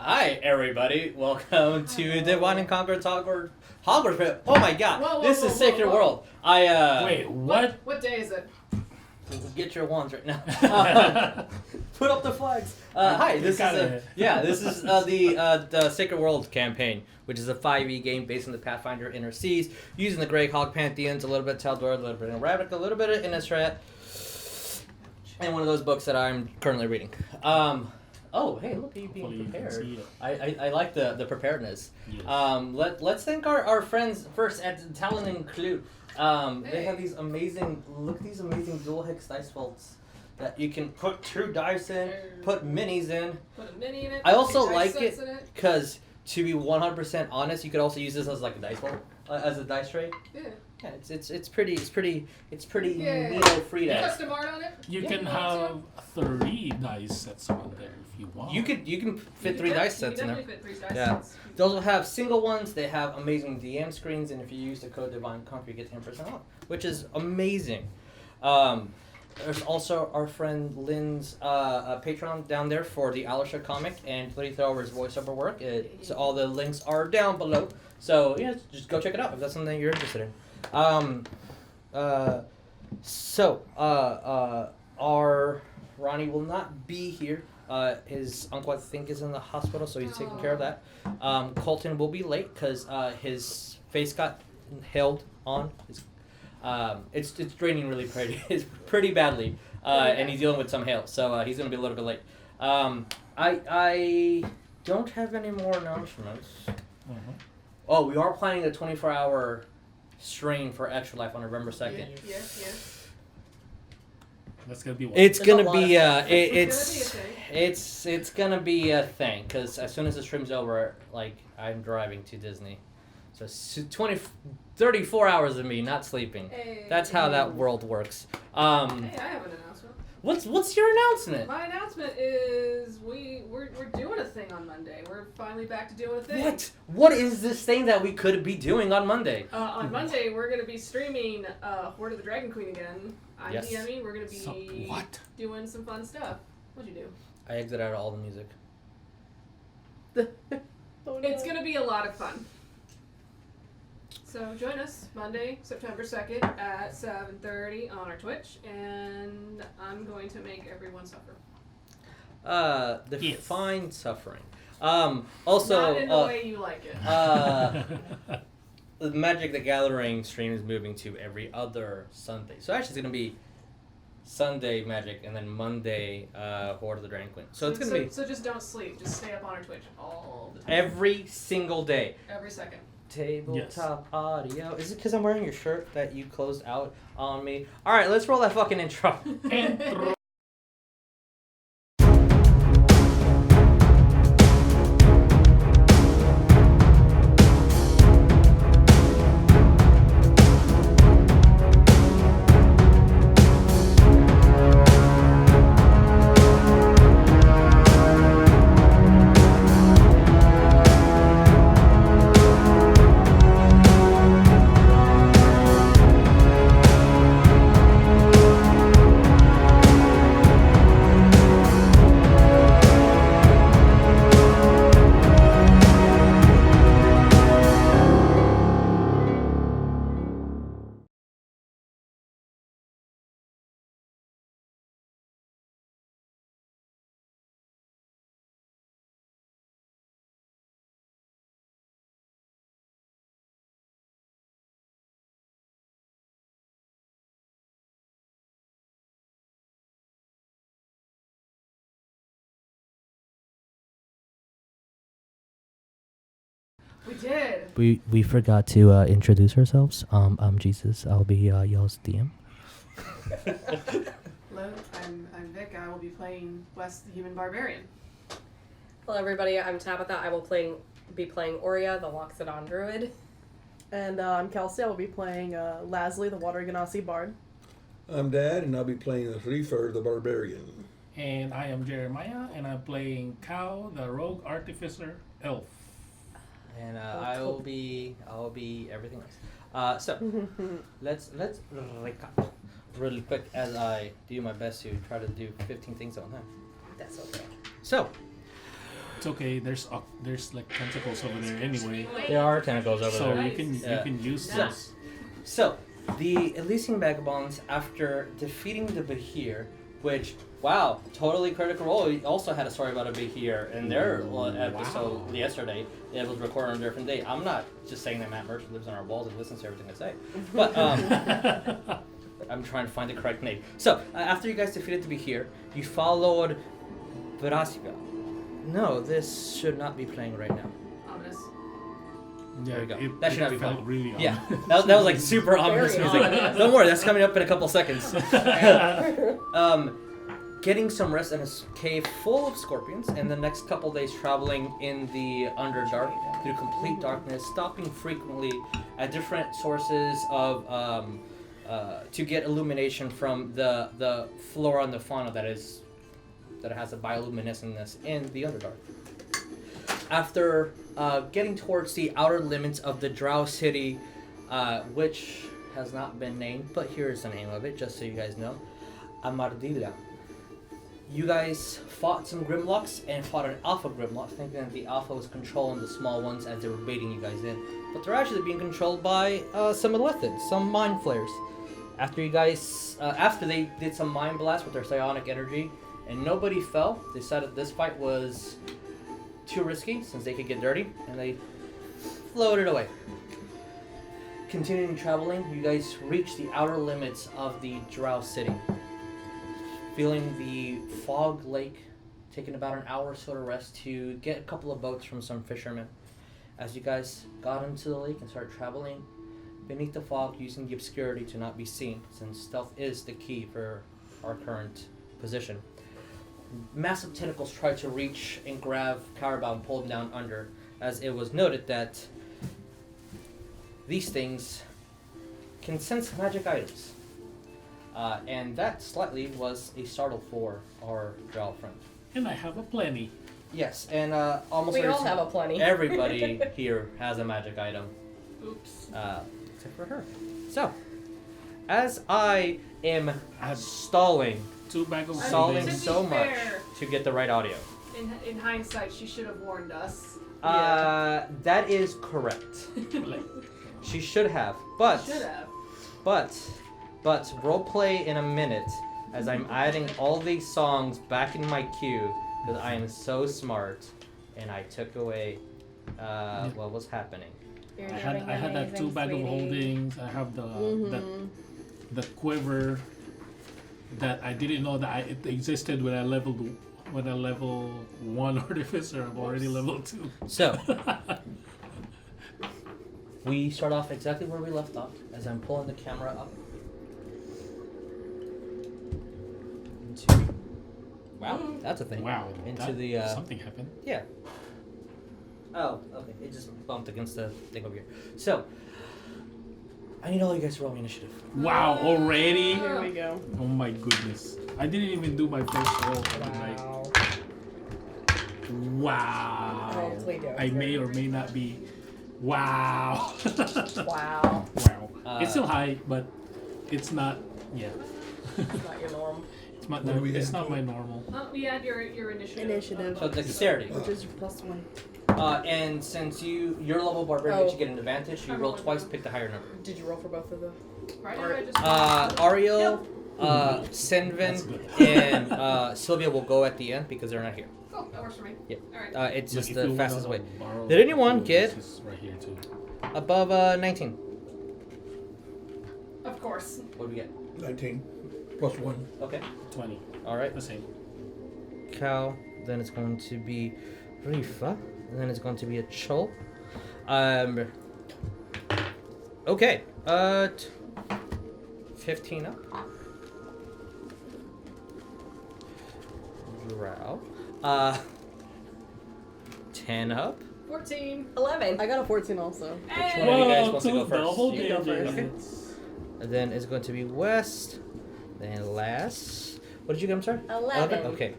Hi, everybody. Welcome to Divine and Conquer Hogwarts. Oh my God, Whoa, this is Sacred World. Wait, what? What day is it? Get your wands right now. Put up the flags. Hi, this is the Sacred World campaign, which is a 5e game based on the Pathfinder Inner Seas, using the Grey Hog Pantheons, a little bit of Taldor, a little bit of Ravnica, a little bit of Innistrad, and one of those books that I'm currently reading. Oh, hey, look, you're being prepared. I like the preparedness. Yes. Let's thank our friends first at Talon and Clue. They have these amazing dual hex dice vaults that you can put 2 dice in, put minis in. Put a mini in it. I also like it because, to be 100% honest, you could also use this as like a dice vault, as a dice tray. Yeah. Yeah, it's pretty needle-free. Custom art on it. You can have 3 dice sets on there if you want. You can fit 3 dice sets in there. Fit 3 dice Yeah. sets. They also have single ones. They have amazing DM screens, and if you use the code Divine Conquer, you get 10% off, which is amazing. There's also our friend Lynn's Patreon down there for the Alisha comic and Bloody Thrower's voiceover work. So all the links are down below. So yeah, just go check it out if that's something you're interested in. Our Ronny will not be here. His uncle, I think, is in the hospital, so he's taking care of that. Coleton will be late because his face got held on. It's raining really pretty badly, and he's dealing with some hail, so he's gonna be a little bit late. I don't have any more announcements. Mm-hmm. Oh, we are planning a 24-hour stream for Extra Life on November 2nd. Yeah. That's gonna be what? It's gonna be it's gonna be a thing because as soon as the stream's over, like I'm driving to Disney, so 34 hours of me not sleeping. Hey. That's how that world works. Hey, I have an announcement. What's your announcement? My announcement is we're doing a thing on Monday. We're finally back to doing a thing. What is this thing that we could be doing on Monday? On Monday, we're going to be streaming Horde of the Dragon Queen again. I'm DMing. We're going to be doing some fun stuff. What'd you do? I exited out all the music. It's going to be a lot of fun. So join us Monday, September 2nd at 7:30 on our Twitch, and I'm going to make everyone suffer. Define suffering. Also, not in the way you like it. The Magic the Gathering stream is moving to every other Sunday. So actually, it's gonna be Sunday Magic and then Monday Horde of the Dragon Queen. So it's gonna be. So just don't sleep. Just stay up on our Twitch all the time. Every single day. Every second. Tabletop audio. Is it because I'm wearing your shirt that you closed out on me? All right, let's roll that fucking intro. We did. We forgot to introduce ourselves. I'm Jesus. I'll be y'all's DM. Hello, I'm Vic. I will be playing Wes, the Human Barbarian. Hello, everybody. I'm Tabatha. I will be playing Oria, the Loxodon Druid. And I'm Kelsey. I will be playing Lazuli, the Water Genasi Bard. I'm Dad, and I'll be playing Reefer, the Barbarian. And I am Jeremiah, and I'm playing Cow, the Rogue Artificer Elf. And I'll be everything else. So let's recap really quick as I do my best to try to do 15 things at one time. That's okay. So It's okay. There's like tentacles over there anyway, There are tentacles over so there. you can use this. So, the Elysian Vagabonds, after defeating the Behir, which, wow, totally critical role. We also had a story about a Behir in their episode yesterday. It was recorded on a different day. I'm not just saying that Matt Merchant lives on our walls and listens to everything I say. But, I'm trying to find the correct name. So, after you guys defeated the Behir, you followed Verasica. No, this should not be playing right now. Ominous. Yeah, There we go. It, That should it not be felt fun. really Yeah, ominous. that was like super ominous Very music. ominous. Don't worry, that's coming up in a couple seconds. Getting some rest in a cave full of scorpions, and the next couple days traveling in the Underdark through complete darkness, stopping frequently at different sources of to get illumination from the flora and the fauna that has a bioluminescence in the Underdark. After getting towards the outer limits of the Drow city, which has not been named, but here's the name of it, just so you guys know, Amardila. You guys fought some Grimlocks and fought an Alpha Grimlock, thinking that the Alpha was controlling the small ones as they were baiting you guys in. But they're actually being controlled by some Malefids, some Mind Flayers. After you guys, after they did some Mind Blast with their psionic energy, and nobody fell, they decided this fight was too risky since they could get dirty, and they floated away. Continuing traveling, you guys reach the outer limits of the Drow city. Feeling the fog lake, taking about an hour or so to rest to get a couple of boats from some fishermen. As you guys got into the lake and started traveling beneath the fog, using the obscurity to not be seen, since stealth is the key for our current position. Massive tentacles tried to reach and grab Cowrabao and pull him down under, as it was noted that these things can sense magic items. And that slightly was a startle for our Drow friend. And I have a plenty. Yes, and almost We all have a plenty. everybody here has a magic item, Oops. except for her. So, as I am stalling 2 bags of Stalling to be so much fair, to get the right audio. in hindsight, she should have warned us. That is correct. She should have, but Should have. but roleplay in a minute as I'm adding all these songs back in my queue because I am so smart and I took away what was happening. You're I had that 2 bag of holdings. I have the quiver that I didn't know that it existed when I leveled 1 artificer. I'm already level 2. So we start off exactly where we left off as I'm pulling the camera up. Wow, that's a thing. Wow. Into the something happened. yeah. Oh, okay. It just bumped against the thing over here. So I need all you guys to roll me initiative. Wow, already? Here we go. Oh my goodness. I didn't even do my first roll for the night. Wow. Hopefully do. I may or may not be. Wow. Wow. Wow. It's still high, but it's not. Yeah. It's not your norm. It's not. What do we It's add not to my it? normal. We had your initiative. Initiative. So dexterity. Which is your +1. And since your level barbarian makes you Oh. get an advantage, you roll twice, pick the higher number. Did you roll for both of them? Right? Or- I just Ariell, That's Senven, good. and Sylvia will go at the end because they're not here. Cool, that works for me. Yeah. Alright. It's just Look, the if you fastest way. wanna borrow Did anyone the get- this is right here too. Above 19. Of course. What do we get? 19 plus 1. Okay. 20. All right. The same. Cal. Then it's going to be Rifa. And then it's going to be a Chol. Okay. 15 up. Drow. 10 up. 14. 11. I got a 14 also. Which one of you guys wants to go first? Double You go first. digits. And then it's going to be West. Then last. What did you get? I'm sorry. 11. Okay.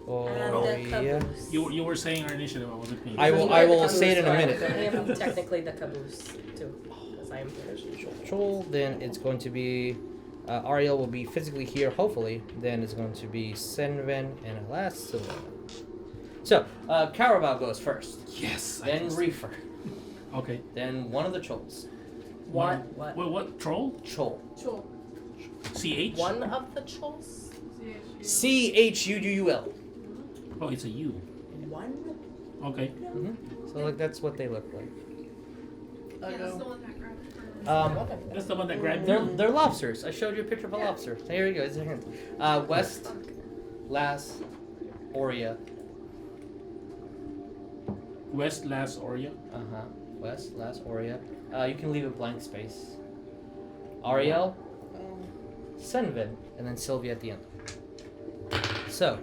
Oh And the yeah. caboose. You were saying our initiative. I wasn't paying. I will- You I are the will say it in a caboose, minute. right? I am technically the caboose too, because I am here. Control. Then it's going to be Ariell will be physically here, hopefully. Then it's going to be Senven and last Surla. So, Cowrabao goes first. Yes. Then Reefer. Okay. Then one of the Chols. What? Wait, what? Troll? Chol. Chul. CH? One of the chols? Chuul. Oh, it's a U. One? Okay. So like that's what they look like. Yeah, that's the one that grabbed her. That's the one that grabbed They're lobsters. I showed you a picture of a lobster. Here you go. It's a hint. West, Las, Oria. West Las Oria. West, Las, Oria. You can leave a blank space. Ariell, Senven, and then Sylvia at the end. So,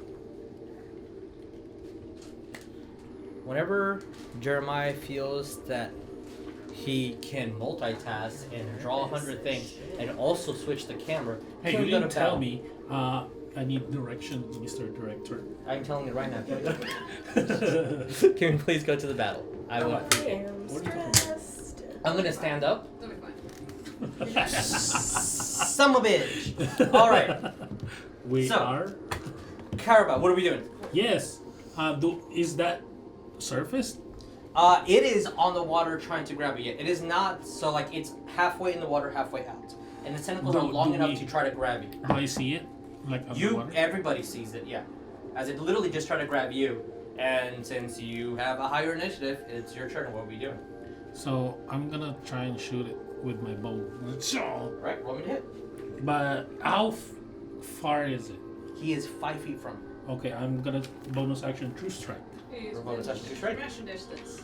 whenever Jeremiah feels that he can multitask and draw 100 things and also switch the camera, Hey, can you we go didn't to tell battle? me. I need direction, Mr. Director. I'm telling you right now. Can we we please go to the battle? I will. am stressed. I'm gonna stand up. That'll be fine. Son of a bitch. All right, We So- are. Cowrabao, what are we doing? Yes. Is that surfaced? It is on the water trying to grab you. It is not, so like it's halfway in the water, halfway out. And the tentacles are long enough to try to grab you. Do I see it? Like underwater? Everybody sees it, yeah. As it literally just tried to grab you. And since you have a higher initiative, it's your turn. What are we doing? So I'm gonna try and shoot it with my bow. Right, roll me to hit. But how far is it? He is 5 feet from you. Okay, I'm gonna bonus action true strike. He's bonus action, just right. measure distance.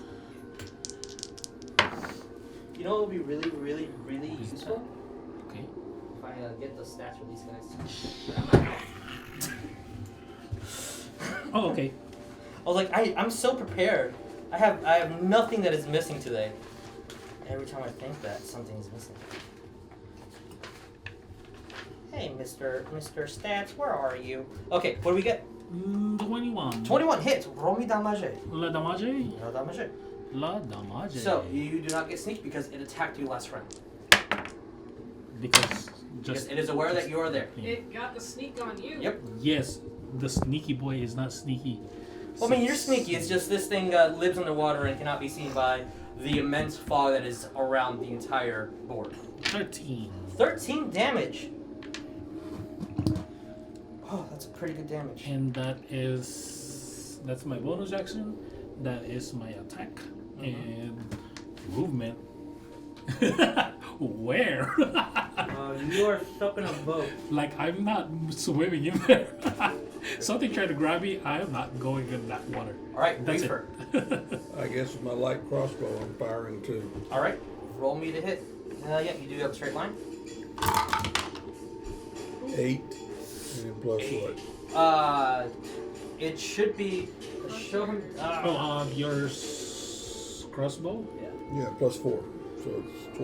You know what would be really, really, really What is useful? Okay. If I get the stats for these guys. Oh, okay. I was like, I'm so prepared. I have nothing that is missing today. Every time I think that, something is missing. Hey, Mr. Stats, where are you? Okay, what do we get? 21. 21 hits. Roll me damage. La damage? No damage. La damage. So, you do not get sneak because it attacked you last round. Because Because it is aware that you are there. It got the sneak on you. Yep. Yes, the sneaky boy is not sneaky. Well, I mean, you're sneaky. It's just this thing lives underwater and cannot be seen by the immense fog that is around the entire board. 13. 13 damage. Oh, that's pretty good damage. And that's my bonus action. That is my attack. And movement. Where? You are stuck in a boat. Like, I'm not swimming in there. Something tried to grab me, I am not going in that water. Alright, That's Reefer. I guess with my light crossbow, I'm firing too. Alright, roll me to hit. Yeah, you do have a straight line. 8. And plus what? It should be. Show him. Your crossbow? Yeah, plus 4. So it's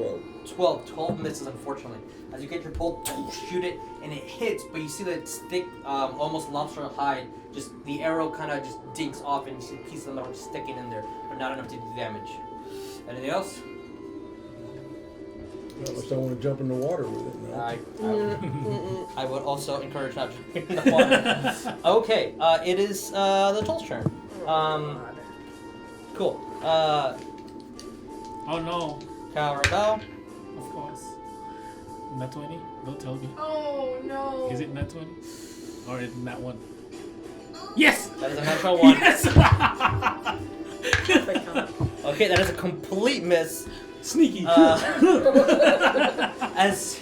12. 12 misses, unfortunately. As you get your pull, shoot it, and it hits, but you see that thick, almost lobster hide, just the arrow kind of just dinks off, and you see a piece of metal just sticking in there, but not enough to do damage. Anything else? Unless I want to jump in the water with it. No. I would also encourage not drinking the water. Okay, it is the Toll's turn. Cool. Oh no. Cowrabao. Of course. Nat 20? Don't tell me. Oh no. Is it Nat 20? Or is it Nat 1? Yes! That is a natural one. Yes! Okay, that is a complete miss. Sneaky. As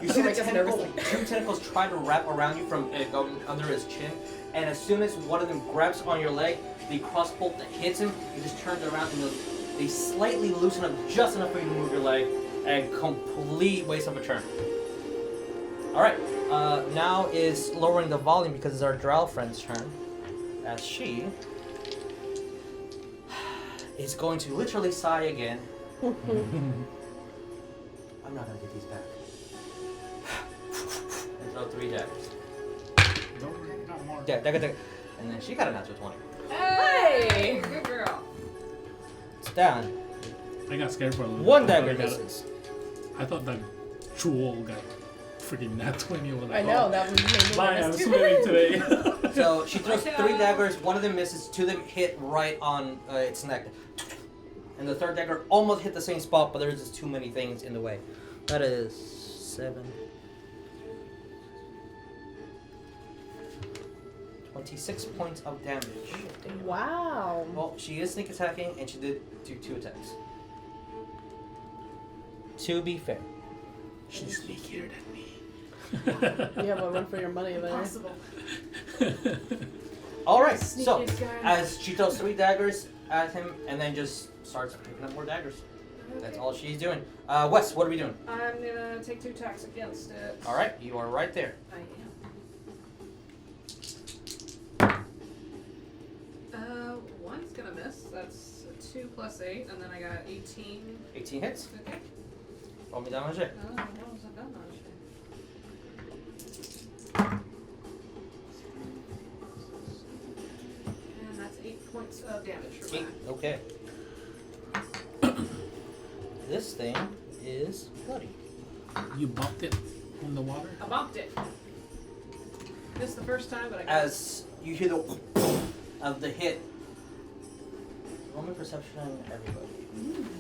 you see the Make us nervous. two tentacles try to wrap around you from going under his chin, and as soon as one of them grabs on your leg, the crossbolt that hits him, he just turns around and they slightly loosen up just enough for you to move your leg, and complete waste of a turn. Alright, now is lowering the volume because it's our Drow friend's turn, as she is going to literally sigh again. I'm not gonna get these back. And throw 3 daggers. Not more. Dagger. And then she got a natural 20. Hey, good girl. It's down. I got scared for a little bit. 1 I dagger thought I got it. misses. I thought that troll guy. Freaking nat 20. I know, that was made me Bye, I'm nervous too. swimming today. So she throws 3 daggers. One of them misses. 2 of them hit right on its neck. And the 3rd dagger almost hit the same spot, but there's just too many things in the way. That is 7. 26 points of damage. Wow. Well, she is sneak attacking, and she did do 2 attacks. To be fair. She's sneakier than me. You have a run for your money there. Possible. Alright, so Sneakiest guy. as she throws 3 daggers at him, and then just starts picking up more daggers. That's all she's doing. Wes, what are we doing? I'm gonna take 2 attacks against it. Alright, you are right there. I am. One's gonna miss. That's a 2 plus 8, and then I got 18. 18 hits. Okay. Roll me damage. What was that done on? And that's 8 points of damage for 8. mine. Okay. This thing is bloody. You bumped it in the water? I bumped it. Missed the first time, but I got As you hear the of the hit, roll me perception, everybody.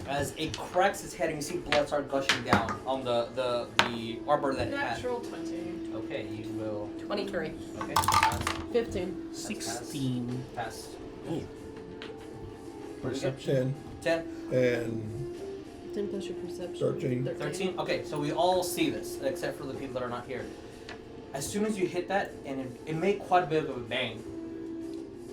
As it cracks its head and you see blood start gushing down on the arbor that it had. natural 20. Okay, you will. 23. Okay, pass. 15. 16. Pass. Oh. Perception 10. and 10 plus your perception. 13. 13. Okay, so we all see this, except for the people that are not here. As soon as you hit that, and it made quite a bit of a bang,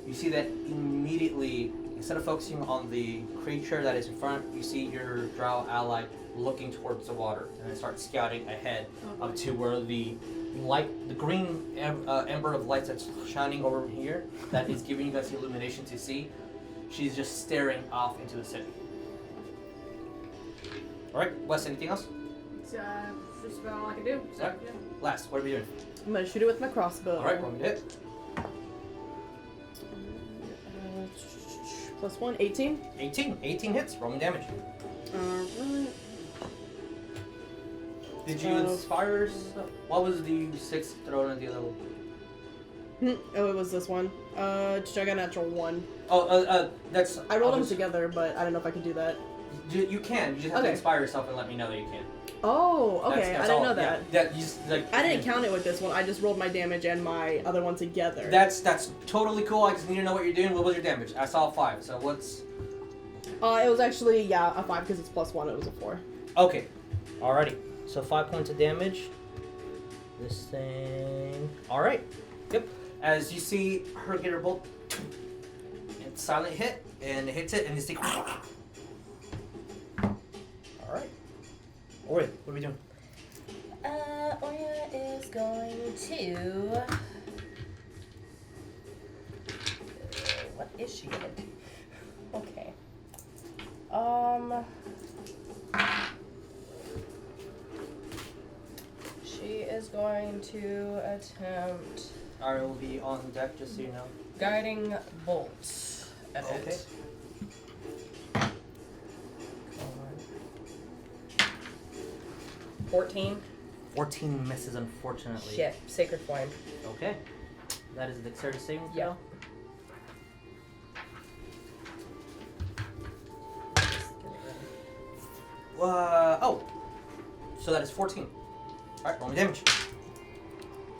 you see that immediately, instead of focusing on the creature that is in front, you see your Drow ally looking towards the water, and then start scouting ahead up to where the light, the green ember of light that's shining over here, that is giving you guys the illumination to see. She's just staring off into the city. Alright, Wes, anything else? It's just about all I can do. So, Alright. yeah. Last, what are we doing? I'm gonna shoot it with my crossbow. Alright, roll me to hit. Plus 1, 18. 18 hits, roll me damage. Alright. Did you inspire? What was the 6 thrown at the other one? Oh, it was this one. I got a natural 1. Oh, that's. I rolled them together, but I don't know if I can do that. You can. You just have to inspire yourself and let me know that you can. Oh, okay. That's I didn't all. know that. Yeah, you just, like, I didn't count it with this one. I just rolled my damage and my other one together. That's totally cool. I just need to know what you're doing. What was your damage? I saw a 5. So what's? It was actually a 5 because it's plus 1. It was a 4. Okay. Alrighty. So 5 points of damage. This thing. Alright. Yep. As you see her get her bolt, it's silent hit, and it hits it, and this thing. Alright. Oria, what are we doing? Oria is going to. What is she gonna do? Okay. She is going to attempt Ariell will be on deck, just so you know. guiding bolts at Okay. it. 14. 14 misses, unfortunately. Shit. Sacred Flame. Okay. That is a dexterity saving throw. Yeah. Oh. So that is 14. Alright, roll me damage.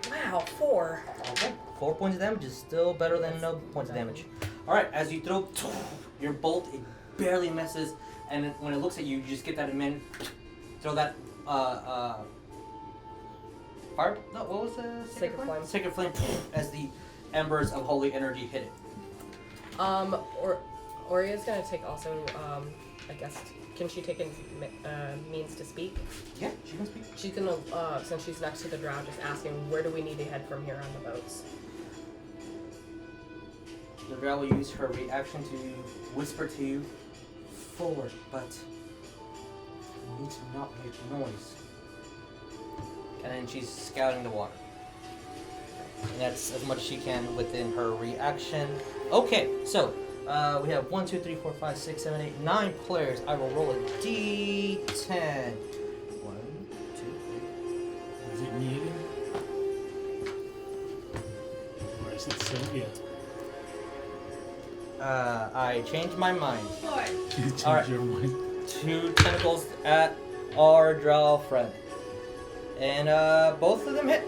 Wow, 4. Okay. 4 points of damage is still better than no points of damage. Alright, as you throw your bolt, it barely misses, and when it looks at you, you just get that in, throw that, fire? No, what was the Sacred Flame. Sacred Flame, as the embers of holy energy hit it. Oria's gonna take also, I guess, can she take in means to speak? Yeah, she can speak. She's gonna, since she's next to the Drow, just asking where do we need to head from here on the boats? The Drow will use her reaction to whisper to you, forward, but you need to not make noise. And then she's scouting the water. And that's as much as she can within her reaction. Okay, so we have 1, 2, 3, 4, 5, 6, 7, 8, 9 players. I will roll a D10. 1, 2, 3, it me again? Or is it Sylvia? I changed my mind. Oh boy. You change Alright. your mind. 2 tentacles at our Drow friend. And both of them hit.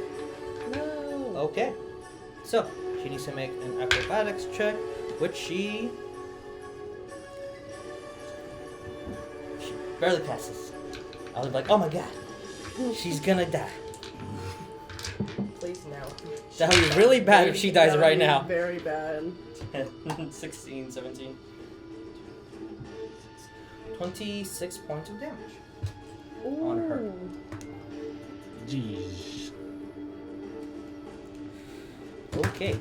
No. Okay. So, she needs to make an acrobatics check, which she barely passes. I was like, oh my god, she's gonna die. Please no. That would be really bad if she dies That would right be now. Very bad. 16, 17. 26 points of damage. On her. Ooh. Jeez. Okay.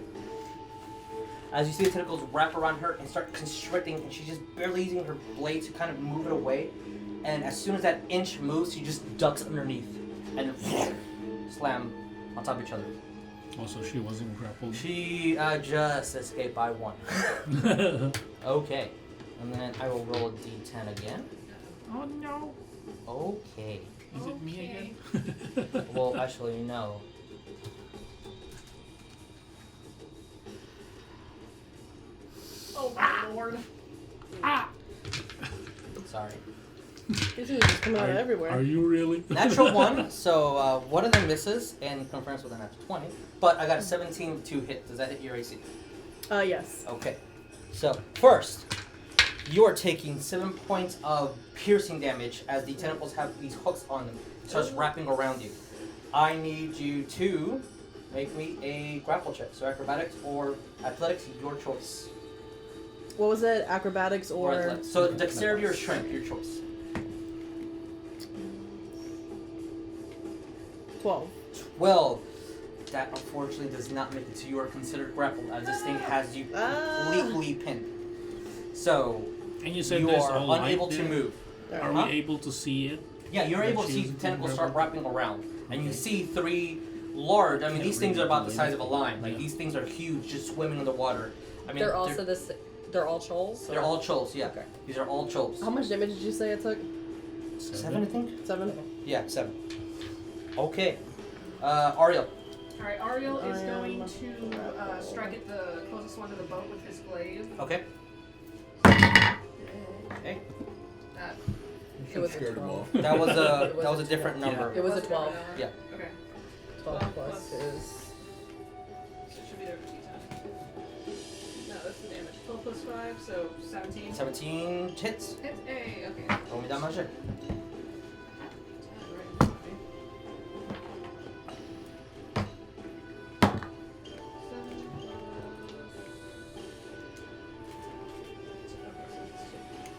As you see the tentacles wrap around her and start constricting, and she's just barely using her blade to kind of move it away. And as soon as that inch moves, she just ducks underneath and slam on top of each other. Also, she wasn't grappled. She just escaped by 1. Okay. And then I will roll a d10 again. Oh no. Okay. Is it me again? Well, actually, no. Oh my lord. Sorry. These are just coming out of everywhere. Are you really? Natural 1, so one of them misses and confirms with a natural 20. But I got a 17 to hit. Does that hit your AC? Yes. Okay. So, first, you are taking 7 points of piercing damage as the tentacles have these hooks on them. It starts wrapping around you. I need you to make me a grapple check. So, acrobatics or athletics, your choice. What was it? Acrobatics Or or? athletics. So, dexterity or strength, your choice. 12. 12. That unfortunately does not make it to you are considered grappled as this thing has you completely pinned. So, And you said you there's are all unable light to there? move. Are Huh? we able to see it? Yeah, you're That able to she see was the tentacles being start wrapping around. And you see 3 large, I mean, Can't these things really are about do the size of a anything. lime. Like, Yeah. these things are huge, just swimming in the water. I mean, They're also they're all trolls? they're all chols, yeah. Okay. These are all chols. How much damage did you say it took? 7, I think? 7. Yeah, 7. Okay. Ariell. Alright, Ariel is I going am to strike at the closest one to the boat with his glaive. Okay. Okay. That, It was a Scared them 12. off. That was a It was that was a a different 12. number. It was a 12. Yeah. Okay. 12 plus is... So it should be there for T10. No, that's the damage. 12 plus 5, so 17. 17 hits. Hits A, okay. Roll me that much.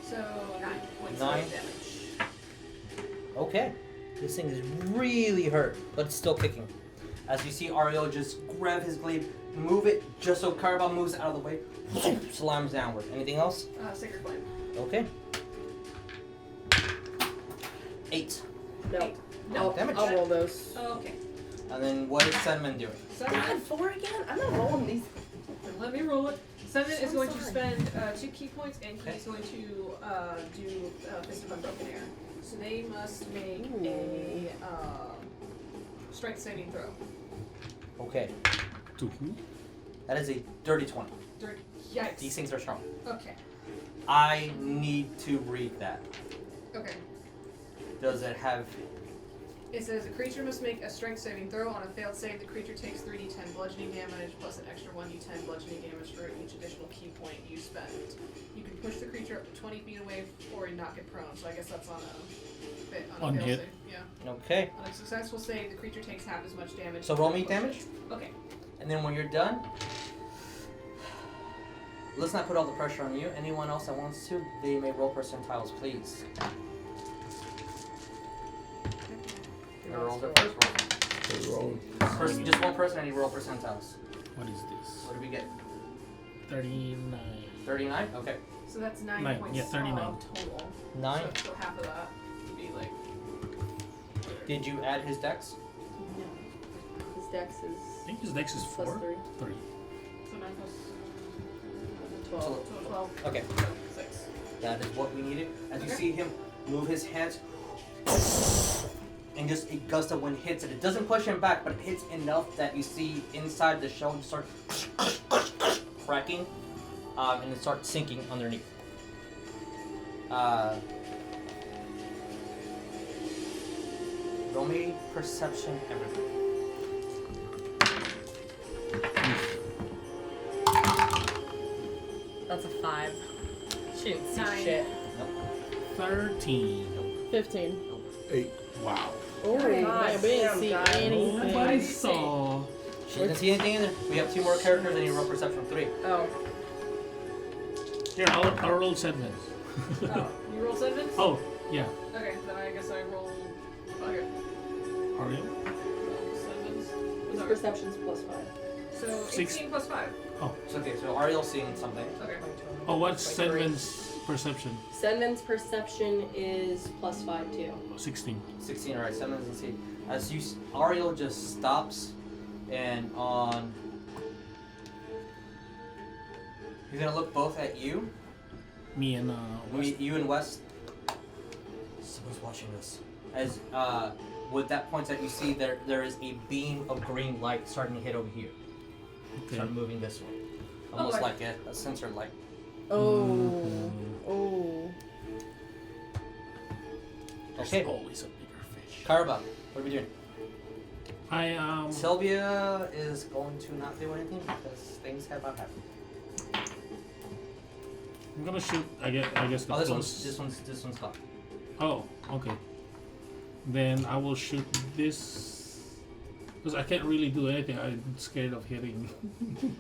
So 9 points 9. of damage. Okay. This thing is really hurt, but it's still kicking. As you see Ariel just grab his glaive, move it just so Cowrabao moves out of the way, slams downward. Anything else? Sacred Flame. Okay. 8. No. No. Damage. I'll roll those. Oh, okay. And then what is Senven doing? Senven, 4 again? I'm not rolling these. let me roll it. Senven is I'm going to sorry. spend 2 key points, and Okay. he's going to do Fist of Unbroken Air. So they must make Ooh. a strength saving throw. Okay. To who? That is a dirty 20. Yikes. These things are strong. Okay. I need to read that. Okay. Does it have... It says a creature must make a strength saving throw. On a failed save, the creature takes 3d10 bludgeoning damage plus an extra 1d10 bludgeoning damage for each additional key point you spend. You can push the creature up to 20 feet away or knock it prone. So I guess that's on a On failed hit. save. Yeah. Okay. On a successful save, the creature takes half as much damage. So roll me damage. Okay. And then when you're done... Let's not put all the pressure on you. Anyone else that wants to, they may roll percentiles, please. You're gonna roll the first roll. They're wrong. Just one person, and you roll percentiles. What is this? What did we get? 39. 39? Okay. So that's 9 Nine, points yeah, 39. total. 9. So half of that would be like. Did you add his dex? His dex I is think his dex is plus 4. 3. 3. So 9 plus 12. so 12. Okay. So 6. That is what we needed. As you see him move his hands, and just a gust of wind hits it. It doesn't push him back, but it hits enough that you see inside the shell just start cracking, and it starts sinking underneath. Roll me perception, everything. That's a 5. She didn't see 9. shit. 13. 15. 8. Wow. Oh, God man, we didn't damn, see guys. anything. Nobody saw. She didn't see anything either. We have 2 more characters and you roll perception 3. Oh. Here, I'll roll Senven. Oh, you roll 7? Oh, yeah. Okay, then I guess I roll. Oh, here. Ariel? 7s. His Okay. perception's +5. So 6. 18 plus 5. So, okay, so Ariel's seeing something. Okay. Oh, what's Like Senven's perception? Senven's perception is +5 too. 16. 16, alright, 7 doesn't see. As you, Ariel just stops and on. He's gonna look both at you, Me and West. you and West. Someone's watching this. As with that point that you see there is a beam of green light starting to hit over here. Okay. Start moving this way. Almost like- like a sensor light. Oh. Oh. There's Okay. always a bigger fish. Cowrabao, what are we doing? I Sylvia is going to not do anything because things have not happened. I'm gonna shoot. I guess the Oh, close. this one's hot. Oh, okay. Then I will shoot this because I can't really do anything. I'm scared of hitting.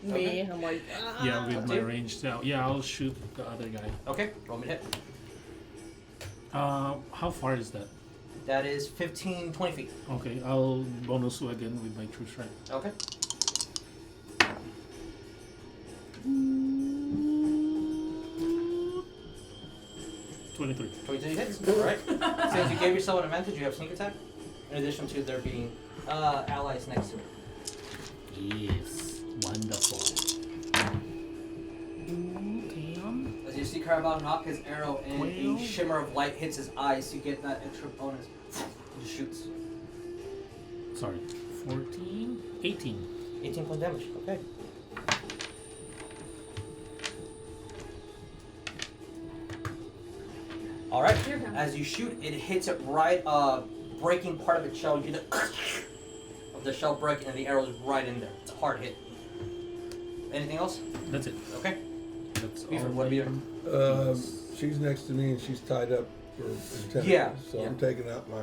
Me, I'm like, Yeah, with up my to you. range. So yeah, I'll shoot the other guy. Okay, roll me to hit. How far is that? That is 15, 20 feet. Okay, I'll bonus again with my true strike. Okay. 23. 22 hits. Alright. Since you gave yourself an advantage, you have sneak attack. In addition to there being allies next to it. Yes, wonderful. As you see Cowrabao knock his arrow and Well. a shimmer of light hits his eyes, you get that extra bonus. He just shoots. Sorry, 14, 18. 18 point damage. Okay. Alright. Here comes. As you shoot, it hits it right, breaking part of its shell. You get the of the shell breaking, and the arrow's right in there. It's a hard hit. Anything else? That's it. Okay. That's Beaver, all what are you doing? She's next to me and she's tied up for intended. Yeah, So yeah. I'm taking out my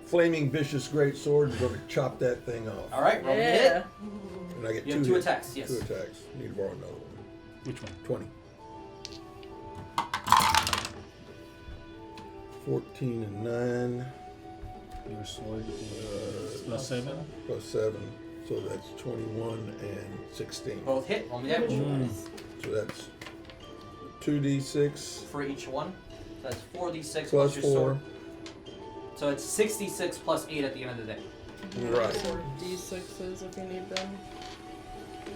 flaming vicious great sword and going to chop that thing off. Alright, roll me to yeah. hit. And I get You have 2 2 hits. attacks, yes. 2 attacks. Need to borrow another one. Which one? 20. 14 and 9 Your sword is +7. plus 7. So that's 21 and 16. Both hit. Roll me damage. So that's 2d6 For each one. So that's 4d6 plus your 4. sword. So it's 66 plus 8 at the end of the day. Right. 4 D6s if you need them.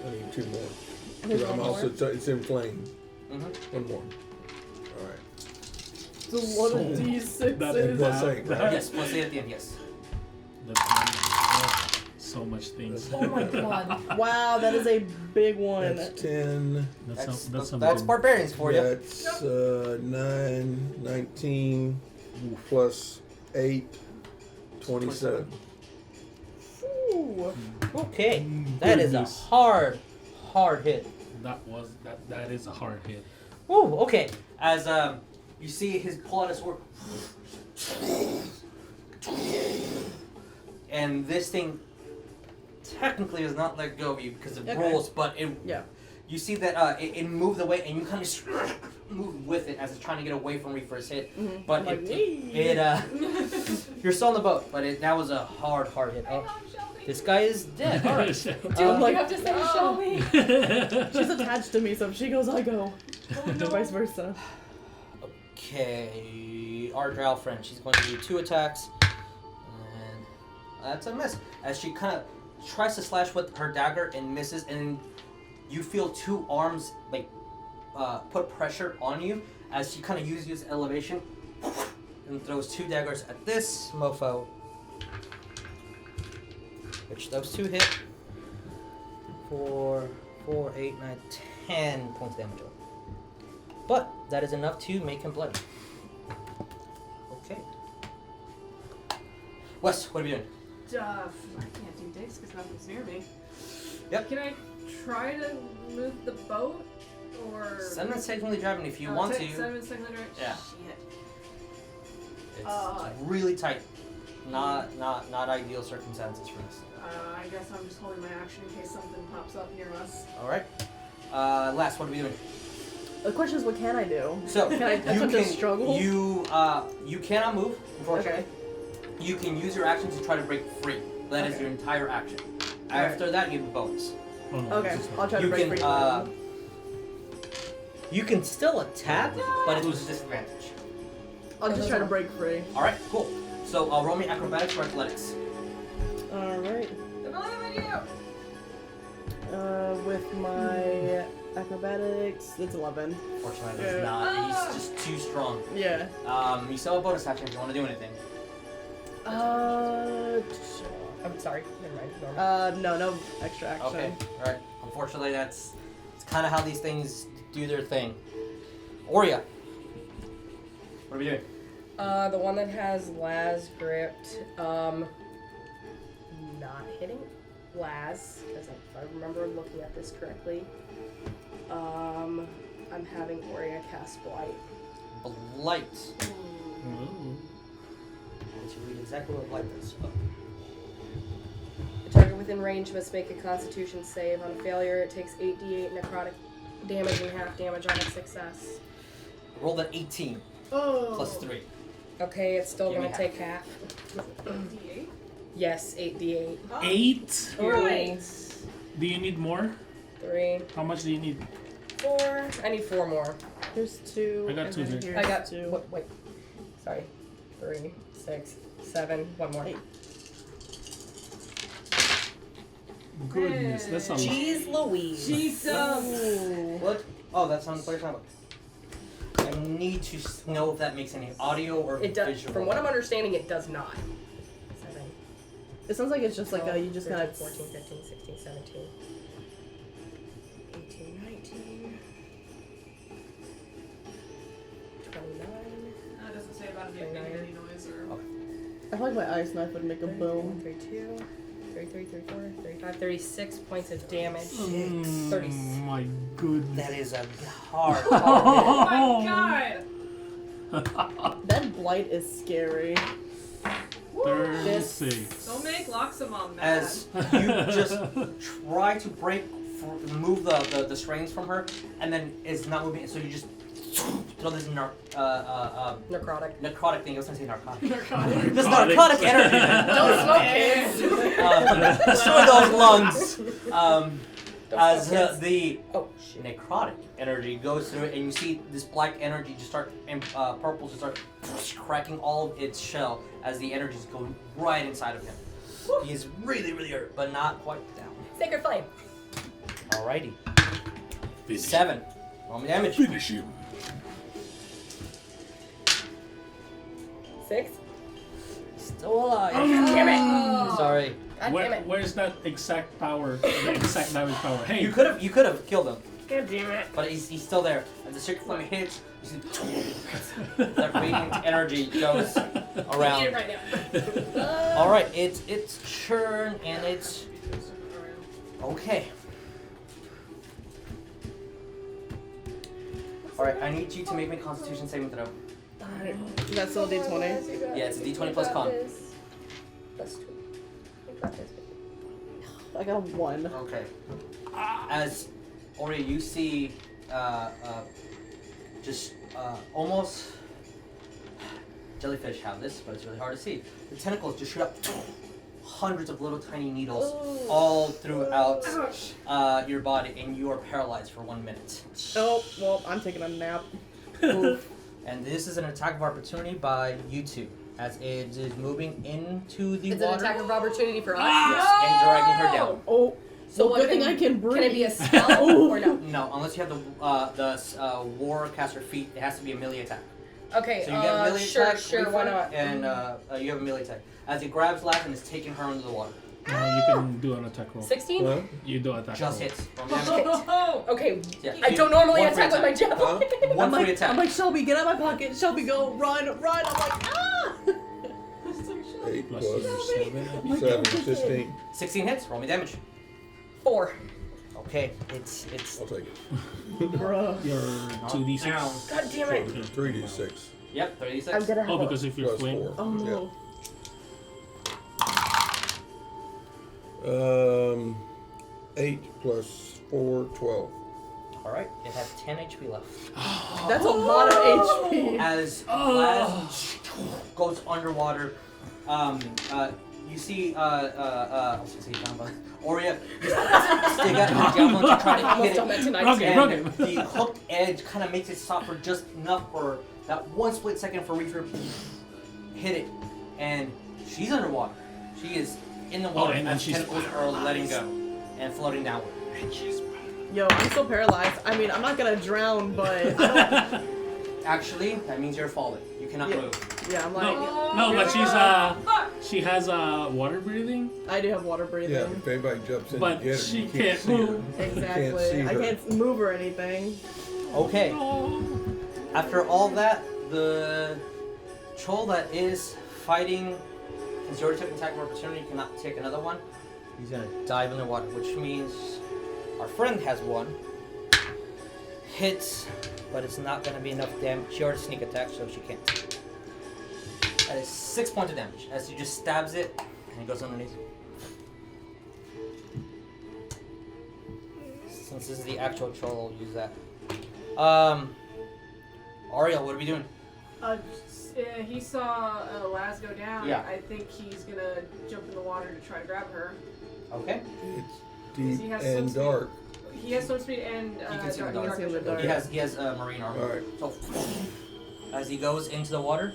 I need 2 more. There's But I'm one also more. it's inflamed. Mm-hmm. 1 more. All right. It's a lot of So- D6s. that- Plus 8, right? Yes, plus 8 at the end, yes. That's so much things. Oh my god. Wow, that is a big one. That's 10. That's some That's good- barbarians for you. That's 9, 19 plus 8, 27. Ooh. Okay, that is a Goodness. hard hit. That is a hard hit. Ooh, okay. As you see his pull out his sword, and this thing technically does not let go of you because it Okay. rolls, but it. Yeah. You see that it moved away, and you kind of move with it as it's trying to get away from your first hit. Mhm. But I'm like, you're still on the boat, but that was a hard hit. Oh, this guy is dead. All right. I'm like, You have to say, show me. she's attached to me, so if she goes, I go. Vice versa. Okay, our Drow friend. She's going to do 2 attacks, and that's a miss. As she kind of tries to slash with her dagger and misses, and you feel 2 arms like put pressure on you as she kind of uses elevation and throws 2 daggers at this mofo. Which those 2 hit for 4, 8, 9, 10 points of damage. But that is enough to make him bloody. Okay. Wes, what are you doing? I can't do digs because nothing's near me. Yep. Can I try to move the boat? Or... Senven's technically driving if you want to. Senven's technically driving? Yeah. Shit. It's really tight. Not ideal circumstances for this. I guess I'm just holding my action in case something pops up near us. Alright. Last, what are we doing? The question is, what can I do? So, Can I attempt to struggle? You cannot move, unfortunately. Okay. You can use your action to try to break free. That is your entire action. After that, you have a bonus. Oh, no, Okay, this is I'll try to You break can, free. You can still attack, but it's with a disadvantage. I'll just try to break free. Alright, cool. So, roll me acrobatics or athletics. Alright. I believe in you! With my acrobatics, it's 11. Fortunately, Yeah. it's not. He's just too strong. Yeah. You still have a bonus action if you want to do anything. I'm sorry. Never mind. No extra action. Okay, alright. Unfortunately, it's kind of how these things do their thing. Oria. What are we doing? The one that has Laz gripped, not hitting Laz, because if I remember looking at this correctly. I'm having Oria cast Blight. Blight. Ooh. Let's read exactly what Blight does. Oh. The target within range must make a Constitution save. On failure, it takes 8d8 necrotic damage and half damage on a success. Roll that 18 Oh. plus 3. Okay, it's still Give me gonna take half. D8? Yes, 8d8. Oh. 8? Great. Do you need more? 3, How much do you need? 4. I need 4 more. Here's 2. I got and 2 then here. here's I got 2. Wait. Sorry. 3, 6, 7. One more. 8. Goodness, that's a lot. Jeez Louise. Jesus! Ooh. What? Oh, that's on the player's handbook. I need to know if that makes any audio or It does. visual. From what I'm understanding, it does not. 7. It sounds like it's just like 12, you just 13, gotta 14, 15, 16, 17, 18, 19, 29. That doesn't say about it making any noise or... I feel like my ice knife would make a 31, boom. 32, 33, 34, 35, 36 points of damage. 36. 36. My goodness. That is a hard. Oh my god! That blight is scary. 36. Don't make Loxodon mad. As you just try to move the strings from her, and then it's not moving, so you just throw this Necrotic. necrotic thing. I was gonna say narcotic. Narcotic. This narcotic energy. Don't smoke, kids! Destroy those lungs. As smoke, kids. the Oh, shit. necrotic energy goes through it, and you see this black energy just start, and purple just start cracking all of its shell as the energy is going right inside of him. He is really, really hurt, but not quite down. Sacred Flame. Alrighty. Finish. 7. Roll me damage. Finish him. 6. Still alive. Damn it! Sorry. God damn it. Where's that exact power? The exact damage power. Hey, You could have killed him, God damn it. but he's still there. As the sacred flame hits, you see that radiant energy goes around. Eat it right now. All right, it's turn, and it's okay. All right, I need you to make me a Constitution saving throw. Alright. Is that still a d20? Yeah, it's a d20 plus con. Plus 2. You got this. I got a 1. Okay. As Oria, you see, almost jellyfish have this, but it's really hard to see. The tentacles just shoot up, hundreds of little tiny needles all throughout your body, and you are paralyzed for 1 minute. Oh, well, I'm taking a nap. Oof. And this is an attack of opportunity by you two, as it is moving into the It's water. an attack of opportunity for us. Yes, and dragging her down. Oh, So well, what good thing can- I can breathe. Can it be a spell or no? No, unless you have the Warcaster feat, it has to be a melee attack. Okay, So you get a melee attack, sure, why not? and you have a melee attack. As he grabs Lass and is taking her under the water. You can do an attack roll. 16? Huh? You do an attack Just roll. hits. Okay, Yeah. I don't normally One free attack with my attack. javelin. One free attack. I'm like, Shelby, get out of my pocket. Shelby, go, run. I'm like, ah! 8 Plus plus your 7. 7, 15. 16 hits. Roll me damage. 4. Okay, it's I'll take it. Bruh. Your 2d6. down. God damn it. 3d6 Yep, 36. I'm gonna have Oh, because if you're plus flame. 4. Oh no. Yeah. 8 plus 4, 12. Alright, it has 10 HP left. That's a lot of HP. As Laz goes underwater, you see, I was gonna say Jamba. Oria, you stick out your javelin to try to almost hit done that it. tonight. Okay, And okay. the hooked edge kind of makes it stop for just enough for that one split second for Reefer hit it, and she's underwater. She is in the water and as she's tentacles are letting go and floating downward. Yo, I'm still paralyzed. I mean, I'm not gonna drown, but I don't. Actually, that means you're falling. You cannot Yeah. move. Yeah, I'm like, No, but she has water breathing, I do have water breathing. Yeah, if anybody jumps in but to get her, she you can't see her. move. Exactly. see I her. can't move or anything. Okay. After all that, the troll that is fighting, since you already took an attack of opportunity, cannot take another one. He's gonna dive in the water, which means our friend has one. Hits, but it's not gonna be enough damage. She already sneak attack, so she can't. That is 6 points of damage as he just stabs it and it goes underneath. Since this is the actual troll, I'll use that. Ariell, what are we doing? He saw Laz go down. Yeah. I think he's gonna jump in the water to try to grab her. Okay. It's He deep has and some dark. He has swim speed and You can see the dark dark. vision. Dark. He has marine armor. Alright. So as he goes into the water,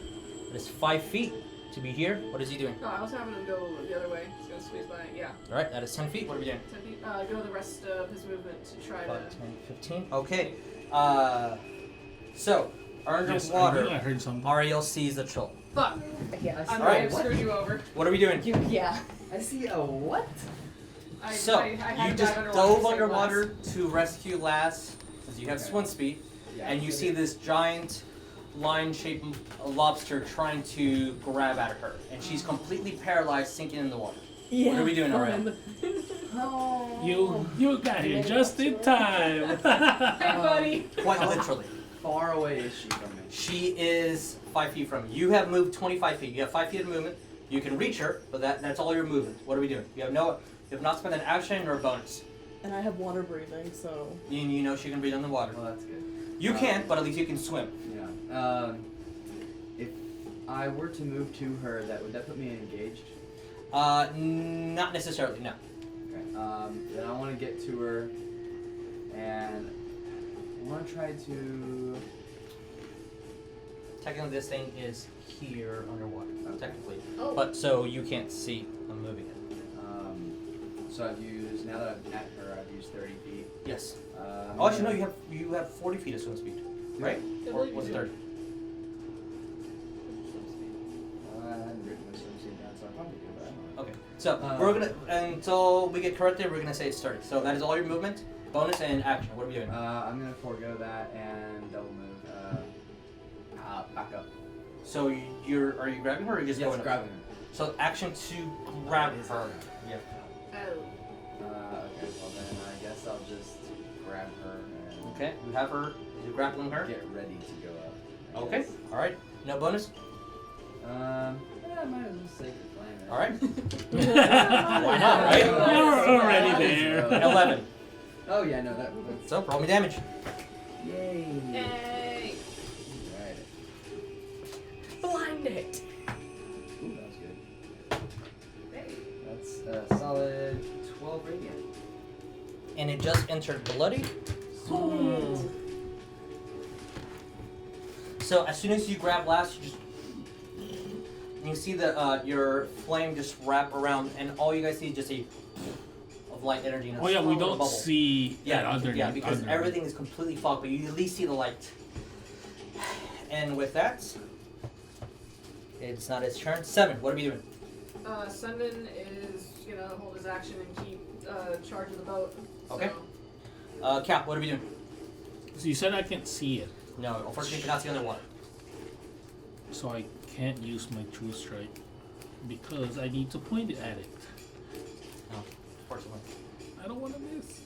it is 5 feet to be here. What is he doing? No, I was having him go the other way. He's gonna squeeze by. Yeah. Alright, that is 10 feet. What are we doing? 10 feet. Go the rest of his movement to try 5, to. 10, 15. Okay. So, Yes, I underwater, heard something. Ariel sees the troll. Fuck! Yeah, I Alright, might have screwed you over. What are we doing? yeah. I see a what? So, I had you him just dive underwater dove to save underwater Laz. to rescue Lass, since you have swim speed, and you see this giant lion-shaped lobster trying to grab at her, and she's completely paralyzed, sinking in the water. Yeah. What are we doing, Ariel? You got here just in time. Hey, buddy! Quite literally. Far away is she from me? She is 5 feet from you. You have moved 25 feet. You have 5 feet of movement. You can reach her, but that's all your movement. What are we doing? You have not spent an action or a bonus. And I have water breathing, so. You know she can breathe underwater. Well, that's good. You can't, but at least you can swim. Yeah. If I were to move to her, would that put me engaged? Not necessarily, no. Okay. Then I want to get to her, and I want to try to. Technically, this thing is here underwater. Technically, Oh. but so you can't see them moving it. So I've used, now that I'm at her, I've used 30 feet. Yes. I'm Oh, actually, no. gonna- You have 40 feet of swim speed, right? I Or believe was it you do. 30? I hadn't written my swim speed down, so I probably do that. Okay. So we're gonna until we get corrected. We're gonna say it's 30. So that is all your movement, bonus, and action. What are we doing? I'm gonna forego that and double move. Back up. So are you grabbing her or are you just Yes, going up? grabbing her. So action to grab her. Yeah. Oh. Okay, well then I guess I'll just grab her and Okay. You have her. You're grappling her. get ready to go up. I Okay. guess. All right. No bonus. Yeah, I might as well sacred flame it. All right. Why not, right? You're already there. 11. Oh yeah, no, that's So roll me damage. yay. Hey! Right. Blind it. Ooh, that was good. That's a solid 12 radiant. And it just entered bloody. So as soon as you grab Lass, you see the your flame just wrap around, and all you guys see is just a of light energy. And a Oh yeah, we small don't bubble. see that underneath. Yeah, because everything is completely fogged, but you at least see the light. and with that, it's not his turn. Senven, what are we doing? Senven is gonna hold his action and keep charge of the boat. Okay. So. Cap, what are we doing? So you said I can't see it, No, unfortunately, you cannot see underwater. so I can't use my true strike because I need to point it at it. No, unfortunately. I don't want to miss.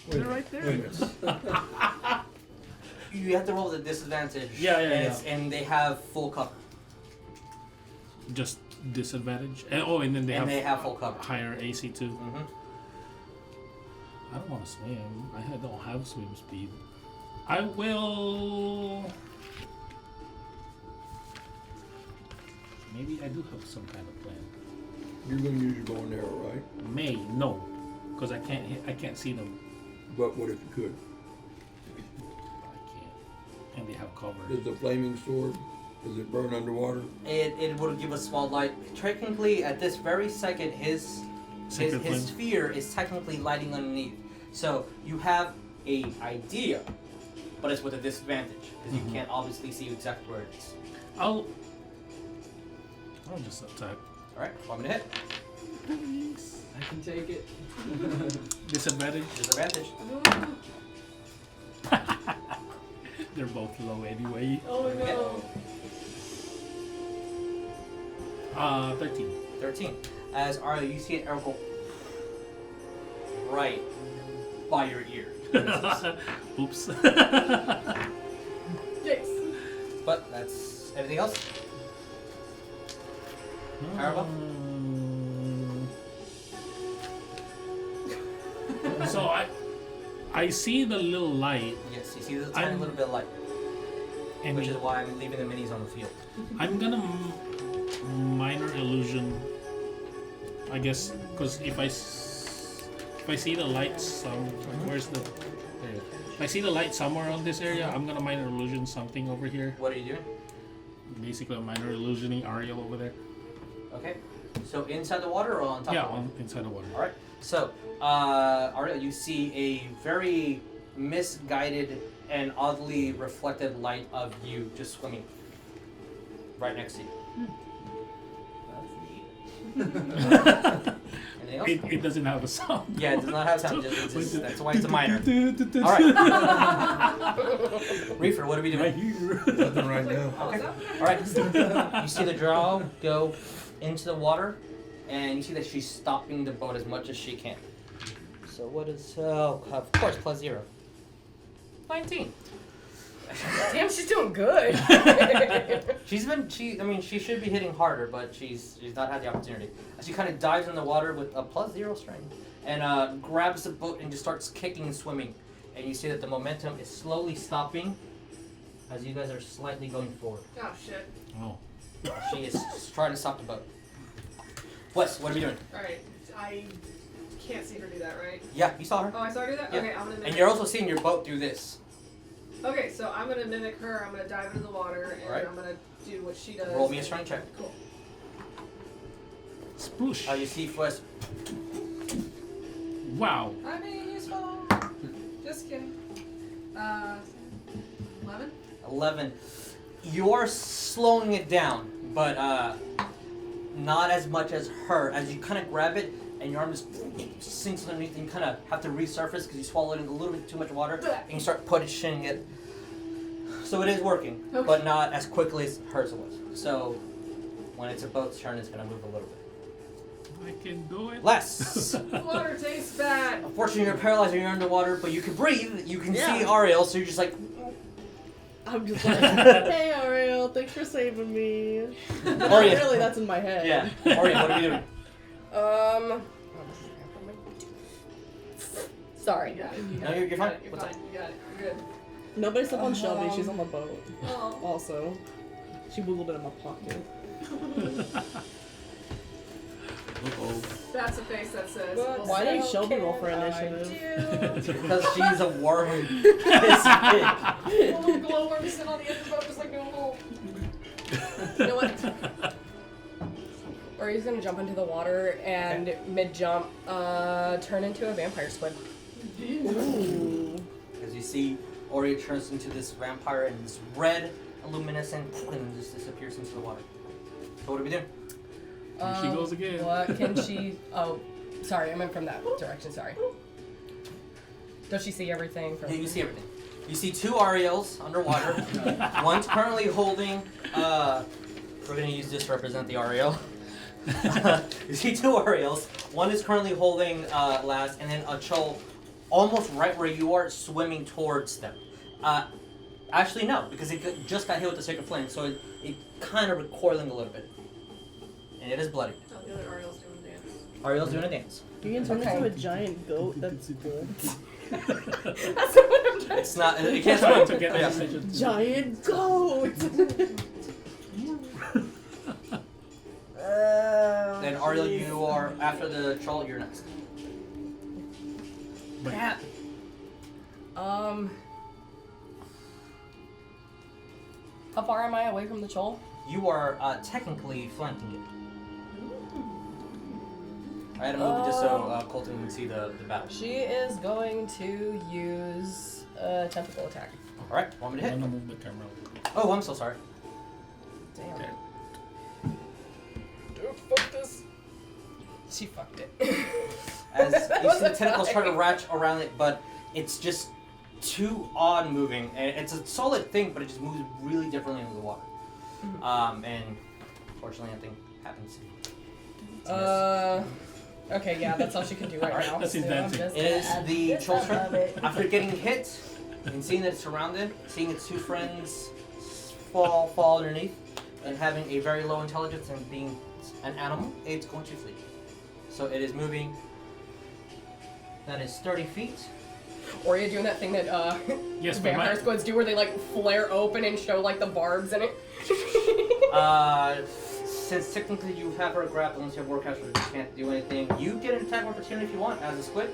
Wait a They're minute, right there. wait a minute. You have to roll with a disadvantage. Yeah, and they have full cover. Just disadvantage. And then they And have they have full cover. higher AC too. Mm-hmm. I don't want to swim. Don't have swim speed. I will. Maybe I do have some kind of plan. You're gonna use your bow and arrow, right? No, because I can't see them. But what if you could? I can't, and they have cover. Is the flaming sword, does it burn underwater? It would give a small light. Technically, at this very second, his Sacred flame. sphere is technically lighting underneath. So you have a idea, but it's with a disadvantage because you can't obviously see exactly where it is. I'll just attack. All right, want me to hit? Please. I can take it. Disadvantage. Disadvantage. They're both low anyway. Oh no. 13. 13. As Ariell, you see an arrow go right by your ear. Oops. Yes. But that's everything else. Cowrabao? So I see the little light, Yes, you see the tiny little bit of light, and which is why I'm leaving the minis on the field. I'm gonna minor illusion, I guess, because if I see the lights, where's the? There. If I see the light somewhere on this area, I'm gonna minor illusion something over here. What are you doing? Basically, I'm minor illusioning Ariell over there. Okay. So inside the water or on top Yeah, of the water? inside the water. All right. So, Ariell, you see a very misguided and oddly reflected light of you just swimming right next to you. Anything else? It doesn't have a sound. Yeah, it does not have sound. That's why it's a minor. All right. Reefer, what are we doing? Right here. Nothing right now. Okay. All right. You see the Drow go into the water, and you see that she's stopping the boat as much as she can. So what is? Of course, +0. 19. Damn, she's doing good. She should be hitting harder, but she's not had the opportunity. She kind of dives in the water with a +0 strength, and grabs the boat and just starts kicking and swimming. And you see that the momentum is slowly stopping as you guys are slightly going forward. Oh shit. Oh. She is trying to stop the boat. Wes, what are we doing? Alright. I can't see her do that, right? Yeah, you saw her. Oh, I saw her do that? Yeah. Okay, I'm gonna mimic And you're also seeing your boat do this. Okay, so I'm gonna mimic her, I'm gonna dive into the water, and Alright. I'm gonna do what she does. Roll me a strength check. Cool. Sploosh. You see Wes. Wow. I mean, useful. Just kidding. 11? 11. You're slowing it down, but not as much as her. As you kind of grab it, and your arm just sinks underneath, and you kind of have to resurface because you swallowed in a little bit too much water, and you start pushing it. So it is working, Okay. but not as quickly as hers was. So when it's a boat's turn, it's going to move a little bit. I can do it. Less. Water tastes bad. Unfortunately, you're paralyzed and you're underwater, but you can breathe. You can Yeah. see Ariell, so you're just like, I'm just like, hey Ariel, thanks for saving me. But Oria. really, that's in my head. yeah. Oria, what are you doing? Sorry. You got it. You No, got you're it. fine. You're What's fine. You got it. You're good. Nobody step on Shelby, she's on the boat. Oh. Also, she wiggled it in my pocket. Uh-oh. That's a face that says. What? Why didn't So Shelby roll for can I initiative? Because she's a worm. It's big. Little glowworm sitting on the end of the boat, just like, no. You know what? Or he's gonna jump into the water and mid-jump, turn into a vampire squid. Ooh. As you see, Oria turns into this vampire, and this red luminescent, and just disappears into the water. So what do we do? Here she goes again. What can she? Oh, sorry, I meant from that direction. Sorry. Does she see everything? From Yeah, you see everything. You see 2 Ariels underwater. One's currently holding. We're gonna use this to represent the Ariel. You see 2 Ariels. One is currently holding Laz, and then a Chol, almost right where you are, swimming towards them. Actually, no, because it just got hit with the Sacred Flame, so it kind of recoiling a little bit, and it is bloody. Oh, the other Ariel's doing a dance. Ariel's doing a dance. You can turn Okay. into a giant goat. That's cool. That's what I'm trying. It's not. It can't Trying to swim. get the Yeah. message. Giant goat. Then Ariel, you are after the Troll. You're next. But Yeah. How far am I away from the Chol? You are technically flanking it. I had to move it just so Coleton would see the battle. She is going to use a tentacle attack. All right, want me to I'm hit? gonna move the camera. Oh, I'm so sorry. Damn. Okay. Dude, fuck this. She fucked it. As you see the tentacles try to wrap around it, but it's just too odd moving. And it's a solid thing, but it just moves really differently into the water. And unfortunately, nothing happens. Okay, yeah, that's all she can do right Alright, now. that's his So dancing. I'm just It is gonna add the this troll's above turn. it. After getting hit and seeing that it's surrounded, seeing its 2 friends fall underneath, and having a very low intelligence and being an animal, it's going to flee. So it is moving. That is 30 feet. Oria doing that thing that Yes, but vampire my, squids do where they like flare open and show like the barbs in it. Since technically you have her grappled and you have Warcaster, you can't do anything. You get an attack opportunity if you want as a squid.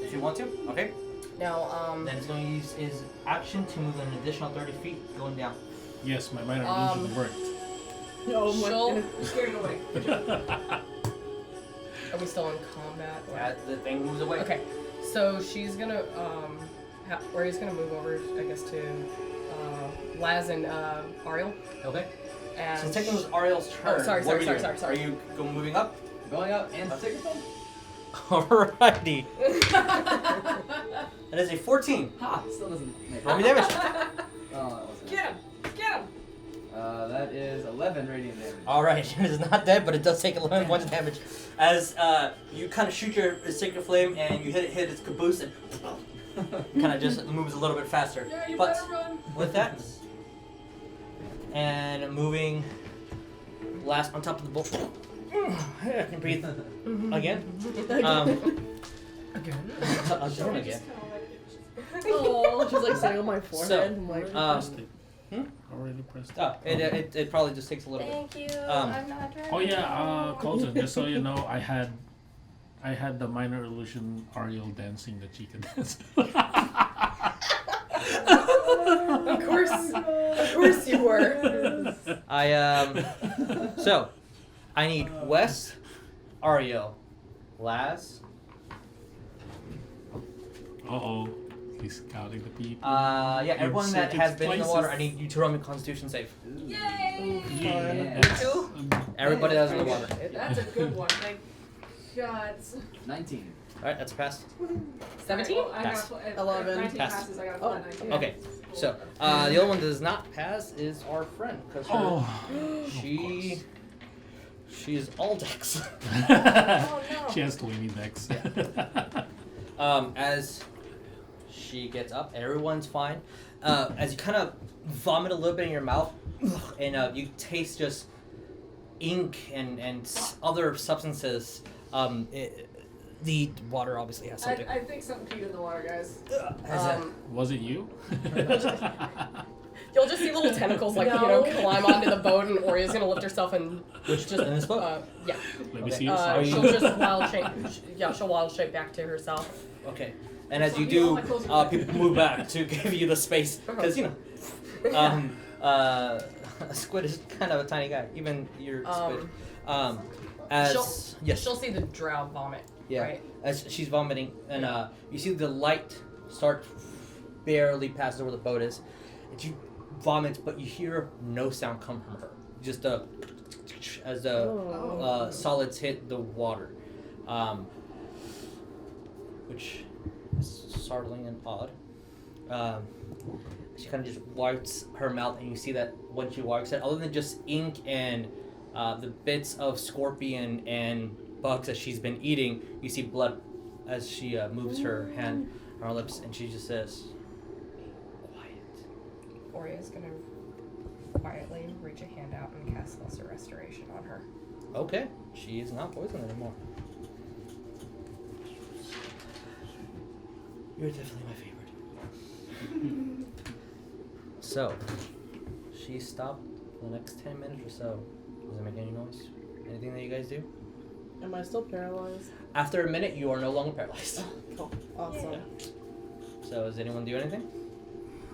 If you want to, okay? Now, Then he's going to use his action to move an additional 30 feet going down. yes, my minor illusion worked. Oh my she'll- god. You scared it away. Are we still in combat? or- As the thing moves away. Okay, so she's gonna Oria's gonna move over, I guess, to Laz and Ariel. Okay. And Since technically it was Ariel's turn. sorry, what are we sorry, doing? sorry. Are you moving up? Going up and sacred flame. Alrighty. That is a 14. Ha! Still doesn't make it. Roll me damage. Oh, that wasn't. Get him! Get him! That is 11 radiant damage. Alright, it is not dead, but it does take 11 points of damage. As you kind of shoot your Sacred Flame and you hit its caboose and kind of just moves a little bit faster. Yeah, you But better run! with that, and moving last on top of the bowl. I can breathe again. again. Again. Oh, she's like saying on my forehead. So, I'm like, Pressed it. Already pressed it. Oh, it probably just takes a little bit. Thank you. Um, I'm not ready. Oh yeah, Coleton, just so you know, I had the minor illusion Ariel dancing the chicken dance. Of course you were. So I need Wes, Ariel, Laz. Uh-oh. He's counting the people. Yeah, everyone that Inserted has been in the water, I places. need you to roll me a Constitution save. Yay! Yes. Everybody that's in the water. That's a good one, thank God. 19. Alright, that's a pass. 17? Well, I Pass. got 11. 19 Pass. passes, I got a Oh, flat 19. Okay, so the other one that does not pass is our friend, because she's all dex. Oh no. She has 20 decks. As she gets up, everyone's fine. As you kind of vomit a little bit in your mouth, and you taste just ink and other substances. The water obviously has something. I think something peed in the water, guys. Was it you? You'll just see little tentacles like No. climb onto the boat, and Oria's gonna lift herself and Which just in this boat. yeah. Let me Okay. see your side. She'll just wild shape. Yeah, she'll wild shape back to herself. Okay, and as you do, people move back to give you the space because a squid is kind of a tiny guy, even your squid. Yes, She'll see the drow vomit. yeah. Right. As she's vomiting, and you see the light start barely passes where the boat is, and you vomits, but you hear no sound come from her. Just as the Oh. solids hit the water, which is startling and odd. She kind of just wipes her mouth, and you see that when she wipes it, other than just ink and the bits of scorpion and bugs that she's been eating, you see blood as she moves her hand on her lips, and she just says, "Quiet." Oria's gonna quietly reach a hand out and cast Lesser Restoration on her. Okay, she is not poisoned anymore. You're definitely my favorite. So, she stopped for the next 10 minutes or so. Doesn't make any noise. Anything that you guys do? Am I still paralyzed? After a minute, you are no longer paralyzed. Cool. Awesome. Yeah. So, does anyone do anything?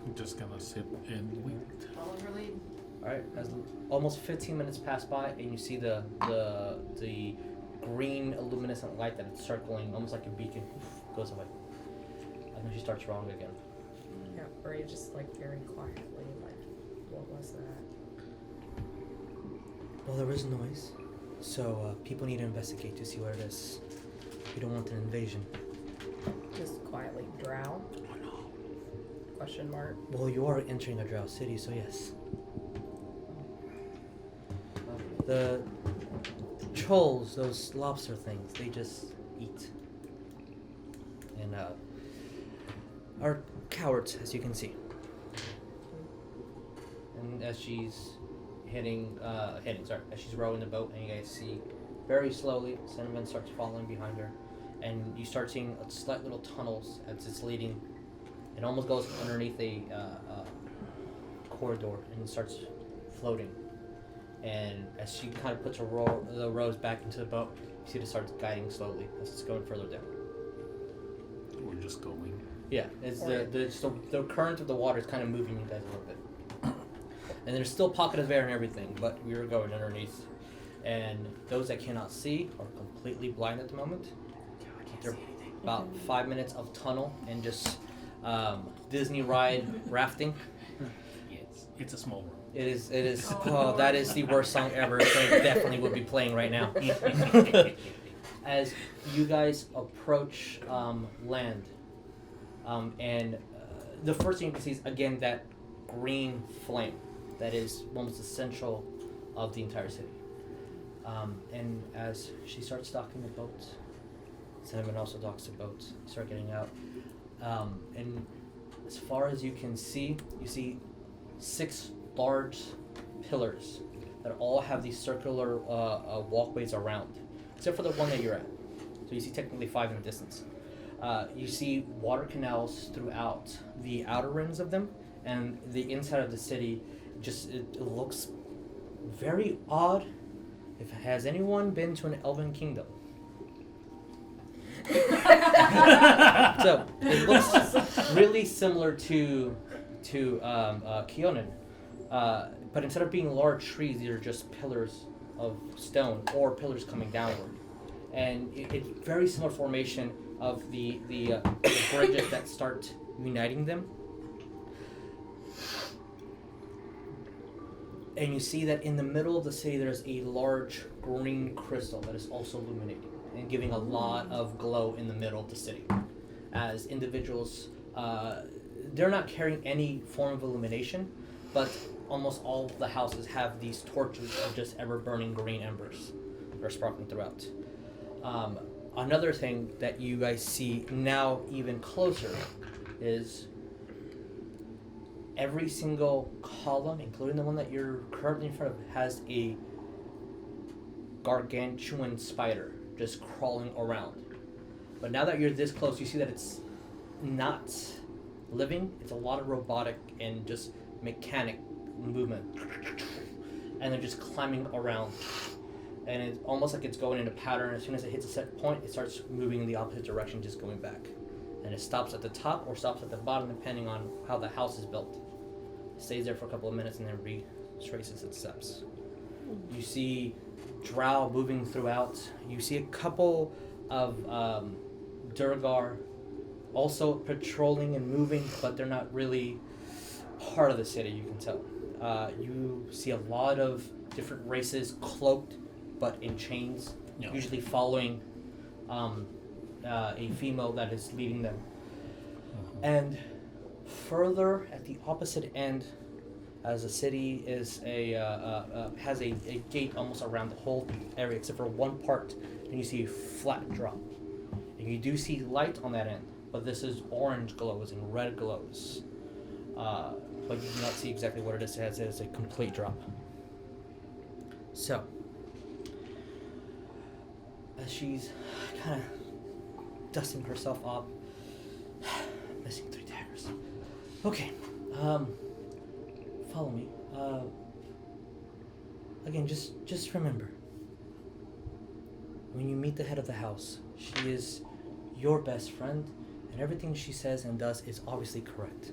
I'm just gonna sit and wait. Follow her lead. Alright, as almost 15 minutes pass by, and you see the green luminescent light that it's circling, almost like a beacon, goes away. And then she starts rolling again. Yeah, Oria just like very quietly, like, what was that? Well, there was noise, so people need to investigate to see what it is. We don't want an invasion. Just quietly, Drow? Oh no. Question mark. Well, you are entering a Drow city, so yes. The trolls, those lobster things, they just eat. And are cowards, as you can see. And as she's as she's rowing the boat, and you guys see very slowly, Senven starts following behind her, and you start seeing slight little tunnels as it's leading. It almost goes underneath a corridor and starts floating. And as she kind of puts the rows back into the boat, you see it starts guiding slowly as it's going further down. We're just going. Yeah, it's the current of the water is kind of moving you guys a little bit. And there's still pocket of air and everything, but we were going underneath. And those that cannot see are completely blind at the moment. They're about 5 minutes of tunnel and just Disney ride rafting. Yes, it's a small room. It is. Oh, that is the worst song ever. So it definitely would be playing right now. As you guys approach land, and the first thing you can see is again that green flame that is almost the central of the entire city. And as she starts docking the boat, Senven also docks the boat. You start getting out, and as far as you can see, you see 6 large pillars that all have these circular walkways around, except for the one that you're at. So you see technically 5 in the distance. You see water canals throughout the outer rims of them, and the inside of the city just it looks very odd. Has anyone been to an elven kingdom? So it looks really similar to Keonan, but instead of being large trees, these are just pillars of stone or pillars coming downward, and it's very similar formation of the bridges that start uniting them. And you see that in the middle of the city, there's a large green crystal that is also illuminating and giving a lot of glow in the middle of the city. As individuals, they're not carrying any form of illumination, but almost all of the houses have these torches of just ever-burning green embers that are sparkling throughout. Another thing that you guys see now even closer is every single column, including the one that you're currently in front of, has a gargantuan spider just crawling around. But now that you're this close, you see that it's not living. It's a lot of robotic and just mechanic movement. And they're just climbing around. And it's almost like it's going in a pattern. As soon as it hits a set point, it starts moving in the opposite direction, just going back. And it stops at the top or stops at the bottom, depending on how the house is built. It stays there for a couple of minutes and then retraces its steps. You see Drow moving throughout. You see a couple of Durgar also patrolling and moving, but they're not really part of the city, you can tell. You see a lot of different races cloaked, but in chains, usually following a female that is leading them. And further at the opposite end, as the city is has a gate almost around the whole area except for one part, and you see a flat drop. And you do see light on that end, but this is orange glows and red glows. But you do not see exactly what it is. It is a complete drop. So, as she's kind of dusting herself off, missing 3 daggers. Okay, follow me. Again, just remember, when you meet the head of the house, she is your best friend, and everything she says and does is obviously correct.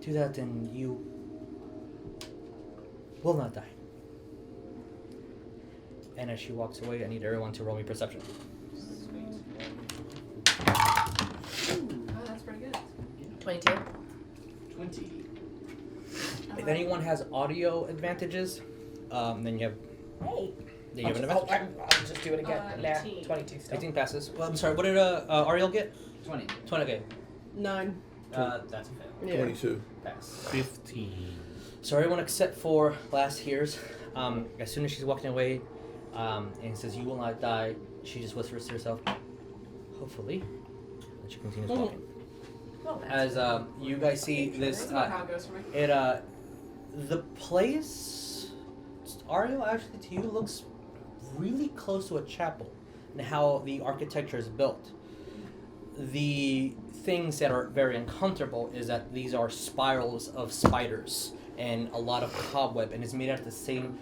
Do that and you will not die. And as she walks away, I need everyone to roll me perception. Oh, that's pretty good. 22. 20. If anyone has audio advantages, then you have... Hey. Do you have an advantage? I'll just do it again. 18. 22 still. 18 passes. Well, I'm sorry, what did Ariell get? 20. 20, okay. 9. That's a fail. Yeah. 22. Pass. 15. So everyone except for last hears, as soon as she's walking away, and says, "You will not die," she just whispers to herself, "Hopefully," and she continues walking. Well, As you guys see this, That's about how it goes for me. the place, Ariel, actually to you looks really close to a chapel, and how the architecture is built. The things that are very uncomfortable is that these are spirals of spiders and a lot of cobweb, and it's made out of the same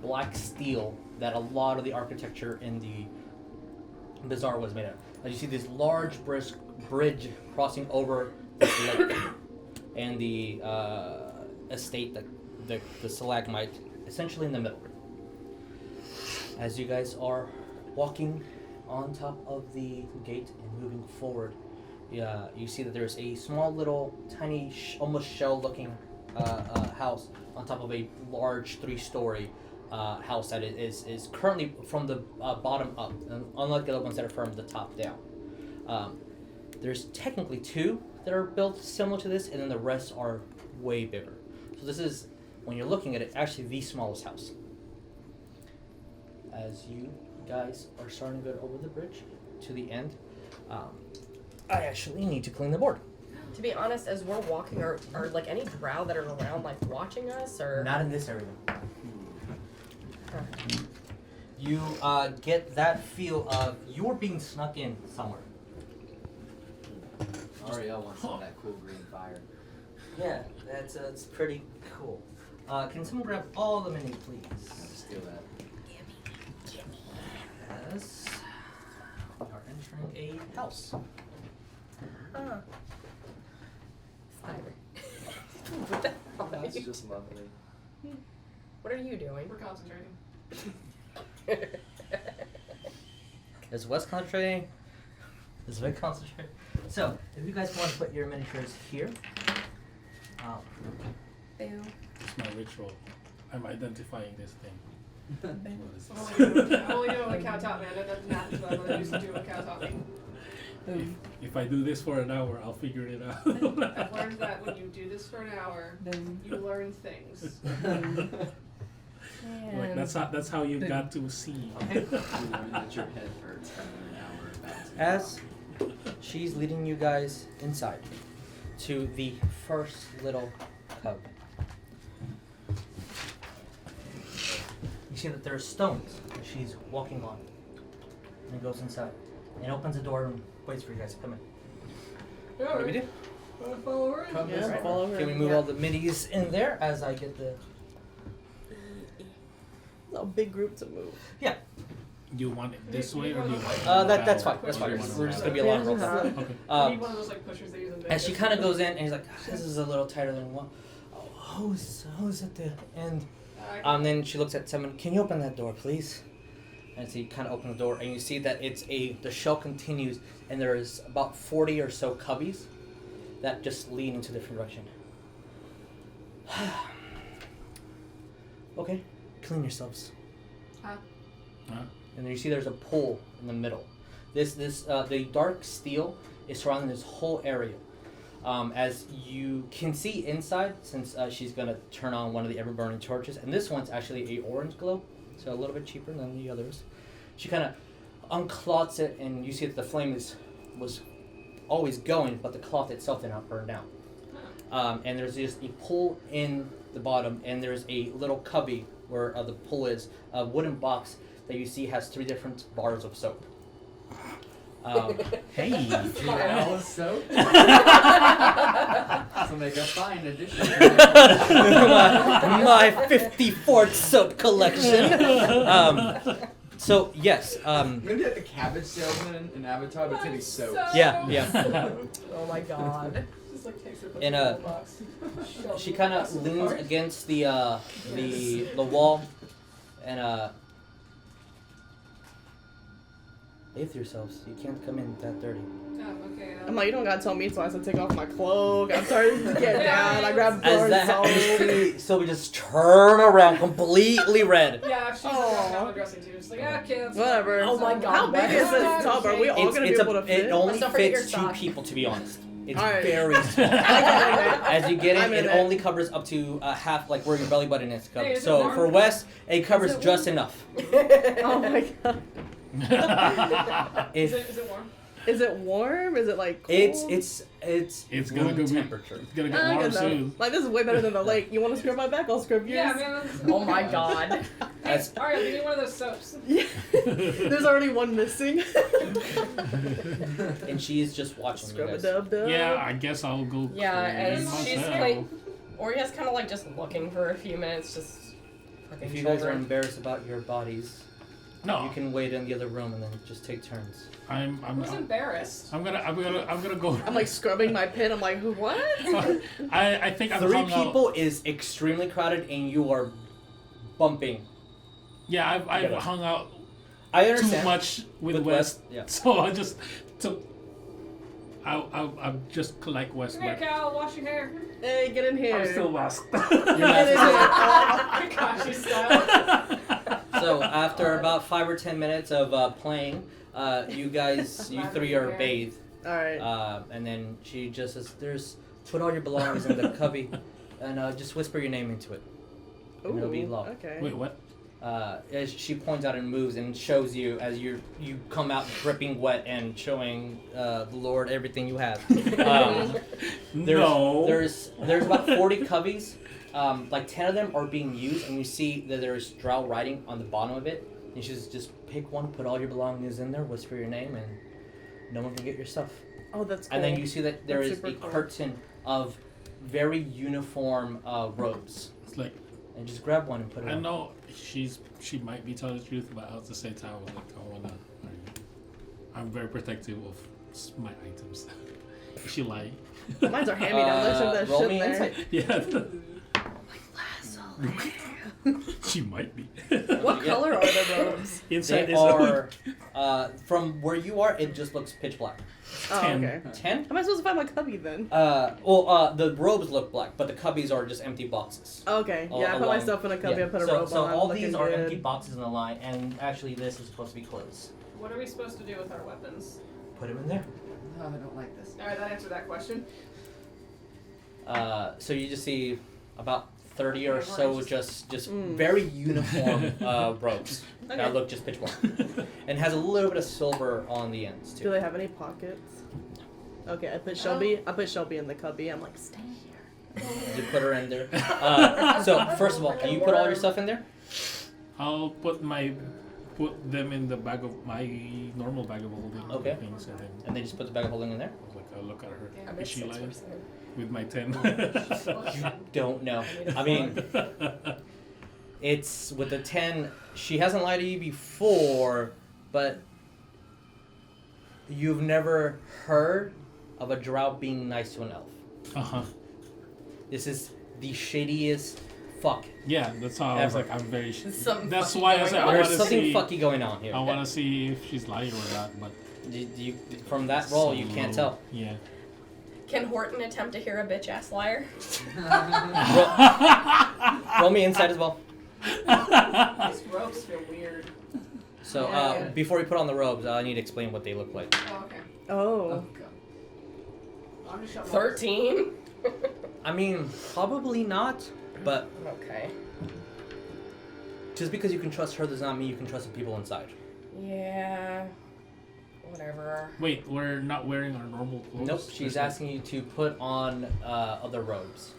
black steel that a lot of the architecture in the bazaar was made out of. As you see this large bridge crossing over this lake, and the estate, the stalagmite, essentially in the middle. As you guys are walking on top of the gate and moving forward, you see that there's a small little tiny almost shell-looking house on top of a large 3-story house that is currently from the bottom up, and unlike the other ones that are from the top down. There's technically 2 that are built similar to this, and then the rest are way bigger. So this is, when you're looking at it, actually the smallest house. As you guys are starting to go over the bridge to the end, I actually need to clean the board. To be honest, as we're walking, are like any drow that are around like watching us, or Not in this area. You get that feel of you're being snuck in somewhere. Ariell wants some of that cool green fire. Yeah, that's pretty cool. Can someone grab all the minis, please? Steal that. Yes. We are entering a house. Spider. What the hell are That's you- just lovely. What are you doing? We're concentrating. Is Wes concentrating? Is Vic concentrating? So, if you guys want to put your miniatures here, Ew. It's my ritual. I'm identifying this thing. What is I'm this? only doing the cow top, man. That doesn't happen to what I used to do with cow topping. If I do this for an hour, I'll figure it out. I've learned that when you do this for an hour, you learn things. Like, that's how you got to see. You learn that your head hurts for an hour about to as she's leading you guys inside to the first little cub. You see that there are stones that she's walking on, and goes inside and opens the door and waits for you guys to come in. What do we do? Follow her in. Come this Yeah, way. follow her. Can we move Yeah. all the middies in there as I get the... A big group to move. Yeah, You want it this way or do you want it that's battle? fine. That's fine. Or you want it We're just gonna battle? be a lot of rolls. Yeah. Okay. You need one of those like pushers they use in As she Vegas. kind of goes in and he's like, "This is a little tighter than one." Oh, who's at the end? Then she looks at someone. Can you open that door, please? And so you kind of open the door, and you see that the shell continues, and there is about 40 or so cubbies that just lead into different direction. Okay, clean yourselves. Huh? And then you see there's a pool in the middle. The dark steel is surrounding this whole area. As you can see inside, since she's gonna turn on one of the ever-burning torches, and this one's actually a orange glow, so a little bit cheaper than the others. She kind of uncloths it, and you see that the flame was always going, but the cloth itself did not burn down. And there's just a pull in the bottom, and there's a little cubby where the pull is, a wooden box that you see has 3 different bars of soap. Hey. Drow soap. So make a fine addition. my 54th soap collection. So yes. Maybe like the cabbage salesman in Avatar, but taking soap. Yeah. Oh my god. Just like takes her And box. she kind of leans against the wall, and bathe yourselves. You can't come in that dirty. Oh, okay. I'm like, you don't gotta tell me twice. I take off my cloak. I'm starting to get down. I grab As bar that soap. happens, you see Sylvie just turn around completely red. Yeah, she's like dressing too. She's like, yeah, okay, that's Whatever. Oh my god. How big is this tub? Are we all gonna be able to fit? It only Let's not forget your fits 2 sock. people, to be honest. It's Alright. very small. As you get I'm in, in it it. only covers up to half, like where your belly button is covered. Hey, is it So warm? for Wes, it covers Is it just enough. Oh my god. Is If it warm? Is it warm? Is it like cold? it's It's gonna room go temperature. It's gonna get Ah, warm good enough. soon. Like this is way better than the lake. You want to scrub my back? I'll scrub yours. Yeah, man. Oh my god. As- Ariel, give me one of those soaps. Yeah. There's already one missing. and she's just watching you Scrub a guys. dub dub. Yeah, I guess I'll go. Yeah, clean as she's myself. like, Oria's kind of like just looking for a few minutes, just fucking If you guys are children. embarrassed about your bodies, No, you can wait in the other room and then just take turns. I'm Who's embarrassed? gonna go. I'm like scrubbing my pit. I'm like, what? I think I'm 3 hung out- people is extremely crowded, and you are bumping. Yeah, I've Together. hung out I too understand. much with West, West, yeah. so I just took. I'm just like West. Come here, but Cal. Wash your hair. Hey, get in here. I'm still masked. Your Get mask in is- here. Kakashi style. So after about 5 or 10 minutes of playing, you 3 are bathed, All right. and then she just says, put all your belongings in the cubby, and just whisper your name into it, and it'll be Ooh, locked. okay. Wait, what? As she points out and moves and shows you as you come out dripping wet and showing the Lord everything you have. There's about 40 cubbies. Like 10 of them are being used, and you see that there's Drow writing on the bottom of it. And you should just pick one, put all your belongings in there, whisper your name, and no one can get your stuff. Oh, that's cool. And then you see that there That's is super a cool. curtain of very uniform robes. It's like And just grab one and put it I on. know she might be telling the truth, but at the same time, I was like, I'm very protective of my items. Is she lying? Mine's are hand-me-down. There's some of that roll shit me there. insight. Yeah. She might be. What Yeah. color are the robes? Inside They is are, from where you are, it just looks pitch black. Oh, 10. okay. 10? How am I supposed to find my cubby then? The robes look black, but the cubbies are just empty boxes. Okay. All Yeah, I put my along. stuff in a cubby. Yeah. I put a so, robe so on. all looking these are good. empty boxes in a line, and actually this is supposed to be clothes. What are we supposed to do with our weapons? Put them in there. No, I don't like this. Alright, that answered that question. So you just see about 30 or Yeah, so we're just Mm. very uniform robes Okay. that look just pitch black, and has a little bit of silver on the ends Do too. they have any pockets? Okay, I put Shelby. I put Shelby in the cubby. I'm like, stay here. You put her in there. So first of all, do you put all your stuff in there? I'll put them in the bag of my normal bag of holding Okay. things, and then And then just put the bag of holding in there. I was like, I'll look at her. I'm Is at she lying 6%. with my 10? You don't know. I mean, it's with the 10. She hasn't lied to you before, but you've never heard of a Drow being nice to an elf. Uh-huh. This is the shadiest fuck. Yeah, that's how I was Ever. like, I'm very. Something That's fucky why I going said on. I want There's to something see. fucky going on here. I want to see if she's lying or not, but From that roll, you can't tell. Yeah. Can Horton attempt to hear a bitch ass liar? Roll me inside as well. These robes feel weird. So Yeah. before we put on the robes, I need to explain what they look like. Oh, okay. Oh. God. I'm just showing 13. I mean, probably not, but Okay. just because you can trust her does not mean you can trust the people inside. Yeah. Whatever. Wait, we're not wearing our normal clothes? Nope, she's asking you to put on other robes.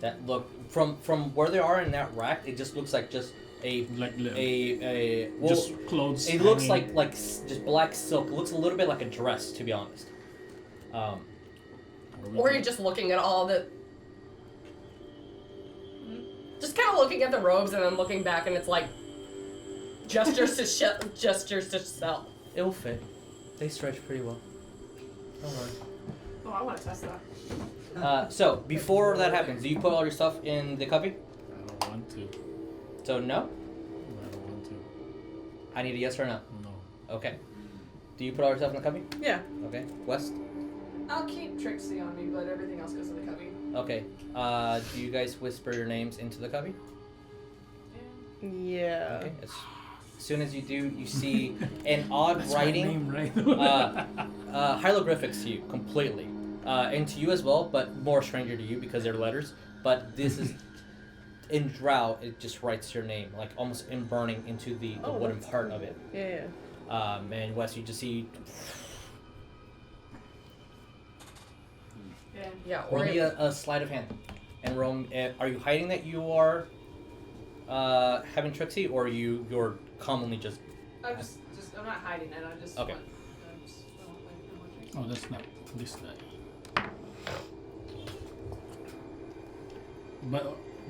That look from where they are in that rack. It just looks like just a well, just clothes. it looks hanging. like just black silk. It looks a little bit like a dress, to be honest. Or you're just looking at all the. Just kind of looking at the robes and then looking back, and it's like gestures to sell. It'll fit. They stretch pretty well. Don't worry. Oh, I want to test that. So before that happens, do you put all your stuff in the cubby? I don't want to. So no. I don't want to. I need a yes or no. No. Okay. Do you put all your stuff in the cubby? Yeah. Okay. West. I'll keep Trixie on me, but everything else goes in the cubby. Okay. Do you guys whisper your names into the cubby? Yeah. Okay. As soon as you do, you see an odd That's writing, my name, right? hieroglyphics to you completely, and to you as well, but more stranger to you because they're letters. But this is in Drow. It just writes your name, like almost in burning into the wooden that's part cool. of it. Yeah. And West, you just see. Yeah. Yeah. Roll Or me a sleight of hand, and roll. Are you hiding that you are having Trixie, or you're commonly just? I'm I'm not hiding it. I just Okay. want, I just don't want Trixie. Oh, that's not this guy.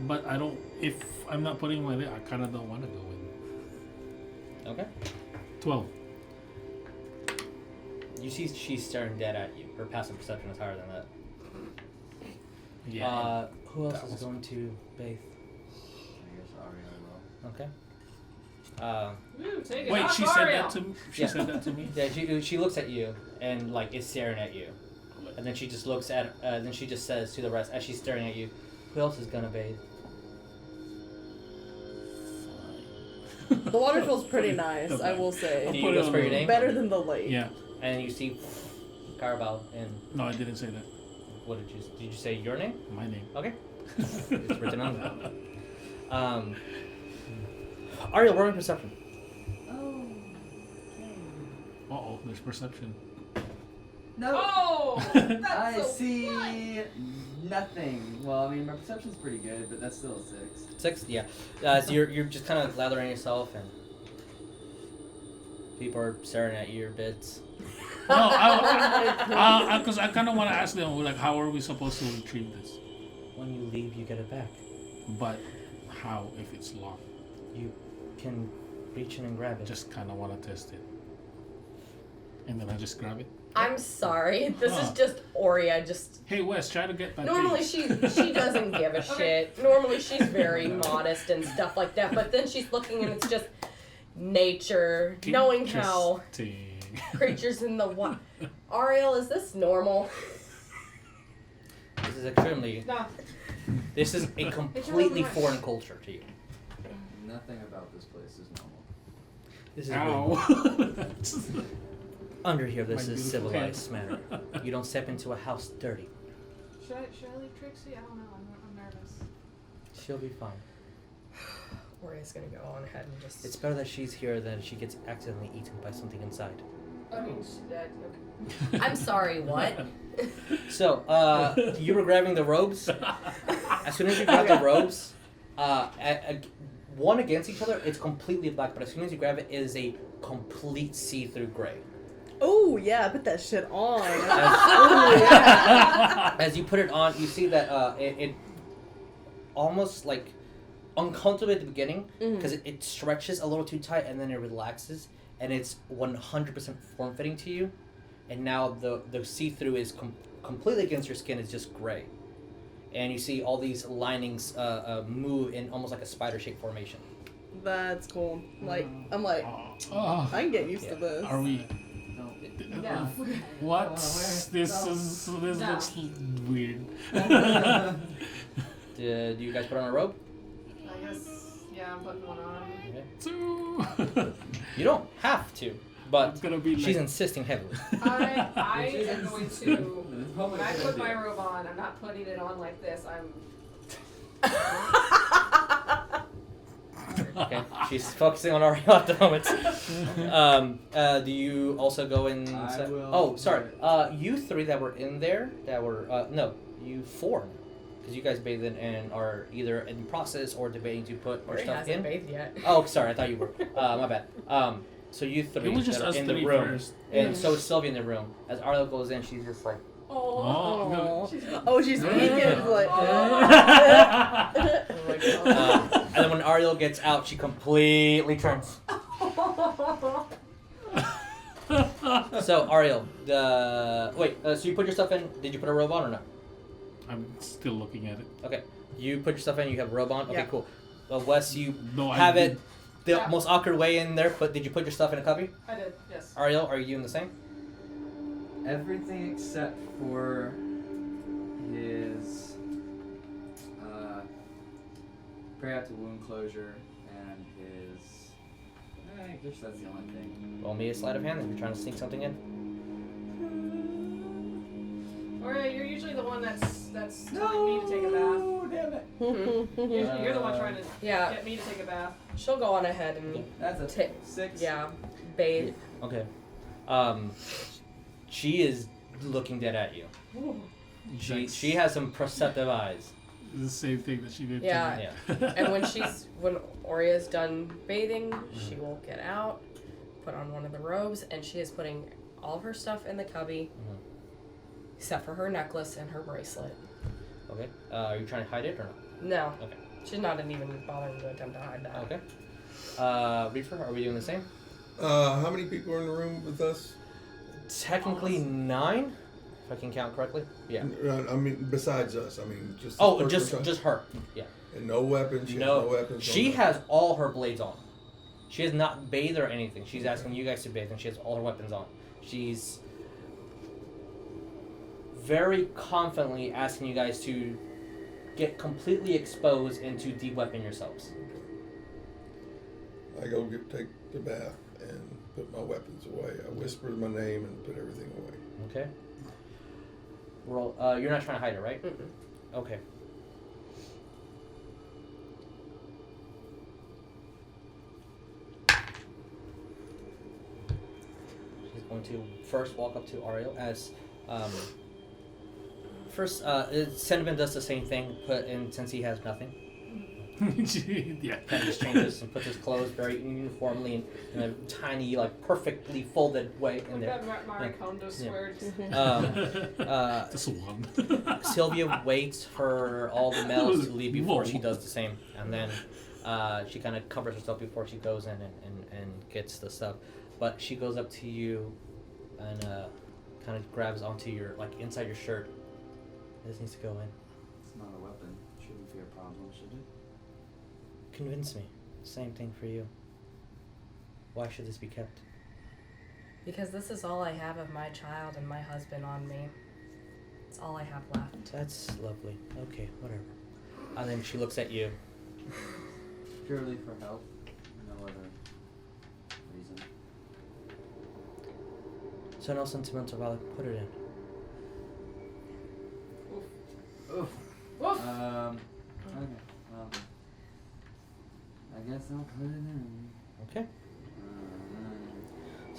But I don't. If I'm not putting my name, I kind of don't want to go in. Okay. 12. You see, she's staring dead at you. Her passive perception is higher than that. Yeah. Who else that is was- going to bathe? I guess Ariell will. Okay. Ooh, take it Wait, off, she said Ariel. that to me. She Yeah. said that to me. Yeah, she looks at you and like is staring at you, and then she just looks at. Then she just says to the rest as she's staring at you, "Who else is gonna bathe?" The water feels pretty nice, I will Do say. you put it whisper on your the- name? Better than the lake. Yeah. And you see Cowrabao and No, I didn't say that. what did you say your name? My name. Okay. It's written on there. Ariel, roll me perception. Uh-oh, there's perception. No. Oh, that's I so see fun. nothing. Well, I mean, my perception's pretty good, but that's still a 6. 6, yeah. So you're just kind of lathering yourself, and people are staring at your bits. No, because I kind of want to ask them, like, how are we supposed to retrieve this? When you leave, you get it back. But how if it's locked? You can reach in and grab it. Just kind of want to test it. And then I just grab it. I'm sorry. This is Huh. just Oria. Just Hey, Wes, try to get that. normally page. she doesn't give a shit. Normally she's very modest and stuff like that. But then she's looking and it's just nature, knowing how Interesting. creatures in the wild. Ariel, is this normal? This is extremely. No. This is a completely foreign culture to you. Nothing about this place is normal. This is weird. Ow. Under here, this My is beautiful civilized hand. manner. You don't step into a house dirty. Should I leave Trixie? I don't know. I'm nervous. She'll be fine. Oria's gonna go on ahead and just. It's better that she's here than she gets accidentally eaten by something inside. I mean, okay. I'm sorry. What? So, you were grabbing the robes. As soon as you grab the robes, one against each other, it's completely black. But as soon as you grab it, it is a complete see-through gray. Oh, yeah, put that shit on. As you put it on, you see that it almost like uncomfortable at the beginning because it stretches a little too tight and then it relaxes and it's 100% form-fitting to you. And now the see-through is completely against your skin. It's just gray. And you see all these linings move in almost like a spider-shaped formation. That's cool. Like, I'm like, Oh, I can get used to Yeah. this. are we? Don't Yeah. What? This looks weird. Do you guys put on a robe? I guess, yeah, I'm putting one on. Okay. Two. You don't have to, but It's gonna be she's like, insisting heavily. I am going to, when I put my robe on, I'm not putting it on like this, Okay, she's focusing on Ariell at the moment. Do you also go in? I will. Oh, sorry. You three that were in there, no, you four, because you guys bathed in and are either in process or debating to put your Oria stuff hasn't in. bathed yet. Oh, sorry, I thought you were. My bad. So you three it was just that are us in the three room, first. and so is Sylvia in the room. As Ariell goes in, she's just like. Oh, Oh, she's peeking. Like, Oh my god. And then when Ariell gets out, she completely turns. So Ariell, so you put your stuff in. Did you put a robe on or no? I'm still looking at it. Okay, you put your stuff in. You have a robe on. Okay, Yeah. cool. Wes, you No, have I it the Yeah. most awkward way in there. But did you put your stuff in a cubby? I did, yes. Ariell, are you doing the same? Everything except for his pray out to wound closure and his. I guess that's the only thing. Roll me a sleight of hand if you're trying to sneak something in. Oria, you're usually the one that's telling me to take a bath. Damn it! Usually you're the one trying to Yeah, get me to take a bath. she'll go on ahead and That's a Ta- 6. yeah, bathe. Okay. She is looking dead at you. She has some perceptive eyes. It's the same thing that she did. Yeah. To me. And when Oria's done bathing, she will get out, put on one of the robes, and she is putting all of her stuff in the cubby, except for her necklace and her bracelet. Okay. Are you trying to hide it or not? No. Okay. She's not even bothering to attempt to hide that. Okay. Reefer, are we doing the same? How many people are in the room with us? Technically 9, if I can count correctly. Yeah. I mean, besides us. I mean, just. Oh, the just person just her. Yeah. And no weapons. She has No. no weapons. She on her. has all her blades on. She has not bathed or anything. She's asking you guys to bathe, and she has all her weapons on. She's very confidently asking you guys to get completely exposed and to de-weapon yourselves. I go take the bath and put my weapons away. I whisper my name and put everything away. Okay. Roll. You're not trying to hide it, right? Mm-mm. Okay. She's going to first walk up to Ariell as first Senven does the same thing, put in since he has nothing. Yeah. Kind of just changes and puts his clothes very uniformly in a tiny, like perfectly folded way in there. That Marie Kondo swears. Just one. Sylvia waits for all the males to leave before she does the same, and then she kind of covers herself before she goes in and gets the stuff. But she goes up to you and kind of grabs onto your, like, inside your shirt. This needs to go in. It's not a weapon. Shouldn't be a problem, should it? Convince me. Same thing for you. Why should this be kept? Because this is all I have of my child and my husband on me. It's all I have left. That's lovely. Okay, whatever. And then she looks at you. Purely for help. No other reason. So no sentimental value. Put it in. Oof. Woof. Okay. I guess I'll put it in. Okay.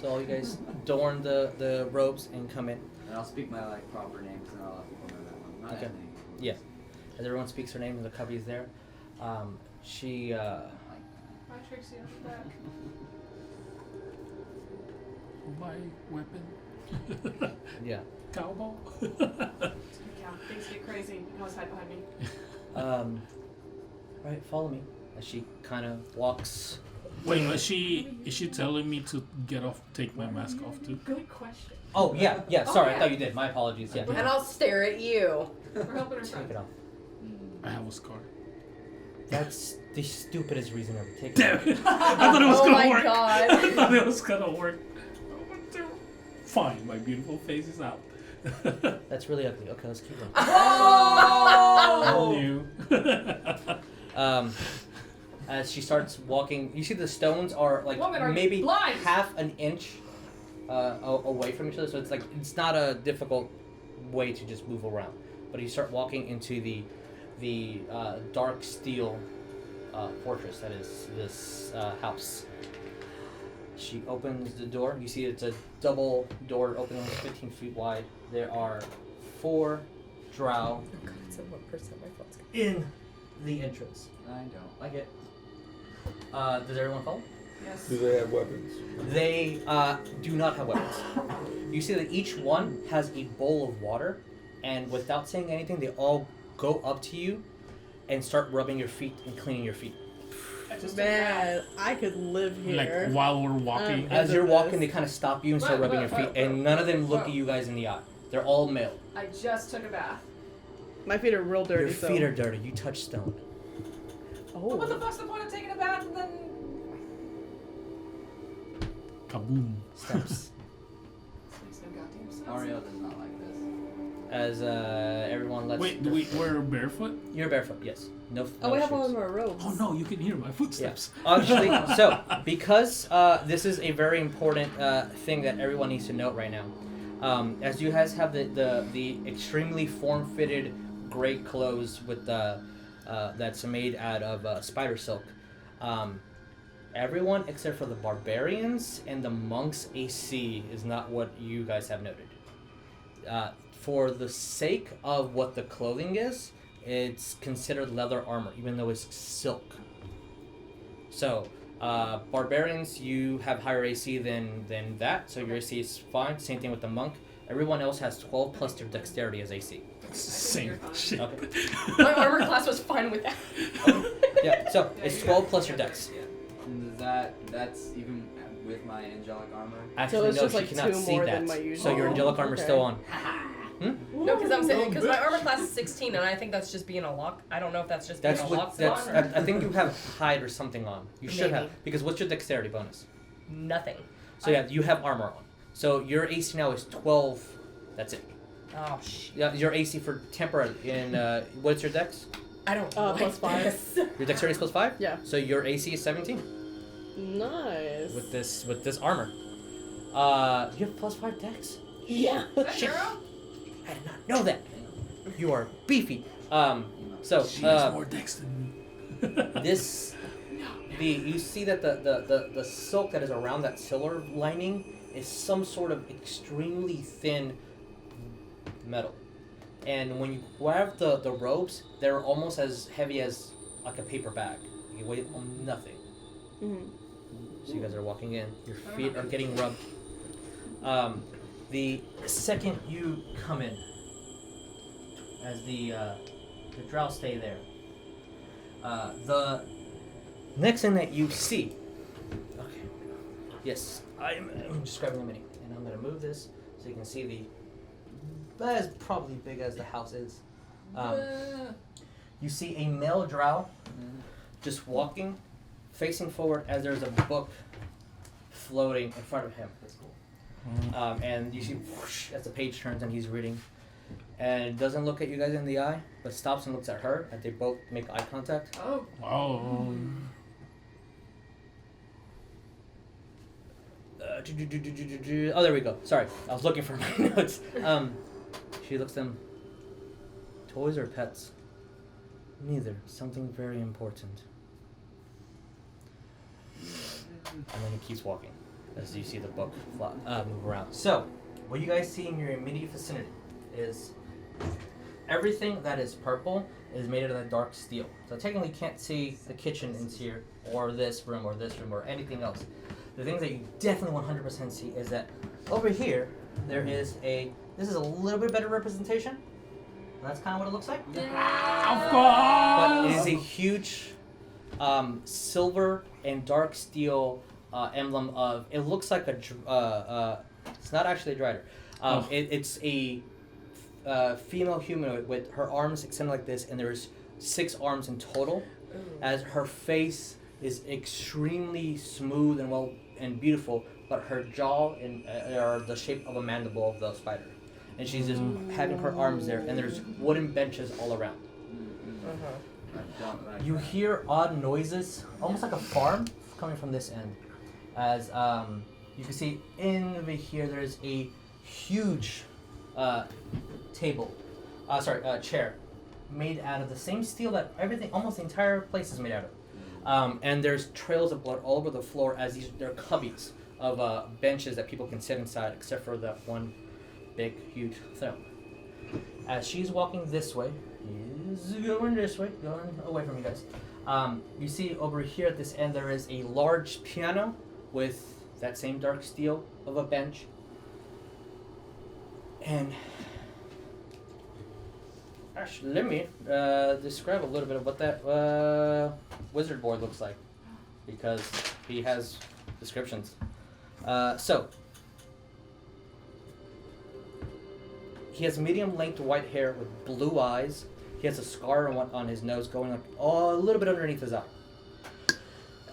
So all you guys adorn the robes and come in. And I'll speak my proper names and I'll let people know that one. Not Okay. that name. Yeah. As everyone speaks her name and the cubby is there. She Hi, Trixie, on the back. My weapon. yeah. Cowrabao. Yeah, things get crazy. You can always hide behind me. Right, follow me. As she kind of walks. Wait, is she telling me to get off, take my mask off too? Good question. Oh yeah. Oh, Sorry, yeah. I thought you did. My apologies. Yeah. And I'll stare at you. We're helping her Take friend. it off. I have a scar. That's the stupidest reason ever. Take it Damn off. it! I thought it was Oh gonna my work. God. I thought it was gonna work. Fine, my beautiful face is out. That's really ugly. Okay, let's keep going. Oh! New. As she starts walking, you see the stones are like Woman, are you maybe blind? half an inch away from each other, so it's like it's not a difficult way to just move around. But you start walking into the dark steel fortress that is this house. She opens the door. You see it's a double door opening 15 feet wide. There are 4 Drow Oh god, it's at 1% my phone's going. in the entrance. I don't like it. Does everyone follow? Yes. Do they have weapons? They do not have weapons. You see that each one has a bowl of water, and without saying anything, they all go up to you and start rubbing your feet and cleaning your feet. Man, I could live here. Like while we're walking. As you're Into walking, this. they kind of stop you and start Whoa, rubbing whoa, your feet, whoa, and none of them whoa. look at you guys in the eye. They're all male. I just took a bath. My feet are real dirty. Your feet are dirty. You touch stone. Oh. What the fuck's the point of taking a bath and then... Kaboom. Steps. Makes no goddamn sense. Ariell does not like this. As everyone lets. Wait, do we wear barefoot? You're barefoot. Yes. No. Oh, no we have shoes. all of our robes. Oh no, you can hear my footsteps. Actually, so because this is a very important thing that everyone needs to note right now, as you guys have the extremely form-fitted gray clothes with the that's made out of spider silk, everyone except for the barbarians and the monks' AC is not what you guys have noted. For the sake of what the clothing is, it's considered leather armor, even though it's silk. So, barbarians, you have higher AC than that, so your AC is fine. Same thing with the monk. Everyone else has 12 plus their dexterity as AC. Same shit. Okay. My armor class was fine with that. Yeah, so it's 12 plus your dex. And that's even with my angelic armor. Actually, it's no, just she like cannot 2 see more that. than my So usual. your angelic armor is Okay. still on. No, because I'm saying because my armor class is 16, and I think that's just being a lock. I don't know if that's just That's being a what. lock That's. slot or I think you have hide or something on. You should have, Maybe. because what's your dexterity bonus? nothing. So yeah, you have armor on. So your AC now is 12. That's it. Oh shit. Yeah, your AC for temporary. In what's your dex? I don't. Plus 5. this. Your dexterity is plus 5. Yeah. So your AC is 17 Nice. with this armor. You have plus 5 dex. Yeah. Is that Shit. Arrow? I did not know that. You are beefy. So She has more dex than me. this you see that the silk that is around that silver lining is some sort of extremely thin metal, and when you grab the robes, they're almost as heavy as like a paper bag. You weigh nothing. Mhm. So you guys are walking in. Your feet are getting rubbed. The second you come in, as the Drow stay there, the next thing that you see. Okay. Yes, I'm just grabbing a mini, and I'm gonna move this so you can see that is probably big as the house is. You see a male Drow just walking, facing forward as there's a book floating in front of him. That's cool. And you see whoosh, as the page turns and he's reading, and doesn't look at you guys in the eye, but stops and looks at her, and they both make eye contact. Oh. Oh. Oh, there we go. Sorry, I was looking for my notes. She looks at them. Toys or pets? Neither. Something very important. And then he keeps walking as you see the book move around. So, what you guys see in your immediate vicinity is everything that is purple is made out of that dark steel. So technically you can't see the kitchen in here, or this room, or anything else. The things that you definitely 100% see is that over here, there is this is a little bit better representation. That's kind of what it looks like. Of But it course. is a huge silver and dark steel emblem of, it looks like it's not actually a Drider. It's a female humanoid with her arms extended like this, and there's 6 arms in total, as her face is extremely smooth and well and beautiful, but her jaw are the shape of a mandible of the spider. And she's just having her arms there, and there's wooden benches all around. I don't like You that. hear odd noises, almost like a farm, coming from this end. As you can see over here, there's a huge chair made out of the same steel that almost the entire place is made out of. And there's trails of blood all over the floor as they're cubbies of benches that people can sit inside, except for that one big, huge throne. As she's walking this way, he's going this way, going away from you guys. You see over here at this end there is a large piano with that same dark steel of a bench. And actually, let me describe a little bit of what that wizard board looks like, because he has descriptions. So, he has medium-length white hair with blue eyes. He has a scar on his nose going like a little bit underneath his eye.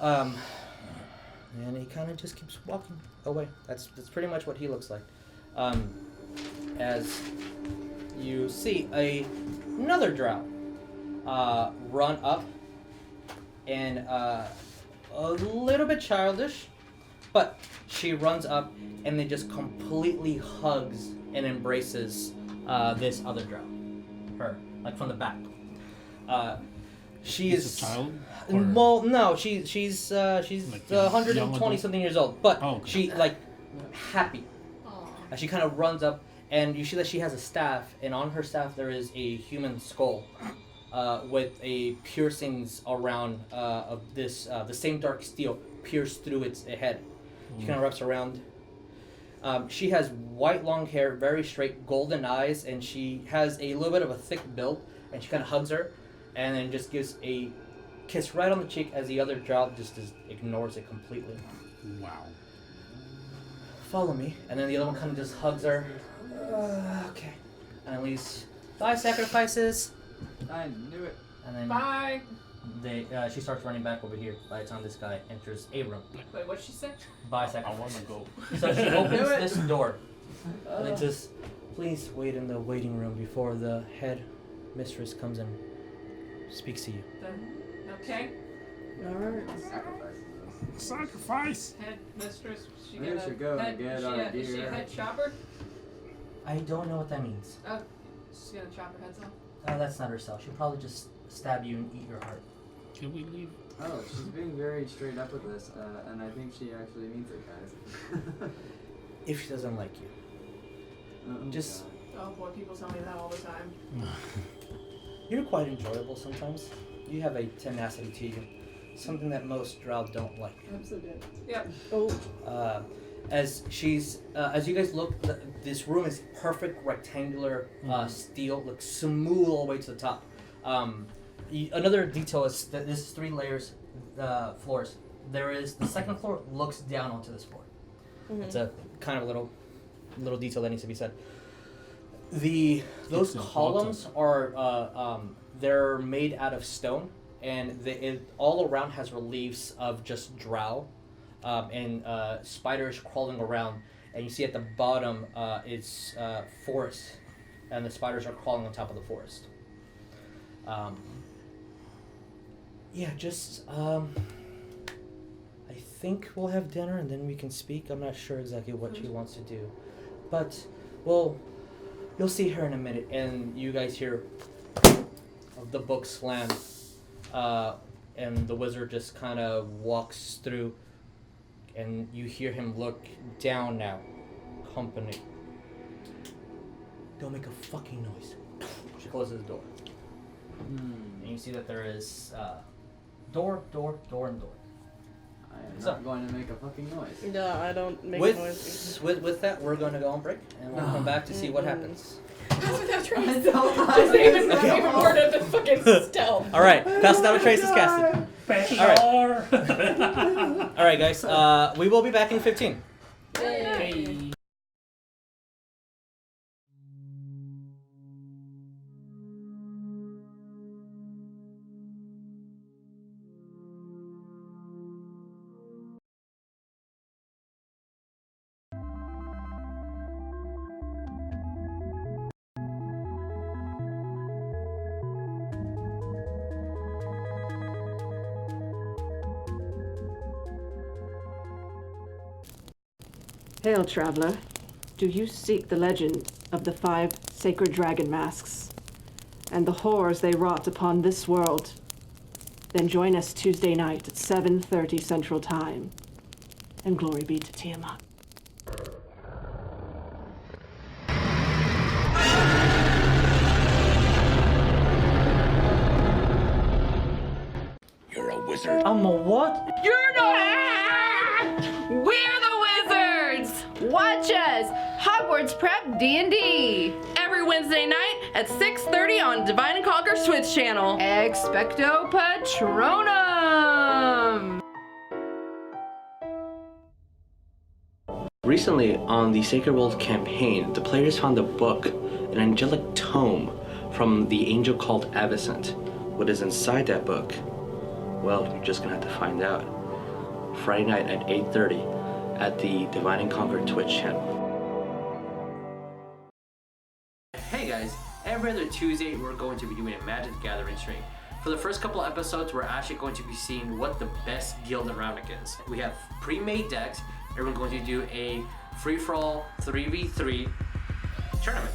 And he kind of just keeps walking away. That's pretty much what he looks like. As you see another drow run up, and a little bit childish, but she runs up and then just completely hugs and embraces this other drow, her, like from the back. She Is is a child? well, no, she's Like young 120 adult? something years old, but Oh, okay. she like happy. Aw. As she kind of runs up, and you see that she has a staff, and on her staff there is a human skull with a piercings around of this the same dark steel pierced through its head. She kind of wraps around. She has white long hair, very straight, golden eyes, and she has a little bit of a thick build. And she kind of hugs her, and then just gives a kiss right on the cheek as the other drow just ignores it completely. Wow. Follow me. And then the other one kind of just hugs her. Okay. And leaves 5 sacrifices. I knew it. And then Bye. she starts running back over here by the time this guy enters a room. Wait, what'd she say? By I sacrifice. want to go. So she opens this door. And Oh. it just, please wait in the waiting room before the head mistress comes and speaks to you. Okay. Alright. Sacrifices. Sacrifice. Head mistress. She We should go and get our is she a gear. head chopper? I don't know what that means. Oh, she's gonna chop her heads off. That's not herself. She'll probably just stab you and eat your heart. Can we leave? Oh, she's being very straight up with this, and I think she actually means it, guys. If she doesn't like you. Oh, Just- God. Oh boy, people tell me that all the time. You're quite enjoyable sometimes. You have a tenacity to you. Something that most drow don't like. I'm so good. Yep. Oh. As you guys look, this room is perfect rectangular steel, like smooth all the way to the top. Another detail is that this is 3 layers, floors. There is the second floor looks down onto this floor. It's a kind of little detail that needs to be said. Those It's columns are they're made out of stone, and it all around has reliefs of just drow. And spiders crawling around, and you see at the bottom it's forest, and the spiders are crawling on top of the forest. I think we'll have dinner and then we can speak. I'm not sure exactly what she wants to do, but you'll see her in a minute, and you guys hear of the book slam, and the wizard just kind of walks through. And you hear him look down now. Company. Don't make a fucking noise. She closes the door. And you see that there is door, and door. I am So- not going to make a fucking noise. No, I don't make With, noise. with that, we're going to go on break, and we'll come back to see what happens. Pass without trace. I don't Just like even it. even more than the fucking stealth. All right, Pass Without a Trace is casted. All All right, guys. We will be back in 15. Hey. Hail, traveler. Do you seek the legend of the 5 sacred dragon masks and the horrors they wrought upon this world? Then join us Tuesday night at 7:30 Central Time. And glory be to Tiamat. You're a wizard. I'm a what? You're not. We're the wizards. Watch us, Hogwarts Prep D&D, every Wednesday night at 6:30 on Divine & Conquer Switch channel. Expecto Patronum. Recently, on the Sacred World campaign, the players found a book, an angelic tome from the angel called Avicent. What is inside that book? Well, you're just gonna have to find out. Friday night at 8:30 at the Divine & Conquer Twitch channel. Hey guys, every other Tuesday we're going to be doing a Magic the Gathering stream. For the first couple episodes, we're actually going to be seeing what the best guild around it is. We have pre-made decks, and we're going to do a free-for-all 3v3 tournament.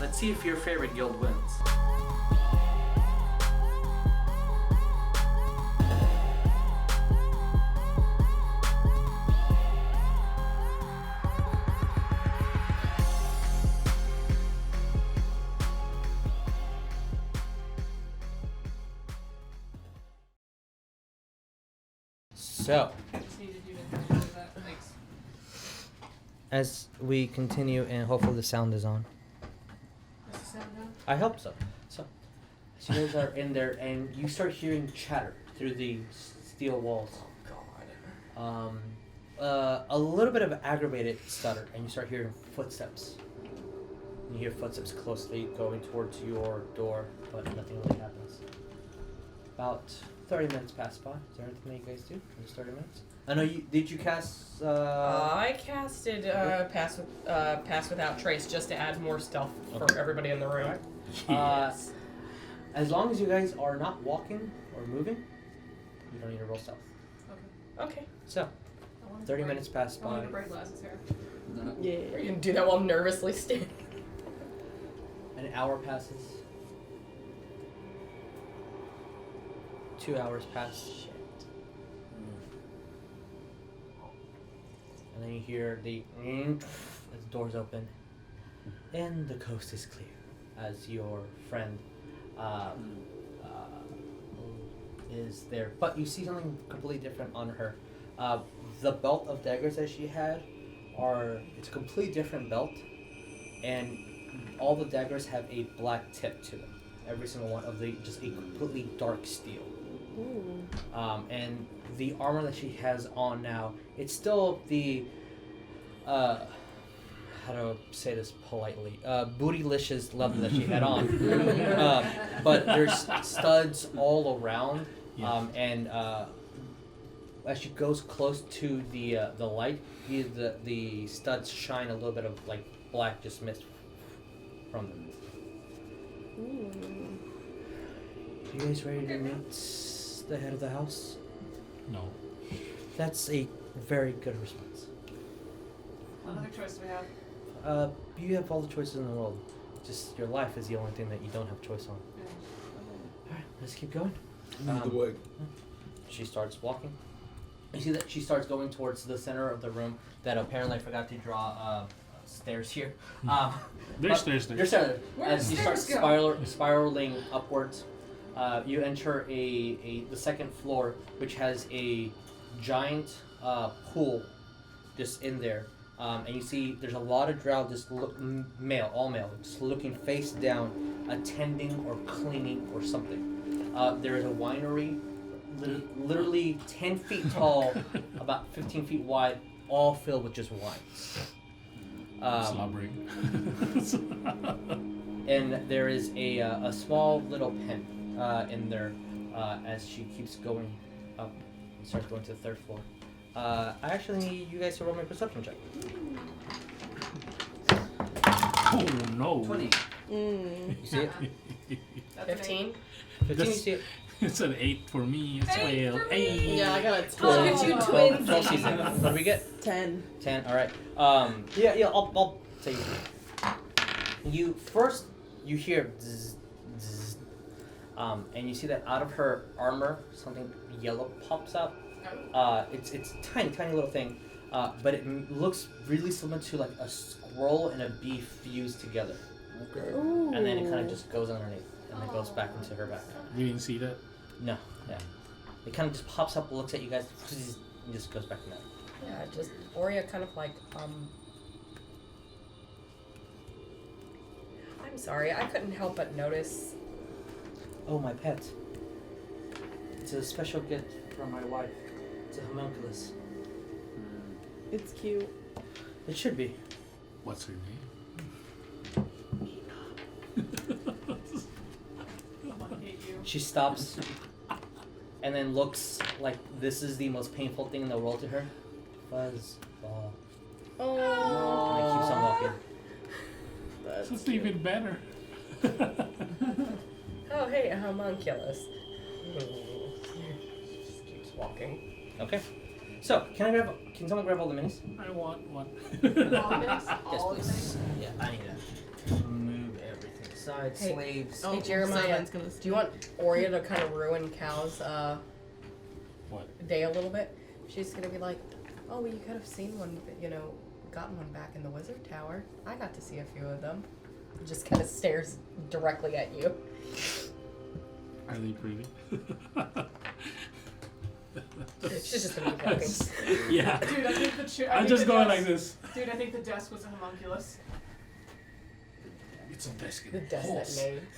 Let's see if your favorite guild wins. So, as we continue, and hopefully the sound is on. Is the sound down? I hope so. So you guys are in there, and you start hearing chatter through the steel walls. God. A little bit of aggravated stutter, and you start hearing footsteps. You hear footsteps closely going towards your door, but nothing really happens. About 30 minutes pass by. Is there anything that you guys do in those 30 minutes? I know you. Did you cast? I casted pass without trace just to add more stealth for everybody in the room. Yes. As long as you guys are not walking or moving, you don't need to roll stealth. Okay. So, 30 minutes pass I want by. to braid glasses here. Yeah. Are you gonna do that while nervously standing? An hour passes. 2 hours pass. And then you hear the as the doors open, and the coast is clear as your friend is there. But you see something completely different on her. The belt of daggers that she had it's a completely different belt, and all the daggers have a black tip to them. Every single one of just a completely dark steel. And the armor that she has on now, it's still the how to say this politely, bootylicious leather that she had on. But there's studs all around, and as she goes close to the light, the studs shine a little bit of like black just mist from them. You guys ready to meet the head of the house? No. That's a very good response. What other choice do we have? You have all the choices in the world. Just your life is the only thing that you don't have choice on. Alright, let's keep going. Lead the way. She starts walking. You see that she starts going towards the center of the room that apparently I forgot to draw stairs here. There's stairs there. There's stairs. Where As the you start stairs spiraling upwards, you enter the second floor, which has a giant pool just in there. And you see there's a lot of Drow just all male, just looking face down, attending or cleaning or something. There is a winery, literally 10 feet tall, about 15 feet wide, all filled with just wines. Slobbering. And there is a small little pen in there as she keeps going up and starts going to the third floor. I actually need you guys to roll my perception check. Oh no. 20. Mm. You see it? That's an 15. 15, you see it? It's an 8 for me as Eight well. for me. 8. Yeah, I got a 10. Look at you, twins. 12 sees it. What do we get? 10. 10, alright. I'll tell you. You first, you hear zzz, zzz, and you see that out of her armor, something yellow pops out. It's a tiny little thing, but it looks really similar to like a scroll and a bee fused together. Okay. Ooh. And then it kind of just goes underneath, and then goes back into her back. We didn't see that. No, yeah. It kind of just pops up, looks at you guys, and just goes back in that. Yeah, just Oria kind of like, I'm sorry, I couldn't help but notice. Oh, my pet. It's a special gift from my wife. It's a homunculus. It's cute. It should be. What's her name? She stops and then looks like this is the most painful thing in the world to her. Fuzzball. Oh. And it keeps on walking. That's That's cute. even better. Oh, hey, a homunculus. Just keeps walking. Okay. So, can someone grab all the minis? I want one. All of it? Yes, All of please. it? Yeah, I need to move everything aside. Hey. Slaves. Oh, Hey, Jeremiah, Senven's gonna do you want Oria to kind of ruin Cal's What? day a little bit? She's gonna be like, oh, well, you could have seen one, gotten one back in the wizard tower. I got to see a few of them. Just kind of stares directly at you. Are they pretty? She's just gonna be joking. Yeah. Dude, I think the chair. I'm just going like this. Dude, I think the desk was a homunculus. It's a desk. The desk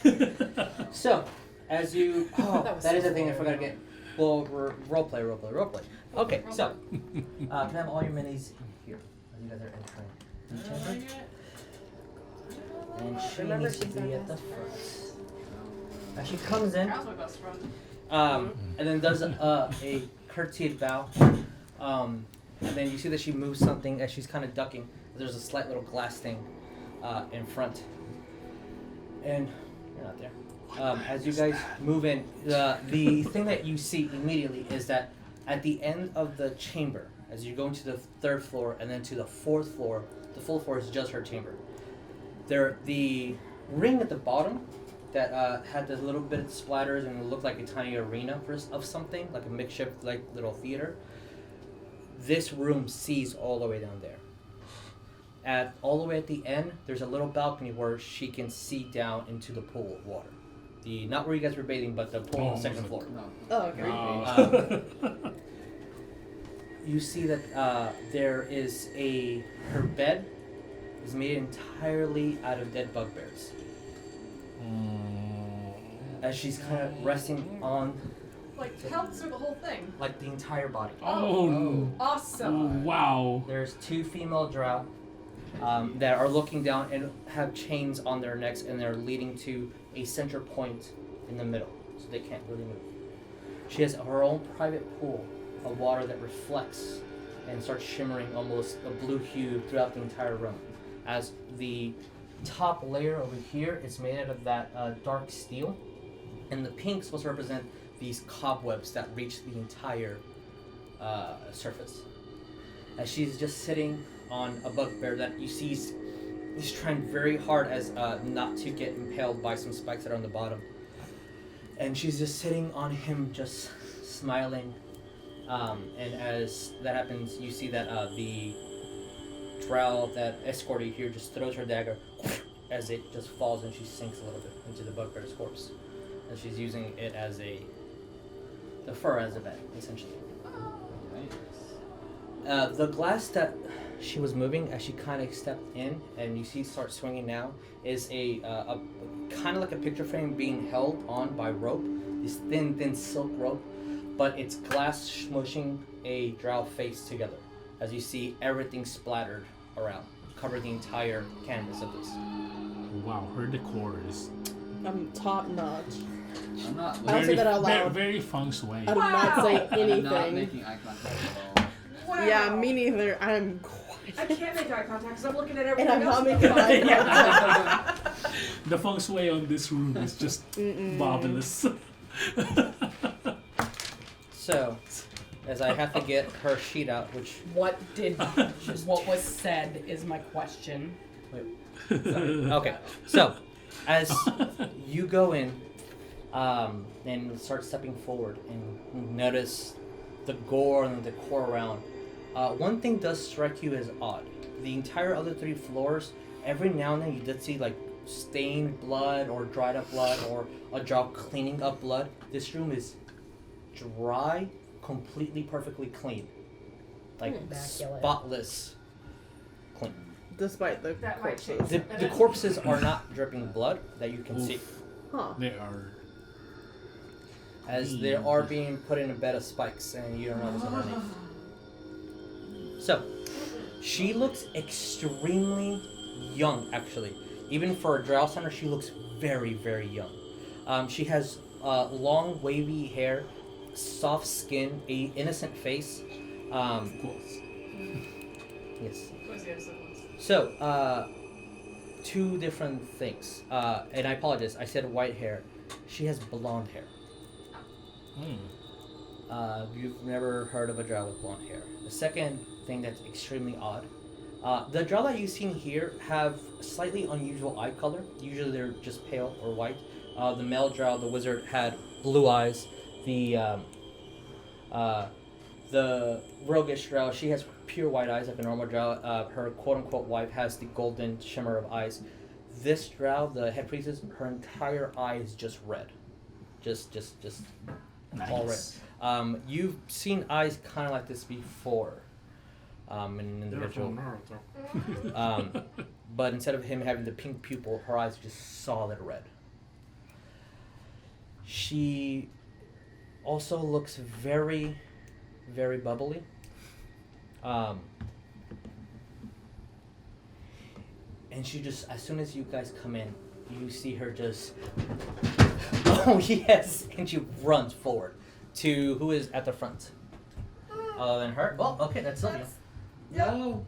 that made. So, as you... Oh, That was that is so the thing I funny. forgot to get. Well, roleplay. Okay, so, can I have all your minis in here? You guys are entering the chamber. And she Remember, needs to she's be our at the best front. As she comes in, How's my best friend? and then does a courteous bow. And then you see that she moves something as she's kind of ducking. There's a slight little glass thing in front. And you're not there. As you guys move in, the thing that you see immediately is that at the end of the chamber, as you go into the 3rd floor and then to the 4th floor, the full floor is just her chamber. The ring at the bottom that had the little bit of splatters and it looked like a tiny arena of something, like a makeshift like little theater. This room sees all the way down there. All the way at the end, there's a little balcony where she can see down into the pool of water. Not where you guys were bathing, but the pool on the 2nd floor. No. Oh, okay. You see that there is her bed is made entirely out of dead bugbears. As she's kind of resting on Like, pelts or the whole thing? like the entire body. Oh. Awesome. Wow. There's 2 female drow that are looking down and have chains on their necks, and they're leading to a center point in the middle, so they can't really move. She has her own private pool of water that reflects and starts shimmering almost a blue hue throughout the entire room. As the top layer over here is made out of that dark steel, and the pink is supposed to represent these cobwebs that reach the entire surface. As she's just sitting on a bugbear that you see he's trying very hard as not to get impaled by some spikes that are on the bottom. And she's just sitting on him, just smiling. And as that happens, you see that the drow that escorted you here just throws her dagger as it just falls and she sinks a little bit into the bugbear's corpse. And she's using it as the fur as a bed, essentially. The glass that she was moving as she kind of stepped in, and you see start swinging now, is a kind of like a picture frame being held on by rope, this thin silk rope, but it's glass smushing a drow face together. As you see everything splattered around, cover the entire canvas of this. Wow, her decor is I'm top notch. I'm not I don't say that out loud. Very feng shui. I do not say I'm not anything. making eye contact at all. Wow. Yeah, me neither. I'm quiet. I can't make eye contact because I'm looking at And everything I'm else. not making eye contact. The feng shui on this room is just marvelous. So, as I have to get her sheet out, which What was said is my question. okay. So, as you go in and start stepping forward and notice the gore and the decor around, one thing does strike you as odd. The entire other 3 floors, every now and then you did see like stained blood or dried up blood or a Drow cleaning up blood. This room is dry, completely perfectly clean, like Immaculate. spotless clean. Despite the That might corpses. The corpses are not dripping blood that you can see, Huh. They are. as they are being put in a bed of spikes, and you don't know what's underneath. So, she looks extremely young, actually. Even for a Drow center, she looks very, very young. She has long, wavy hair, soft skin, a innocent face. Of course. Yes. What's the innocent ones? So, 2 different things. And I apologize, I said white hair. She has blonde hair. You've never heard of a Drow with blonde hair. The second thing that's extremely odd, the Drow that you've seen here have slightly unusual eye color. Usually they're just pale or white. The male Drow, the wizard, had blue eyes. The roguish Drow, she has pure white eyes like a normal Drow. Her quote-unquote wife has the golden shimmer of eyes. This Drow, the head priestess, her entire eye is just red. Just all red. You've seen eyes kind of like this before. In an individual. But instead of him having the pink pupil, her eyes are just solid red. She also looks very, very bubbly. And she just, as soon as you guys come in, you see her just, oh yes, and she runs forward to who is at the front. Other than her, well, okay, that's Sylvia. No.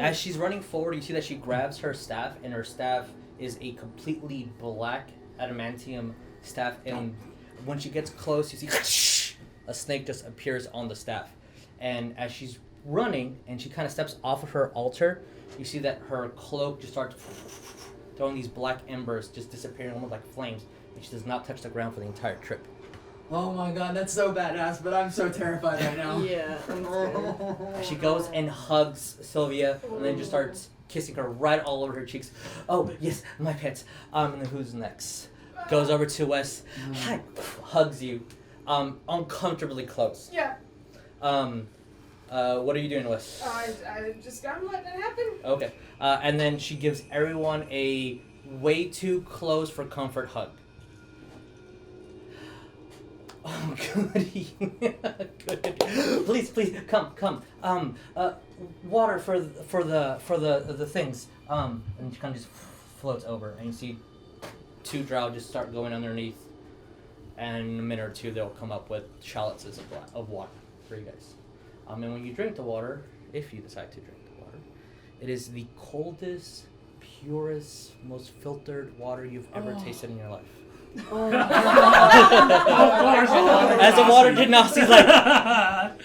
As she's running forward, you see that she grabs her staff, and her staff is a completely black adamantium staff. And when she gets close, you see a snake just appears on the staff. And as she's running, and she kind of steps off of her altar, you see that her cloak just starts throwing these black embers, just disappearing almost like flames, and she does not touch the ground for the entire trip. Oh my god, that's so badass, but I'm so terrified right now. Yeah, I'm scared. She goes and hugs Sylvia, and then just starts kissing her right all over her cheeks. Oh, yes, my pets. And then who's next? Goes over to Wes. Hi. Hugs you. Uncomfortably close. Yeah. What are you doing, Wes? I'm letting it happen. Okay. And then she gives everyone a way too close for comfort hug. Oh, goody. Good. Please, come. Water for the things. And she kind of just floats over, and you see 2 Drow just start going underneath, and in a minute or 2 they'll come up with chalices of water for you guys. And when you drink the water, if you decide to drink the water, it is the coldest, purest, most filtered water you've ever tasted in your life. As a water Genasi's like,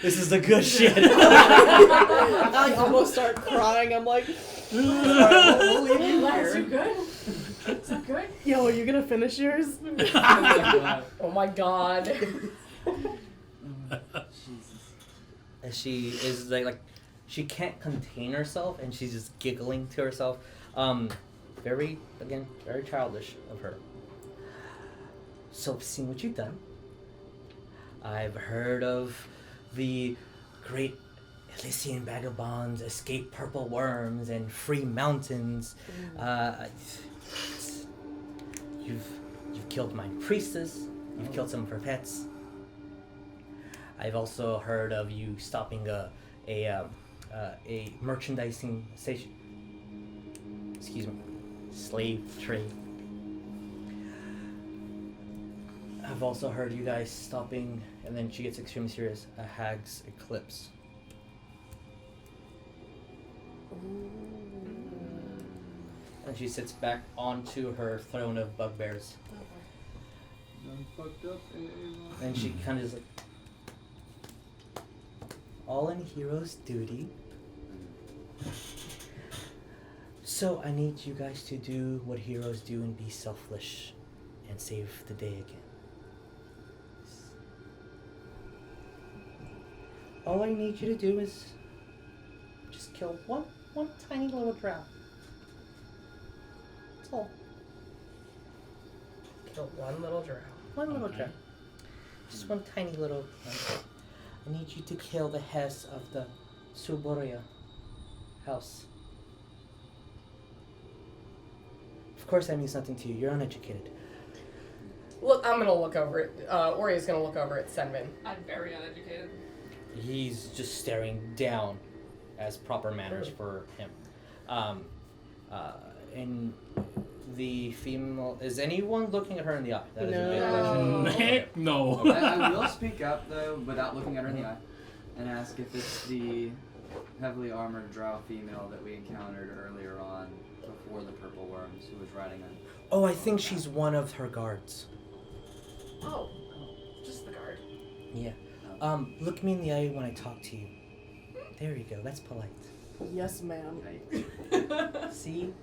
this is the good shit. I almost start crying. I'm like, We'll leave you there. You good? Is that good? yo, are you gonna finish yours? Oh my god. And she is like she can't contain herself, and she's just giggling to herself. Very childish of her. So, seeing what you've done, I've heard of the great Elysian Vagabonds, escape purple worms, and free mountains. You've killed my priestess. You've killed some of her pets. I've also heard of you stopping a merchandising station. Slave trade. I've also heard you guys stopping, and then she gets extremely serious, a hag's eclipse. And she sits back onto her throne of bugbears. I'm fucked up. And she kind of is like, all in hero's duty. So I need you guys to do what heroes do and be selfless and save the day again. All I need you to do is just kill one tiny little drow. That's all. Kill one little drow. One little drow. Just one tiny little. I need you to kill the heads of the Suboria house. Of course that means nothing to you. You're uneducated. Look, I'm gonna look over it. Oria's gonna look over at Senven. I'm very uneducated. He's just staring down as proper manners for him. And the female... Is anyone looking at her in the eye? That is a big question. No. I will speak up though, without looking at her in the eye, and ask if it's the heavily armored drow female that we encountered earlier on before the purple worms who was riding on. Oh, I think she's one of her guards. Oh, just the guard. Yeah. Look me in the eye when I talk to you. There you go. That's polite. Yes, ma'am. See?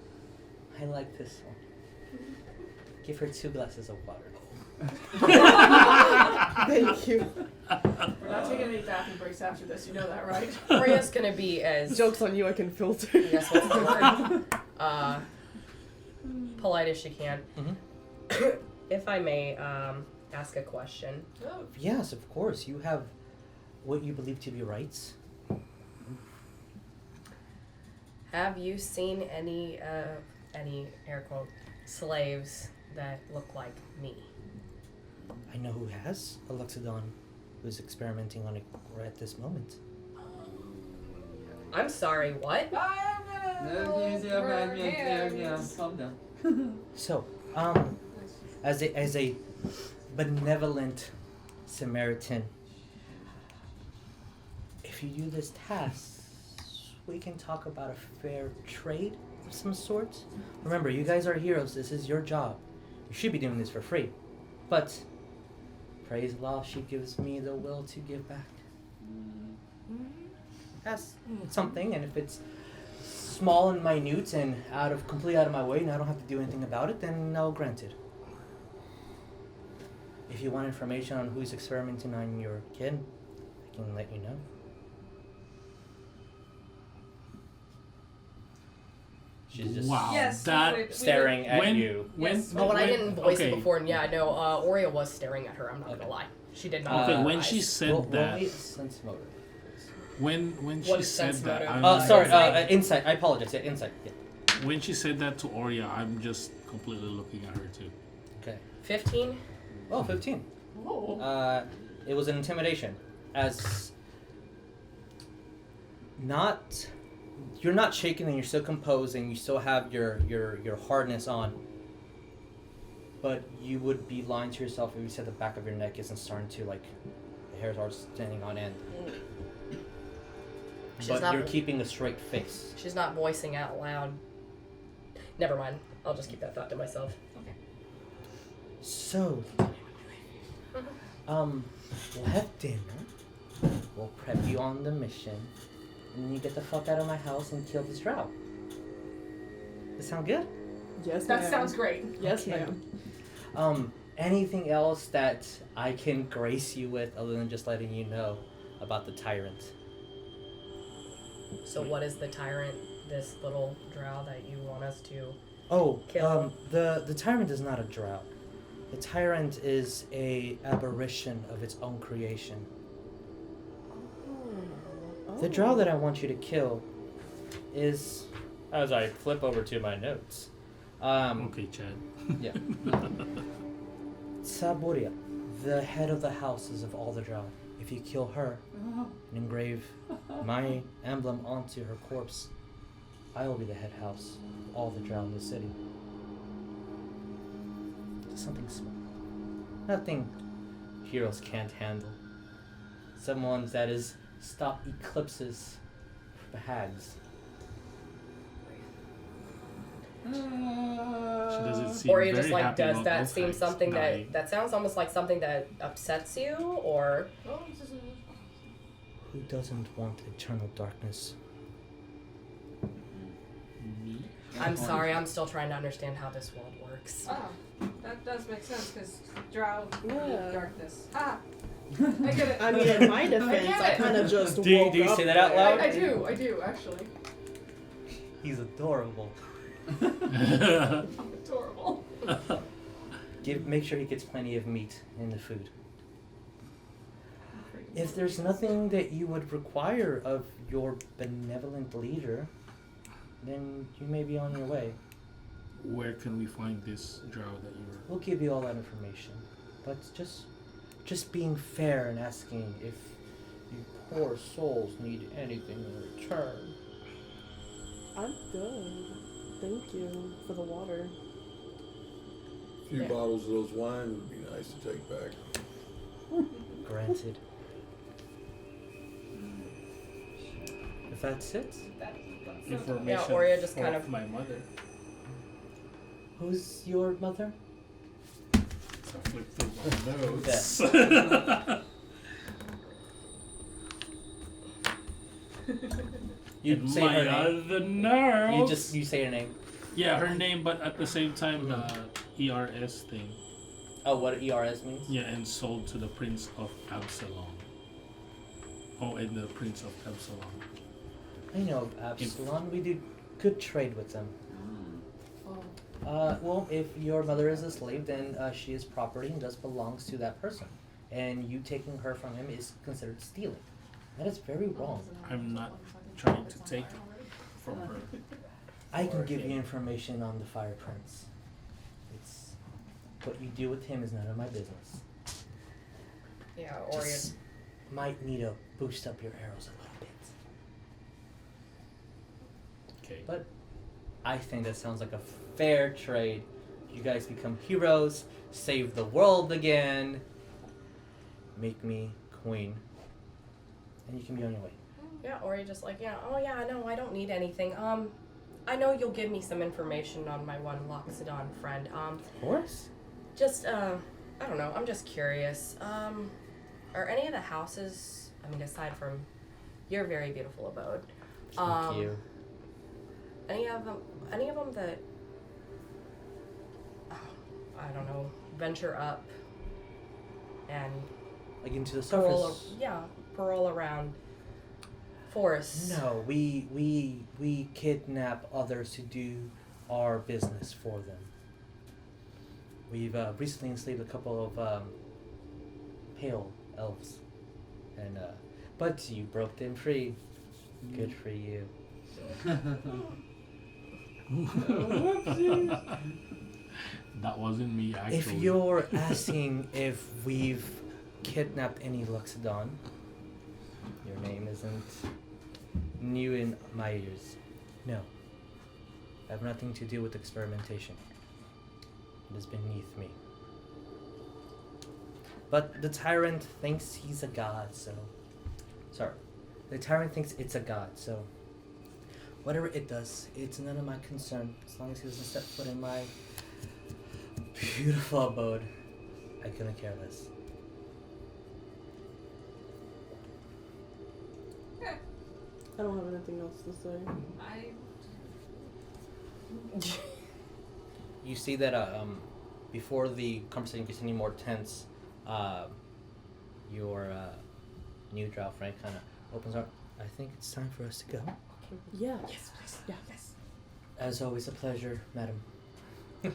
I like this one. Give her 2 glasses of water. Thank you. We're not taking any bathroom breaks after this. You know that, right? Oria's gonna be as Joke's on you, I can filter. yes, what's the word? Polite as she can. Mhm. If I may ask a question. Oh, Yes, of course. You have what you believe to be rights. Have you seen any air quote slaves that look like me? I know who has a Loxodon who's experimenting on it right at this moment. I'm sorry, what? Calm down. So, as a benevolent Samaritan, if you do this task, we can talk about a fair trade of some sort. Remember, you guys are heroes. This is your job. You should be doing this for free. But, praise Allah, she gives me the will to give back. That's something, and if it's small and minute and completely out of my way and I don't have to do anything about it, then I'll grant it. If you want information on who's experimenting on your kid, I can let you know. She's just yes. that staring at when you. Yes. Oh, and I didn't voice okay. it before, and yeah, no, Oria was staring at her, I'm not gonna lie. She did not. Okay, have when eyes. she said roll that, me a sense motive. when What she is said sense that, motive? I'm Sorry, Insight? insight. I apologize. Yeah, insight. Yeah. when she said that to Oria, I'm just completely looking at her too. Okay. 15? Oh, 15. Oh. It was an intimidation. You're not shaken and you're still composed and you still have your hardness on. But you would be lying to yourself if you said the back of your neck isn't starting to, like, the hairs are standing on end. But not- you're keeping a straight face. She's not voicing out loud. Never mind. I'll just keep that thought to myself. So, we'll have dinner. We'll prep you on the mission. And then you get the fuck out of my house and kill this drow. Does that sound good? Yes, That ma'am. sounds great. Yes, Okay. ma'am. Anything else that I can grace you with other than just letting you know about the tyrant? So what is the tyrant, this little drow that you want us to... Oh, Kill. the tyrant is not a drow. The tyrant is a aberration of its own creation. The drow that I want you to kill is, as I flip over to my notes, Okay, Chad. yeah, Saboria, the head of the houses of all the drow. If you kill her and engrave my emblem onto her corpse, I will be the head house of all the drow in the city. Just something small. Nothing heroes can't handle. Someone that is stop eclipses the hags. doesn't seem Or you very just like, happy does about that those seem guys something dying. that sounds almost like something that upsets you, or Oh, this is Who doesn't want eternal darkness? Me? I'm sorry, I'm still trying to understand how this world works. that does make sense because Drow Yeah. need darkness. I get it. I mean, in my defense, get I it. kind of just Do you woke up say that out there. loud? I do actually. He's adorable. Adorable. Make sure he gets plenty of meat in the food. If there's nothing that you would require of your benevolent leader, then you may be on your way. Where can we find this drow that you were? We'll give you all that information. But just being fair and asking if you poor souls need anything in return. I'm good. Thank you for the water. A few Yeah. bottles of those wine would be nice to take back. Granted. If that's it, Information Yeah, Oria just for kind of- my mother. who's your mother? Flip through my notes. You say her name. other notes. You say her name. Yeah, her name, but at the same time the ERS thing. Oh, what ERS means? Yeah, and sold to the Prince of Absalom. Oh, and the Prince of Absalom. I know of Absalom. We do good trade with them. Oh. Well, if your mother is a slave, then she is property and thus belongs to that person. And you taking her from him is considered stealing. That is very wrong. I'm not trying to take from her. I can give you information on the Fire Prince. It's what you do with him is none of my business. Yeah, Oria. Just might need to boost up your arrows a little bit. Okay. But I think that sounds like a fair trade. You guys become heroes, save the world again, make me queen, and you can be on your way. Yeah, Oria just like, yeah, oh yeah, no, I don't need anything. I know you'll give me some information on my one Loxodon friend. Of course. Just, I don't know, I'm just curious. Are any of the houses, I mean, aside from your very beautiful abode, Thank you. any of them that, I don't know, venture up and Like into the parole, surface. parole around forests? No, we kidnap others to do our business for them. We've recently enslaved a couple of pale elves, and but you broke them free. Good for you. That wasn't me, actually. If you're asking if we've kidnapped any Loxodon, your name isn't new in my ears. No. I have nothing to do with experimentation. It is beneath me. But the tyrant thinks he's a god, so... Sorry. The tyrant thinks it's a god, so... Whatever it does, it's none of my concern. As long as he doesn't step foot in my beautiful abode, I couldn't care less. I don't have anything else to say. You see that before the conversation gets any more tense, your new Drow friend kind of opens up. I think it's time for us to go. Yeah. Yes, please. Yeah. Yes. As always, a pleasure, madam. And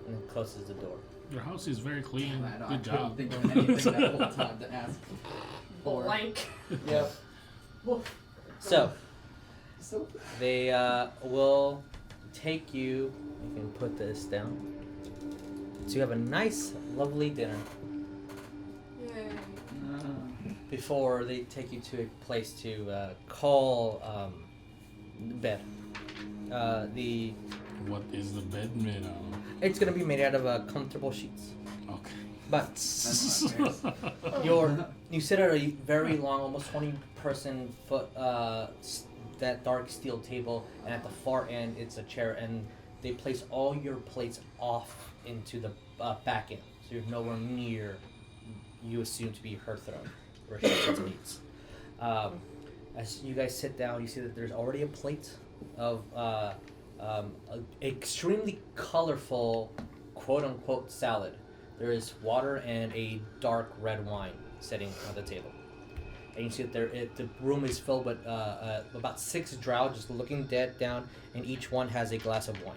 then closes the door. Your house is very clean. I Good couldn't job. think of anything that whole time to ask for. Blank. Yep. So, So they will take you, you can put this down, to have a nice, lovely dinner Yay. before they take you to a place to call bed. What is the bed made of? It's going to be made out of comfortable sheets. Okay. But that's not fair. you sit at a very long, almost 20-person foot that dark steel table, and at the far end it's a chair, and they place all your plates off into the back end, so you're nowhere near you assume to be her throne where she sits and eats. As you guys sit down, you see that there's already a plate of extremely colorful quote-unquote salad. There is water and a dark red wine sitting on the table. And you see that the room is filled with about 6 drow just looking dead down, and each one has a glass of wine.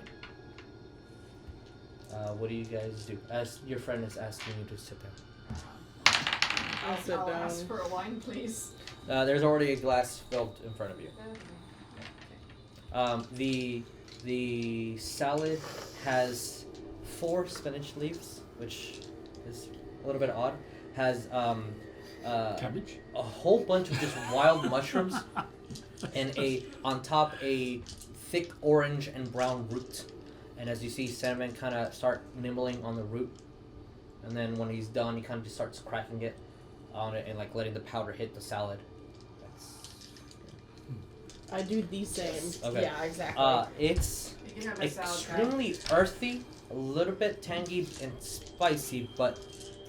What do you guys do? As your friend is asking you to sit down. I'll sit down. Ask for a wine, please. There's already a glass filled in front of you. The salad has 4 spinach leaves, which is a little bit odd. Has Cabbage? a whole bunch of just wild mushrooms, and on top a thick orange and brown root. And as you see, Senven kind of start nibbling on the root, and then when he's done, he kind of just starts cracking it on it and like letting the powder hit the salad. I do the same. Okay. Yeah, exactly. It's You can have my salad extremely earthy, a little bit tangy and spicy, but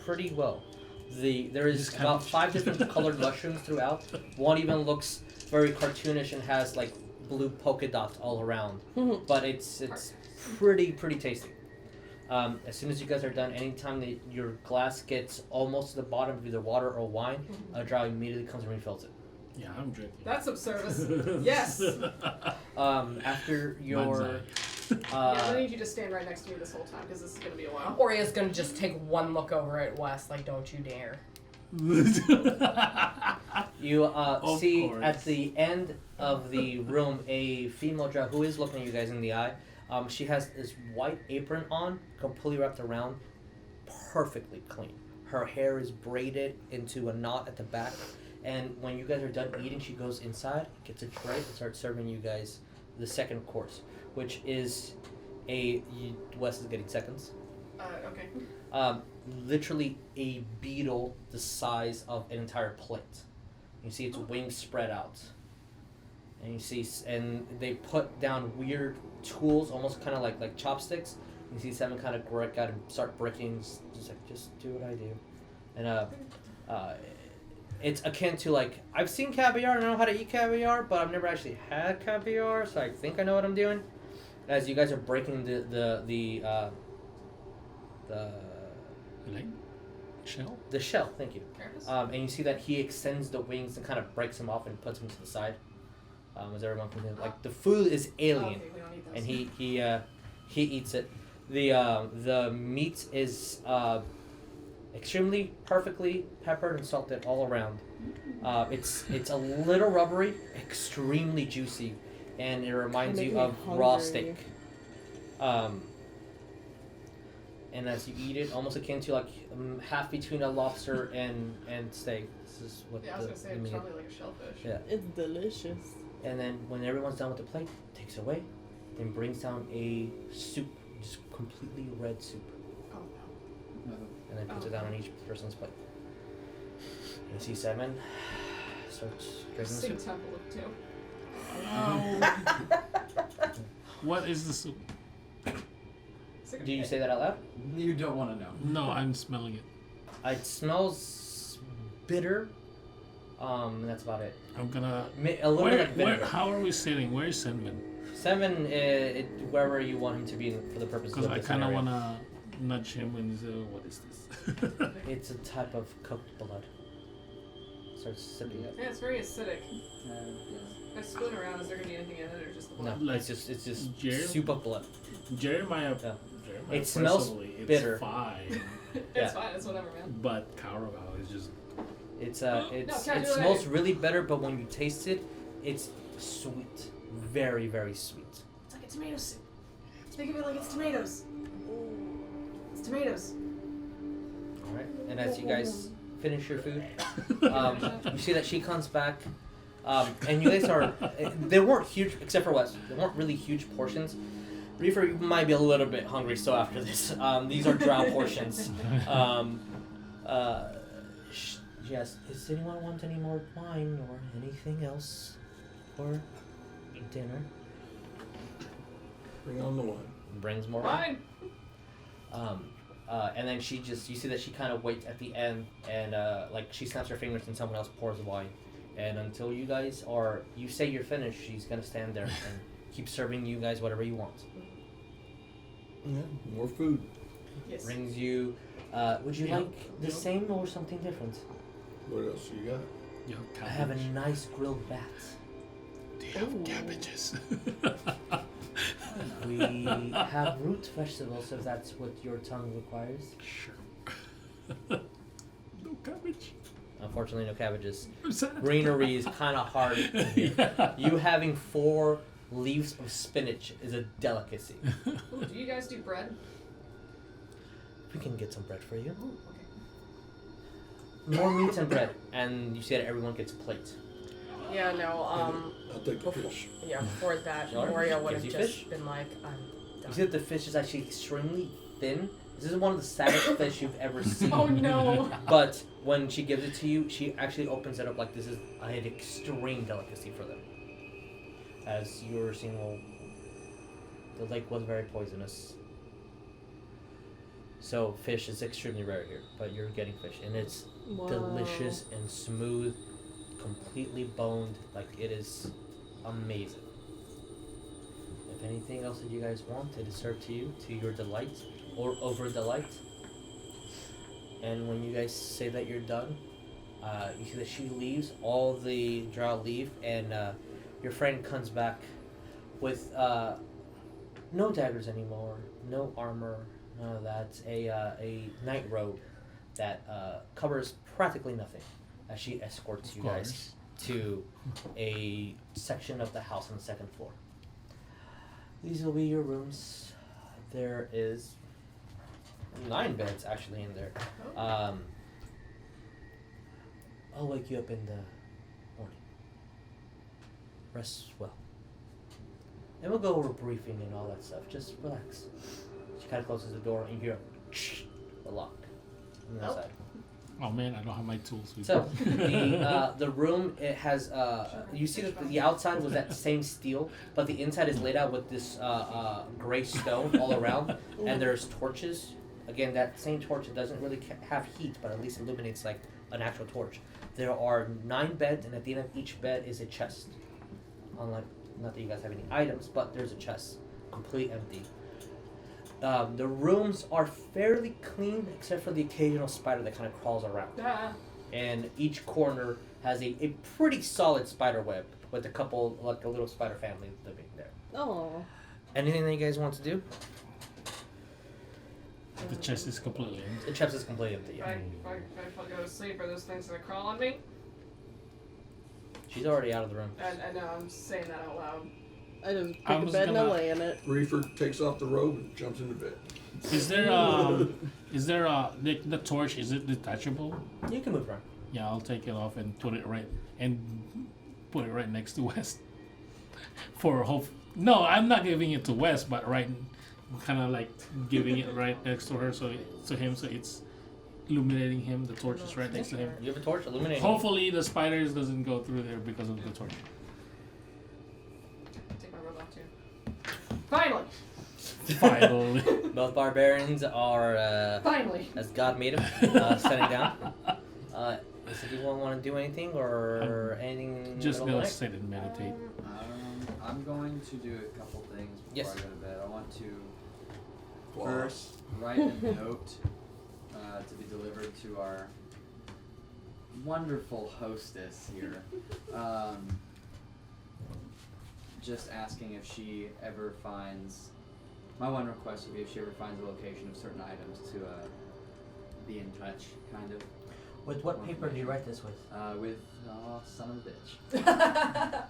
pretty well. There is Just about cabbage. 5 different colored mushrooms throughout. One even looks very cartoonish and has like blue polka dots all around. But it's pretty tasty. As soon as you guys are done, anytime that your glass gets almost to the bottom of either water or wine, a drow immediately comes and refills it. Yeah, I'm drinking. That's some service. Yes. After your Yeah, I'm gonna need you to stand right next to me this whole time because this is gonna be a while. Oria's gonna just take one look over at Wes, like, don't you dare. You Of see course. at the end of the room a female drow who is looking at you guys in the eye. She has this white apron on, completely wrapped around, perfectly clean. Her hair is braided into a knot at the back, and when you guys are done eating, she goes inside, gets a tray, and starts serving you guys the second course, which is Wes is getting seconds. Okay. Literally a beetle the size of an entire plate. You see its wings spread out. And you see, and they put down weird tools, almost kind of like chopsticks. You see Senven kind of work out and start breaking, just do what I do. And it's akin to like, I've seen caviar and I know how to eat caviar, but I've never actually had caviar, so I think I know what I'm doing. As you guys are breaking the Like shell? The shell, thank you. Carapace? And you see that he extends the wings and kind of breaks them off and puts them to the side. As everyone can do. Like the food is alien, Okay, we don't need those. and he eats it. The meat is extremely perfectly peppered and salted all around. It's a little rubbery, extremely juicy, and it reminds Make you me of raw hungry. steak. And as you eat it, almost akin to like half between a lobster and steak. This is what Yeah, I was gonna say the it's meat. probably like a shellfish. Yeah. It's delicious. And then when everyone's done with the plate, takes it away, then brings down a soup, just completely red soup, Oh no. and then puts it down on each person's plate. And you see Senven starts drinking the Sing soup. temple of two. What is the soup? Do you say that out loud? You don't want to know. No, I'm smelling it. It smells bitter. And that's about it. I'm gonna. A little bit like vinegar. How are we sitting? Where is Senven? Senven, wherever you want him to be for the purposes Because of I this kind of scenario. wanna nudge him and say, "What is this?" It's a type of cooked blood. Starts sipping it. Yeah, it's very acidic. Yes. If I spoon around, is there gonna be anything in it or just the blood? No, Like it's just Jer- soup of blood. Jeremiah. Yeah. Jeremiah It smells personally, it's bitter. Fine, It's Yeah. fine, it's whatever, man. but Cowrabao is just. It's No, it can't do smells it. really bitter, but when you taste it, it's sweet, very very sweet. It's like a tomato soup. Think of it like it's tomatoes. It's tomatoes. All right, and as you guys finish your food, you see that she comes back, and you guys are. They weren't huge, except for Wes. They weren't really huge portions. Reefer, you might be a little bit hungry still after this. These are drow portions. Yes. Does anyone want any more wine or anything else? Or dinner. Bring on the wine. Brings more wine. And then you see that she kind of waits at the end, and like she snaps her fingers and someone else pours the wine. And until you say you're finished, she's gonna stand there and keep serving you guys whatever you want. Yeah, more food. Yes. Brings you, would you like the same or something different? What else you got? You I have a nice grilled bat. Do you have cabbages? We have root vegetables if that's what your tongue requires. Sure. No cabbage. Unfortunately, no cabbages. I'm sad. Greenery is kind of hard in here. Yeah. You having 4 leaves of spinach is a delicacy. Ooh, do you guys do bread? We can get some bread for you. Ooh, okay. More meat and bread, and you see that everyone gets a plate. Yeah, no, I'll take the fish. yeah, before that, Sure. Oria would have Gives just you fish? been like, I'm You done. see that the fish is actually extremely thin. This is one of the saddest fish you've ever seen. Oh no. But when she gives it to you, she actually opens it up like this is an extreme delicacy for them. As you were seeing, well, the lake was very poisonous. So fish is extremely rare here, but you're getting fish, and it's delicious and smooth, completely boned. Like, it is amazing. If anything else that you guys want, it is served to you to your delight or over delight. And when you guys say that you're done, you see that she leaves, all the Drow leave, and your friend comes back with no daggers anymore, no armor, none of that. A night robe that covers practically nothing, as she escorts you guys to a section of the house on the 2nd floor. These will be your rooms. There is 9 beds actually in there. I'll wake you up in the morning. Rest well. And we'll go over briefing and all that stuff. Just relax. She kind of closes the door and you hear a lock on the outside. Oh man, I don't have my tools with So me. the room, it has you see that the outside was that same steel, but the inside is laid out with this gray stone all around, and there's torches. Again, that same torch, it doesn't really have heat, but at least illuminates like an actual torch. There are 9 beds, and at the end of each bed is a chest. Unlike, not that you guys have any items, but there's a chest, completely empty. The rooms are fairly clean, except for the occasional spider that kind of crawls around. And each corner has a pretty solid spider web with a couple, like a little spider family living there. Oh. Anything that you guys want to do? The chest is completely empty. The chest is completely empty. If I go to sleep, are those things gonna crawl on me? She's already out of the room. I know, I'm saying that out loud. I just pick I a was bed and I gonna- lay in it. Reefer takes off the robe and jumps into bed. Is there the torch? Is it detachable? You can move around. Yeah, I'll take it off and put it right next to West. For hope. No, I'm not giving it to West, but kind of like giving it right next to her, so it's illuminating him. The torch is right next to him. You have a torch illuminating. Hopefully, the spiders doesn't go through there because of the torch. Take my robe off too. Finally! Finally. Both barbarians are, Finally! as God made them, setting down. Does anyone want to do anything or anything? Just middle gonna of the sit and meditate. I'm going to do a couple things before Yes. I go to bed. I want to Floss. first write a note to be delivered to our wonderful hostess here. Just asking if she ever finds. My one request would be if she ever finds a location of certain items to be in touch, kind of. With what paper do you write this with? With son of a bitch.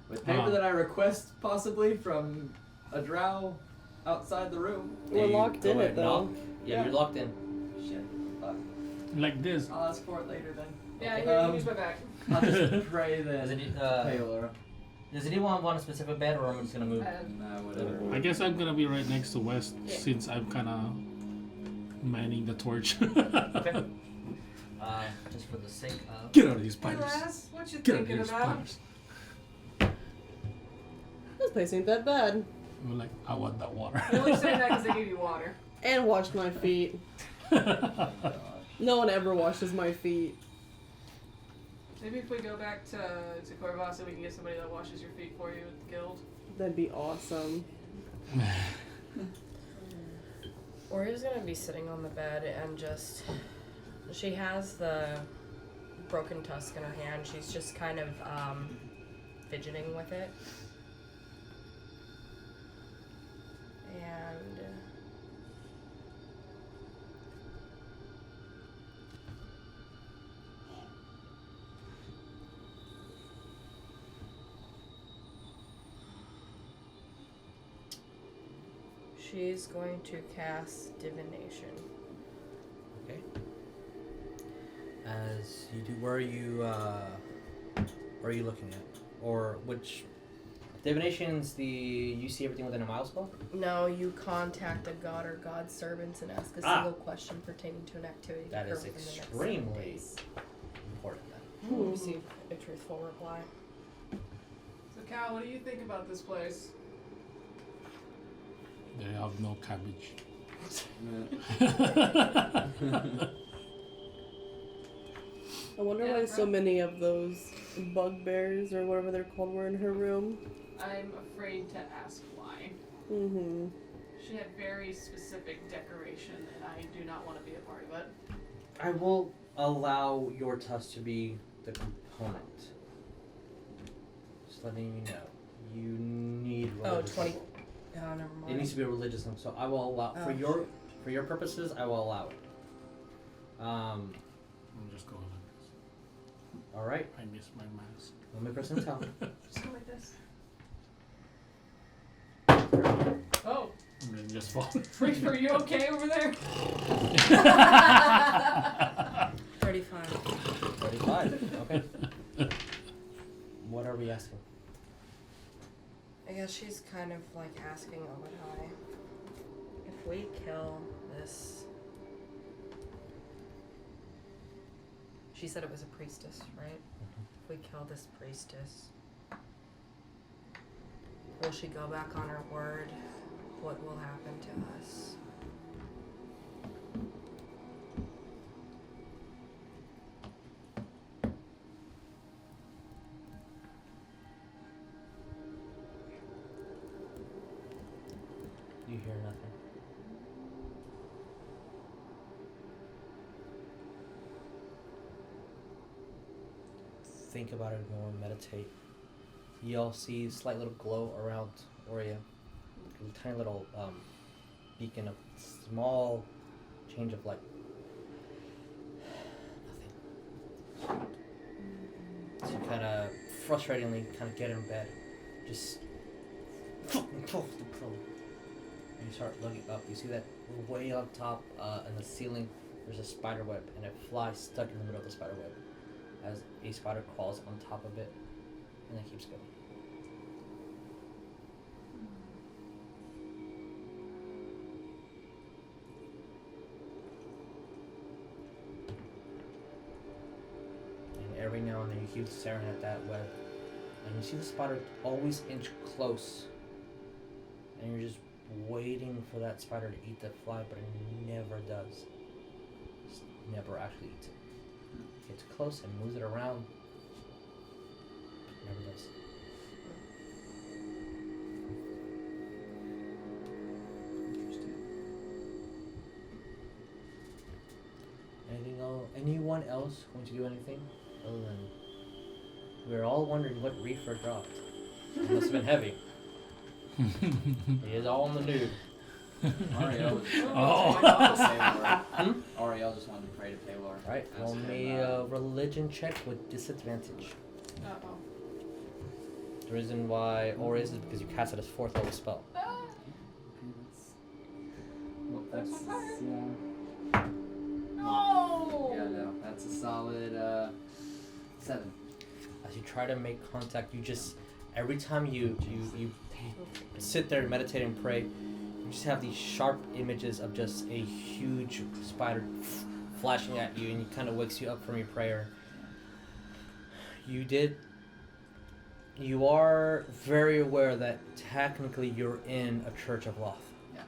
With paper that I request possibly from a drow outside the room. We're You locked go in ahead it and though. knock. Yeah, you're locked in. Shit. Fuck. Like this. I'll ask for it later then. Yeah, here, Um, use my bag. I'll just pray Does, then. it, does anyone want a specific bed, or am I just gonna move? Whatever. I guess I'm gonna be right next to West Yeah. since I'm kind of manning the torch. Okay. Just for the sake of. Get out of these Hey spiders. lass, what you Get out of thinking these about? spiders. This place ain't that bad. We're like, I want that water. They only say that because they give you water. And wash my feet. No one ever washes my feet. Maybe if we go back to Cowrabao, we can get somebody that washes your feet for you at the guild. That'd be awesome. Oria's gonna be sitting on the bed and just... She has the broken tusk in her hand. She's just kind of fidgeting with it. And... she's going to cast Divination. Okay. As you do, where are you looking at? Or which... Divination's you see everything within a mile spell? No, you contact a god or god servants and ask a single question pertaining to an activity. That is within the next 7 extremely days. important then. You receive a truthful reply. So, Cal, what do you think about this place? They have no cabbage. I wonder why so many of those bugbears or whatever they're called were in her room. I'm afraid to ask why. Mm-hmm. She had very specific decoration, and I do not want to be a part of it. I will allow your tusk to be the component. Just letting you know. You need religious 20. symbol. Oh, never mind. It needs to be a religious symbol, so I will allow for your purposes. I will allow it. I'm just going like this. All right. I miss my mask. Let me press and tell. Just go like this. Oh, And then just fall. are you okay over there? 35. 35. Okay. What are we asking? I guess she's kind of like asking Obadai, if we kill this... She said it was a priestess, right? If we kill this priestess, will she go back on her word? What will happen to us? You hear nothing. Think about it more, meditate. You all see a slight little glow around Oria. A tiny little beacon of small change of light. Nothing. So you kind of frustratingly kind of get in bed. Just and you start looking up. You see that way on top in the ceiling there's a spider web, and a fly stuck in the middle of the spider web as a spider crawls on top of it and then keeps going. And every now and then you keep staring at that web, and you see the spider always inch close, and you're just waiting for that spider to eat the fly, but it never does. Just never actually eats it. Gets close and moves it around. Never does. Interesting. Anyone else going to do anything other than we're all wondering what reefer dropped? It must have been heavy. He is all in the nude. Ariell Ariell just wanted to pray to Paylor. Right. Roll me a religion check with disadvantage. Uh-oh. The reason why Oria is because you cast it as 4th level spell. That's No! yeah, no, that's a solid 7. As you try to make contact, you just every time you sit there and meditate and pray, you just have these sharp images of just a huge spider flashing at you, and it kind of wakes you up from your prayer. You did You are very aware that technically you're in a Church of Loth. Yeah.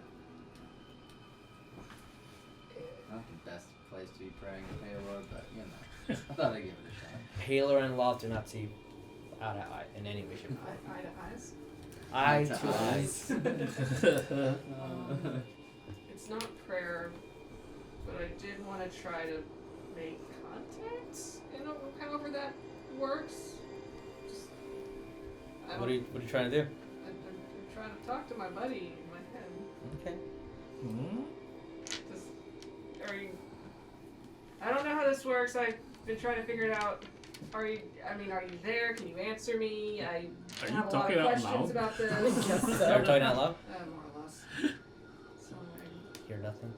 Not the best place to be praying to Paylor, but you know, I thought I'd give it a shot. Paylor and Loth do not see eye to eye in any way, shape, or form. Eye to eyes. Eye to eyes. It's not prayer, but I did want to try to make contact. You know, however that works. Just, What are you trying to do? I'm trying to talk to my buddy in my head. Okay. Hmm? Are you? I don't know how this works. I've been trying to figure it out. Are you there? Can you answer me? I Are you have a lot talking of out questions loud? about this. You're talking out loud? More or less. So, Hear nothing.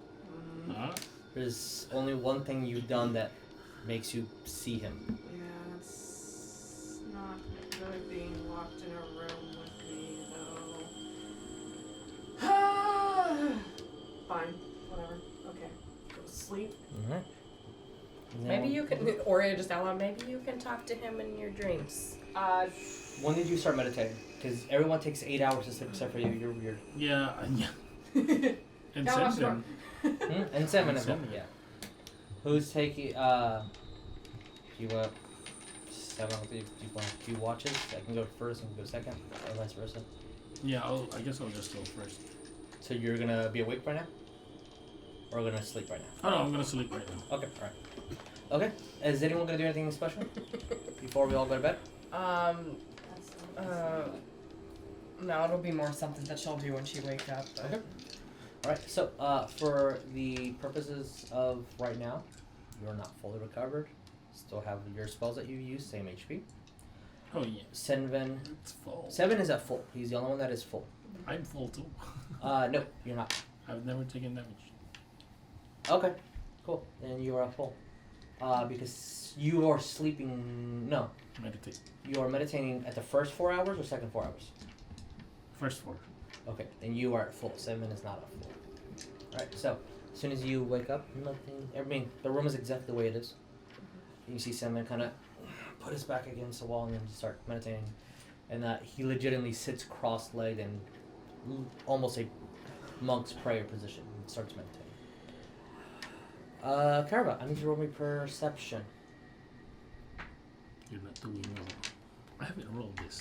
Huh? There's only one thing you've done that makes you see him. yeah, it's not good being locked in a room with me, though. Fine. Whatever. Okay. Go to sleep. Alright. Maybe you can, Oria just out loud, maybe you can talk to him in your dreams. When did you start meditating? Because everyone takes 8 hours to sleep except for you. You're weird. Yeah. And How much Senven. And Senven as well. Senven. Yeah. Who's taking? You 7. Do you want a few watches? I can go first and go second, or vice versa. Yeah, I guess I'll just go first. So you're gonna be awake right now, or gonna sleep right now? Oh no, I'm gonna sleep right now. Okay. All right. Okay. Is anyone gonna do anything special before we all go to bed? No, it'll be more something that she'll do when she wakes up. But... Okay. Alright, so for the purposes of right now, you're not fully recovered. Still have your spells that you use, same HP. Oh yeah. Senven. It's full. Senven is at full. He's the only one that is full. I'm full too. No, you're not. I've never taken damage. Okay, cool. Then you are at full. Because you are sleeping. No, Meditate. you are meditating at the first 4 hours or second 4 hours? First 4. Okay, then you are at full. Senven is not at full. Alright, so as soon as you wake up, nothing. I mean, the room is exactly the way it is. You see Senven kind of put his back against the wall and then start meditating. And he legitimately sits cross-legged in almost a monk's prayer position and starts meditating. Cowrabao, I need you to roll me perception. You're not doing well. I haven't rolled this.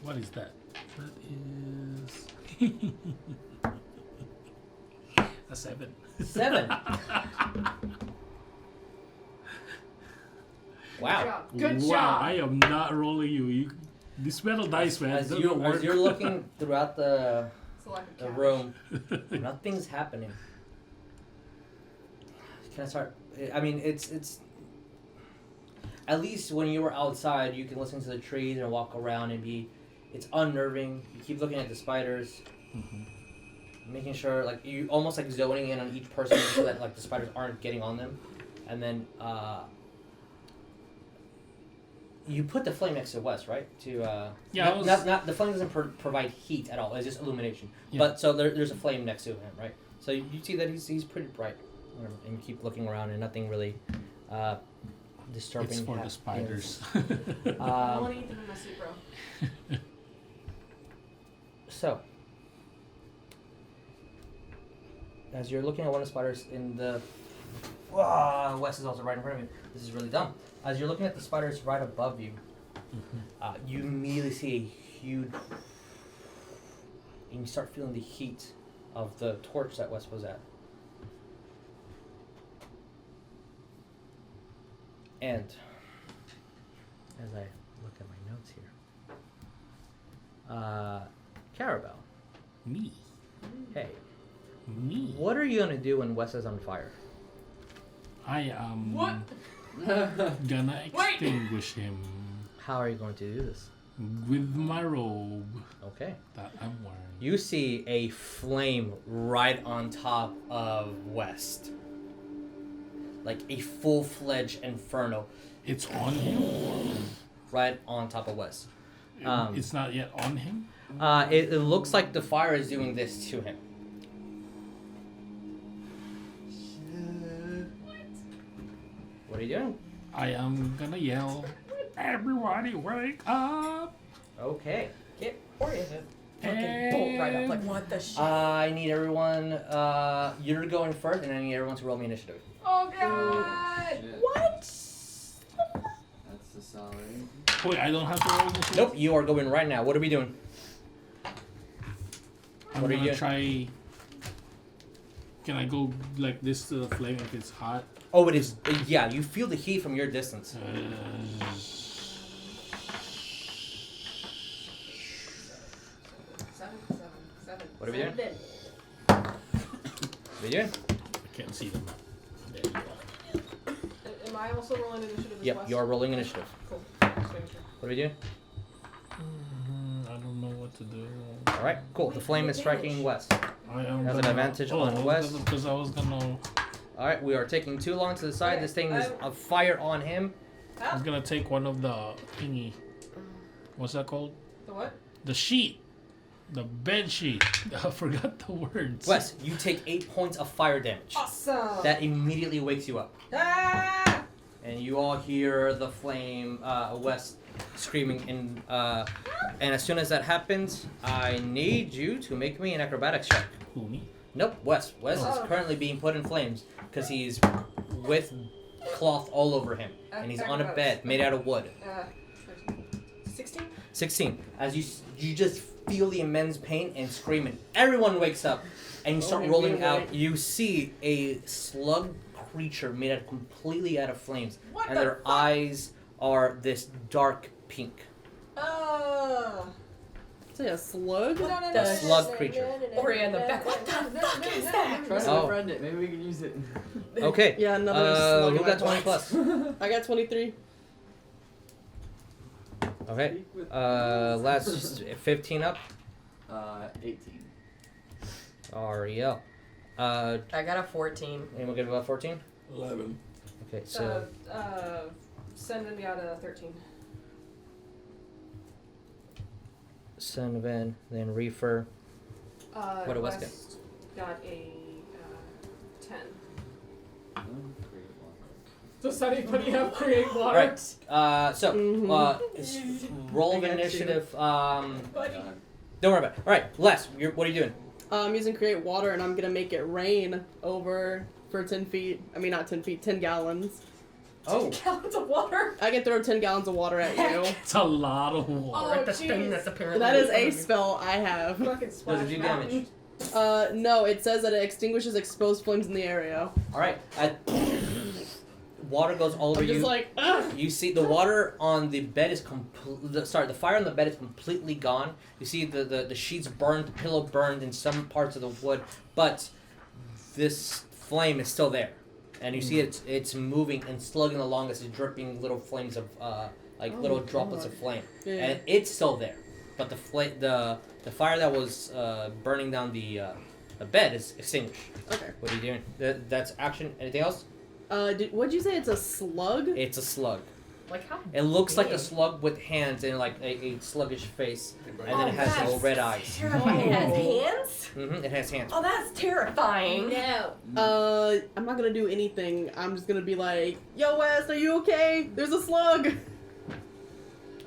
What is that? That is a 7. 7. Wow. Good wow, job. I am not rolling you. This metal dice, man, As doesn't work. you're looking throughout the It's a lack of the cash. room, nothing's happening. Can I start? I mean, it's. At least when you were outside, you can listen to the trees and walk around and be. It's unnerving. You keep looking at the spiders, making sure like you almost like zoning in on each person so that like the spiders aren't getting on them, and then you put the flame next to Wes, right? To Yeah, not the flame doesn't provide heat at all. It's just illumination. Yeah. But so there's a flame next to him, right? So you see that he's pretty bright, and you keep looking around and nothing really disturbing. It's for the spiders. I want to eat them in my soup, bro. So, as you're looking at one of the spiders in the... Wes is also right in front of you. This is really dumb. As you're looking at the spiders right above you, you immediately see a huge... And you start feeling the heat of the torch that Wes was at. And, as I look at my notes here... Cowrabao. Me. Hey, Me. what are you gonna do when Wes is on fire? I am What? gonna extinguish him How are you going to do this? with my robe Okay. that I'm wearing. You see a flame right on top of West. Like a full-fledged inferno It's on him. right on top of West. It's not yet on him. It looks like the fire is doing this to him. What are you doing? I am gonna yell, Everybody wake up! Okay. Get Oria to fucking bolt right up. Like, what the shit? I need everyone. You're going first, and I need everyone to roll me initiative. Oh god! Shit. What? That's a solid. Wait, I don't have to roll this. Nope, you are going right now. What are we doing? I'm What are you gonna doing? try. Can I go like this to the flame if it's hot? Oh, it is. Yeah, you feel the heat from your distance. Seven. What are we doing? Seven. What are you doing? I can't see them. There you go. Am I also rolling initiative as Yep, well? you are rolling initiative. Cool. Just making sure. What are we doing? I don't know what to do. All right, cool. The flame is striking west. I am Has an gonna- advantage on west. Because I was gonna. All right, we are taking too long to the side. This thing is a fire on him. I was gonna take one of the thingy. What's that called? The what? The sheet. The bed sheet. I forgot the words. Wes, you take 8 points of fire damage. Awesome! That immediately wakes you up. Ah! And you all hear the flame, Wes screaming and as soon as that happens, I need you to make me an acrobatics check. Who, me? Nope, Wes. Wes Oh. is currently being put in flames because he's with cloth all over him. And he's on a bed made out of wood. 16? 16. As you just feel the immense pain and scream, and everyone wakes up, and you start rolling out. You see a slug creature made out completely out of flames, What and the their fuck? eyes are this dark pink. Say a slug? A slug creature. Oria in the back. What the fuck is that? Try to Oh. befriend it. Maybe we can use it. Okay. Yeah, another slug. Who in got my 20 box. plus? I got 23. Okay. Last 15 up. 18. Ariell. I got a 14. Anyone get about 14? 11. Okay, so Senven got a 13. Senven, then Reefer. What did Wes get? West got a 10. Does anybody have create water? Right. So roll of I got initiative. Buddy. Don't worry about it. All right, Les, what are you doing? I'm using create water and I'm gonna make it rain over for 10 feet. I mean, not 10 feet, 10 gallons. Oh. Gallons of water? I can throw 10 gallons of water at you. It's a lot of water. Oh, jeez. That's apparently. That is a spell I have. Fucking splash Does it do mountain. damage? No, it says that it extinguishes exposed flames in the area. All right. Water goes all over I'm just you. like, ugh. You see the water on the bed is the fire on the bed is completely gone. You see the sheets burned, the pillow burned in some parts of the wood, but this flame is still there. And you see it's moving and slugging along as it's dripping little flames of little droplets of flame. Yeah. And it's still there. But the fire that was burning down the bed is extinguished. Okay. What are you doing? That's action. Anything else? What'd you say? It's a slug? It's a slug. Like how? It looks like a big? slug with hands and like a sluggish face, Anybody- and then it has that's little red eyes. Terrifying. It has hands? It has hands. Oh, that's terrifying. No. I'm not gonna do anything. I'm just gonna be like, yo, Wes, are you okay? There's a slug.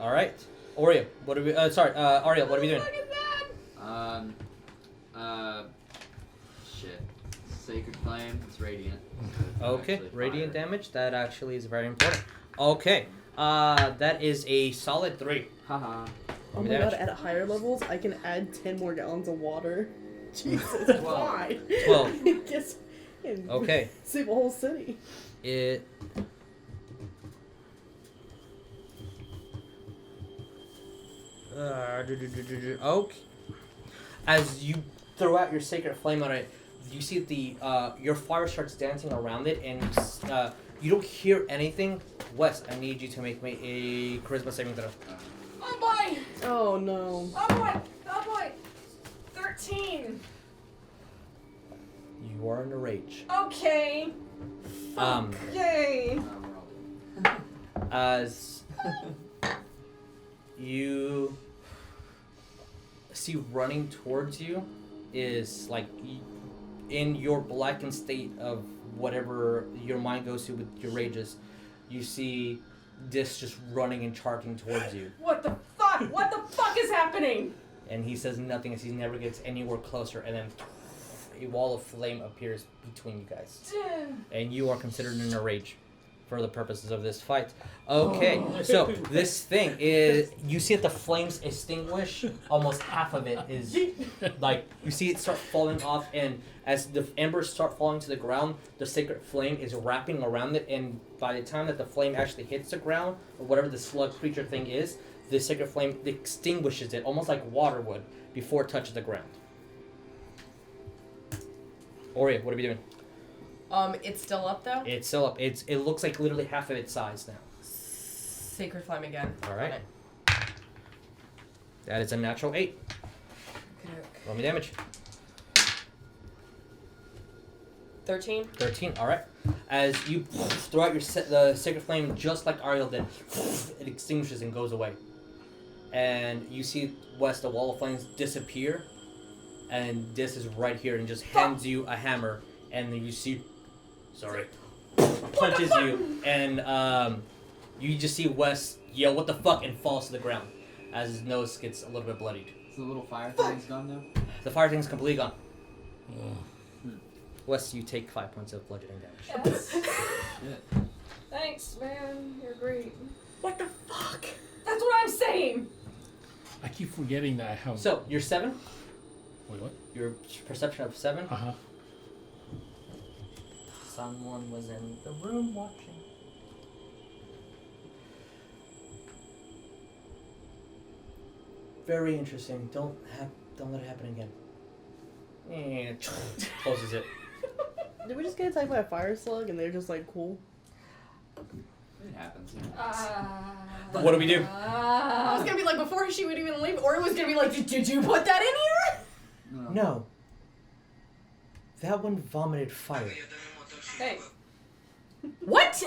All right, Oria, what are we? Ariell, what are we doing? Shit. Sacred Flame. It's radiant. Okay, Actually, radiant fire. damage. That actually is very important. Okay, that is a solid 3. Haha. Oh my Damage. god, at higher levels, I can add 10 more gallons of water. Jesus, 12. why? 12. Yes. And Okay, save a whole city. it. Okay. As you throw out your sacred flame on it, you see your fire starts dancing around it, and you don't hear anything. Wes, I need you to make me a charisma saving throw. Oh boy! Oh no. Oh boy! Oh boy! 13! You are in a rage. Okay! Yay! As you see running towards you is like in your blackened state of whatever your mind goes to with your rages, you see Dis just running and charging towards you. What the fuck? What the fuck is happening? And he says nothing as he never gets anywhere closer, and then a wall of flame appears between you guys. And you are considered in a rage for the purposes of this fight. Okay, so this thing is, you see that the flames extinguish, almost half of it is, like, you see it start falling off, and as the embers start falling to the ground, the sacred flame is wrapping around it, and by the time that the flame actually hits the ground, or whatever the slug creature thing is, the sacred flame extinguishes it, almost like water would, before it touches the ground. Oria, what are we doing? It's still up though? It's still up. It looks like literally half of its size now. Sacred Flame again. Alright. That is a natural 8. Roll me damage. 13. 13, alright. As you throw out the sacred flame just like Ariell did, it extinguishes and goes away. And you see West, the wall of flames disappear, and this is right here and just hands you a hammer, and then you see, punches you, and you just see West yell, "What the fuck?" and falls to the ground as his nose gets a little bit bloodied. Is the little fire thing's gone now? The fire thing's completely gone. Wes, you take 5 points of bludgeoning damage. Yes. Thanks, man. You're great. What the fuck? That's what I'm saying. I keep forgetting that I have. So, you're 7? Wait, what? Your perception of 7? Uh huh. Someone was in the room watching. Very interesting. Don't let it happen again. Closes it. Did we just get attacked by a fire slug and they're just like cool? It happens. What do we do? I was gonna be like, before she would even leave, Ori was gonna be like, did you put that in here? No. That one vomited fire. Hey. What?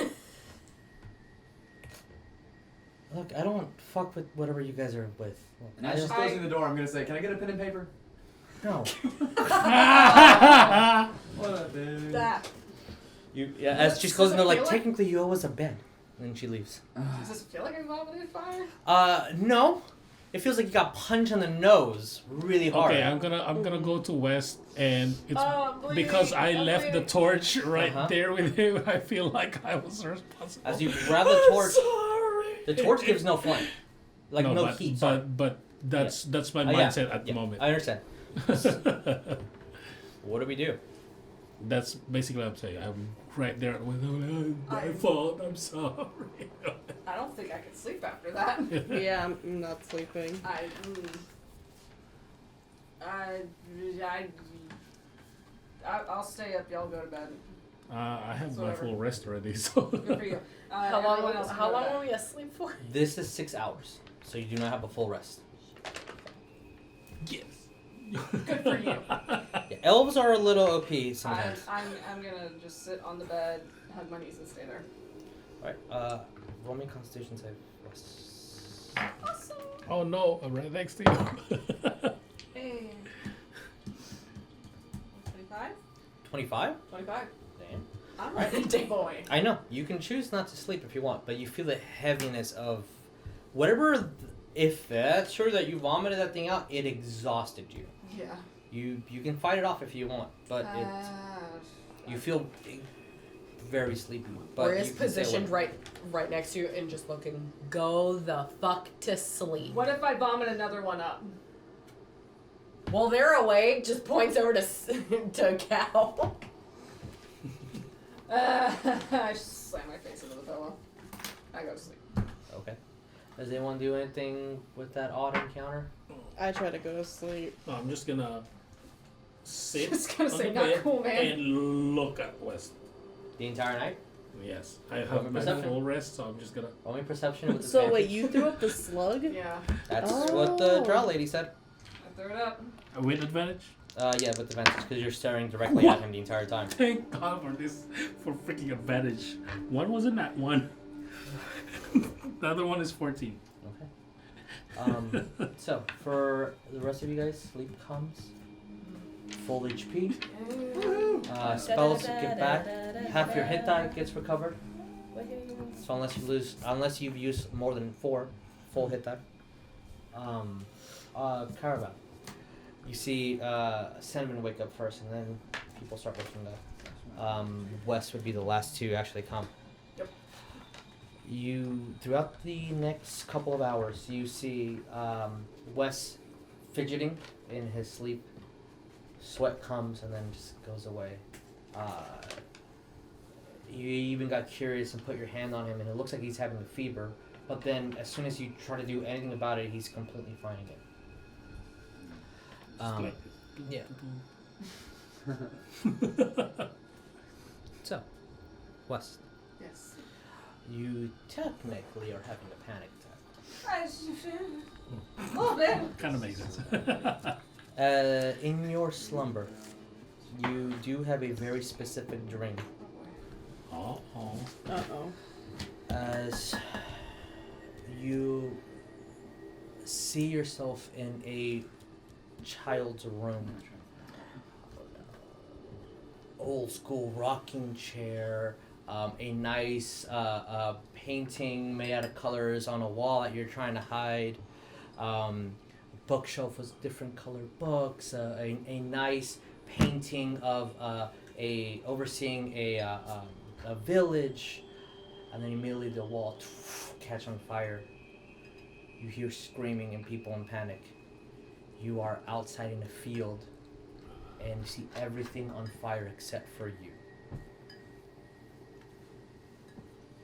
Look, I don't fuck with whatever you guys are with. Look, And as she's closing the door, I'm gonna say, "Can I get a pen and paper?" No. What up, dude? That. As she's closing, they're like, technically you owe us a bed. And then she leaves. Does this feel like I vomited fire? No. It feels like you got punched on the nose really hard. Okay, I'm gonna go to West, and it's bleeding, because I I'm left the bleeding. torch right there with him. I feel like I was responsible. As you grab the torch, Sorry. the torch gives no flame, like no but, heat. But that's my mindset at the moment. I understand. What do we do? That's basically what I'm saying. I'm right there with my fault. I'm sorry. I don't think I could sleep after that. Yeah, I'm not sleeping. I'll stay up. Y'all go to bed. I have my Whatever. full rest already, so. Good for you. How everyone else long go to were bed. we asleep for? This is 6 hours, so you do not have a full rest. Yes. Good for you. Yeah, elves are a little OP sometimes. I'm gonna just sit on the bed, hug my knees, and stay there. Alright, roll me Constitution save. Yes. Awesome. Oh no, I'm right next to you. Hey. 25? 25? 25. Damn. I'm ready to boy. I know. You can choose not to sleep if you want, but you feel the heaviness of whatever. If that's true that you vomited that thing out, it exhausted you. Yeah. You can fight it off if you want, but you feel very sleepy. But Oria's you can stay positioned awake. right next to you and just looking, go the fuck to sleep. What if I vomit another one up? While they're awake, just points over to Cal. I just slam my face into the pillow. I go to sleep. Okay. Does anyone do anything with that odd encounter? I try to go to sleep. No, I'm just gonna sit Just gonna on say, the not bed cool, man. and look at West. The entire night? Yes, I have my Perception. full rest, so I'm just gonna. Roll me perception with So wait, advantage. you threw up the slug? Yeah. That's what the Oh. drow lady said. I threw it up. With advantage? Yeah, with advantage, because you're staring directly at him the entire time. Thank God for this, for freaking advantage. One was a nat 1. The other one is 14. Okay. So, for the rest of you guys, sleep comes. Full HP. Spells get back. Half your hit die gets recovered. So unless you've used more than 4 full hit die. Cowrabao. You see Senven wake up first, and then people start waking up. Wes would be the last to actually come. Yep. Throughout the next couple of hours, you see Wes fidgeting in his sleep. Sweat comes and then just goes away. You even got curious and put your hand on him, and it looks like he's having a fever. But then, as soon as you try to do anything about it, he's completely fine again. Yeah. So, West, Yes. you technically are having a panic attack. A little bit. Kind of makes sense. In your slumber, you do have a very specific dream. Uh-oh. Uh-oh. As you see yourself in a child's room. Old school rocking chair, a nice painting made out of colors on a wall that you're trying to hide, bookshelf with different colored books, a nice painting of overseeing a village, and then immediately the wall catch on fire. You hear screaming and people in panic. You are outside in a field, and you see everything on fire except for you.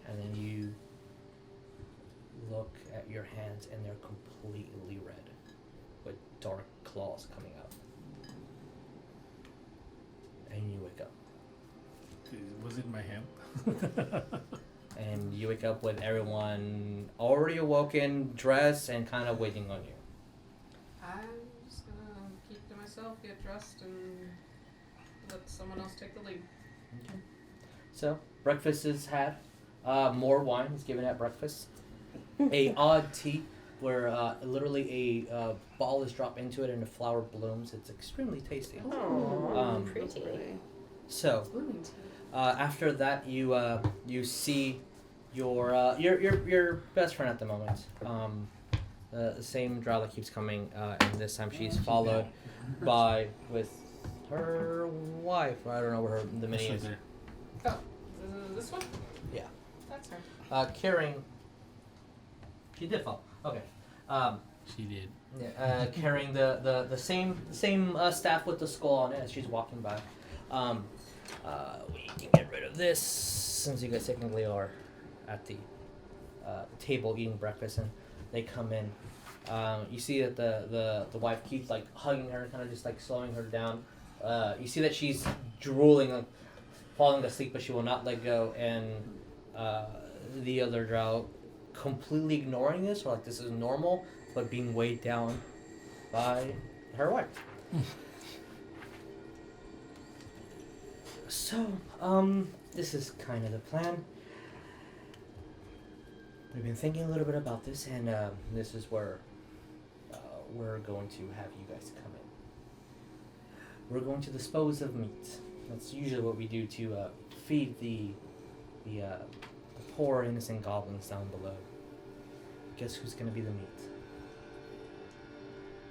And then you look at your hands, and they're completely red, with dark claws coming out. And you wake up. Was it my hand? And you wake up with everyone already awoken, dressed, and kind of waiting on you. I'm just gonna keep to myself, get dressed, and let someone else take the lead. Okay. So, breakfast is had. More wine is given at breakfast. A odd tea where literally a ball is dropped into it and the flower blooms. It's extremely tasty. Oh, pretty. So, after that, you see your best friend at the moment. The same Drow that keeps coming, and this time she's followed by with her wife. I don't know where the mini is. Oh, this one? Yeah. That's her. Carrying. She did fall. Okay. She did. Yeah, carrying the same staff with the skull on it as she's walking by. We can get rid of this since you guys technically are at the table eating breakfast, and they come in. You see that the wife keeps like hugging her, kind of just like slowing her down. You see that she's drooling, like falling asleep, but she will not let go. And the other Drow completely ignoring this, or like this is normal, but being weighed down by her wife. So, this is kind of the plan. We've been thinking a little bit about this, and this is where we're going to have you guys come in. We're going to dispose of meat. That's usually what we do to feed the poor innocent goblins down below. Guess who's going to be the meat?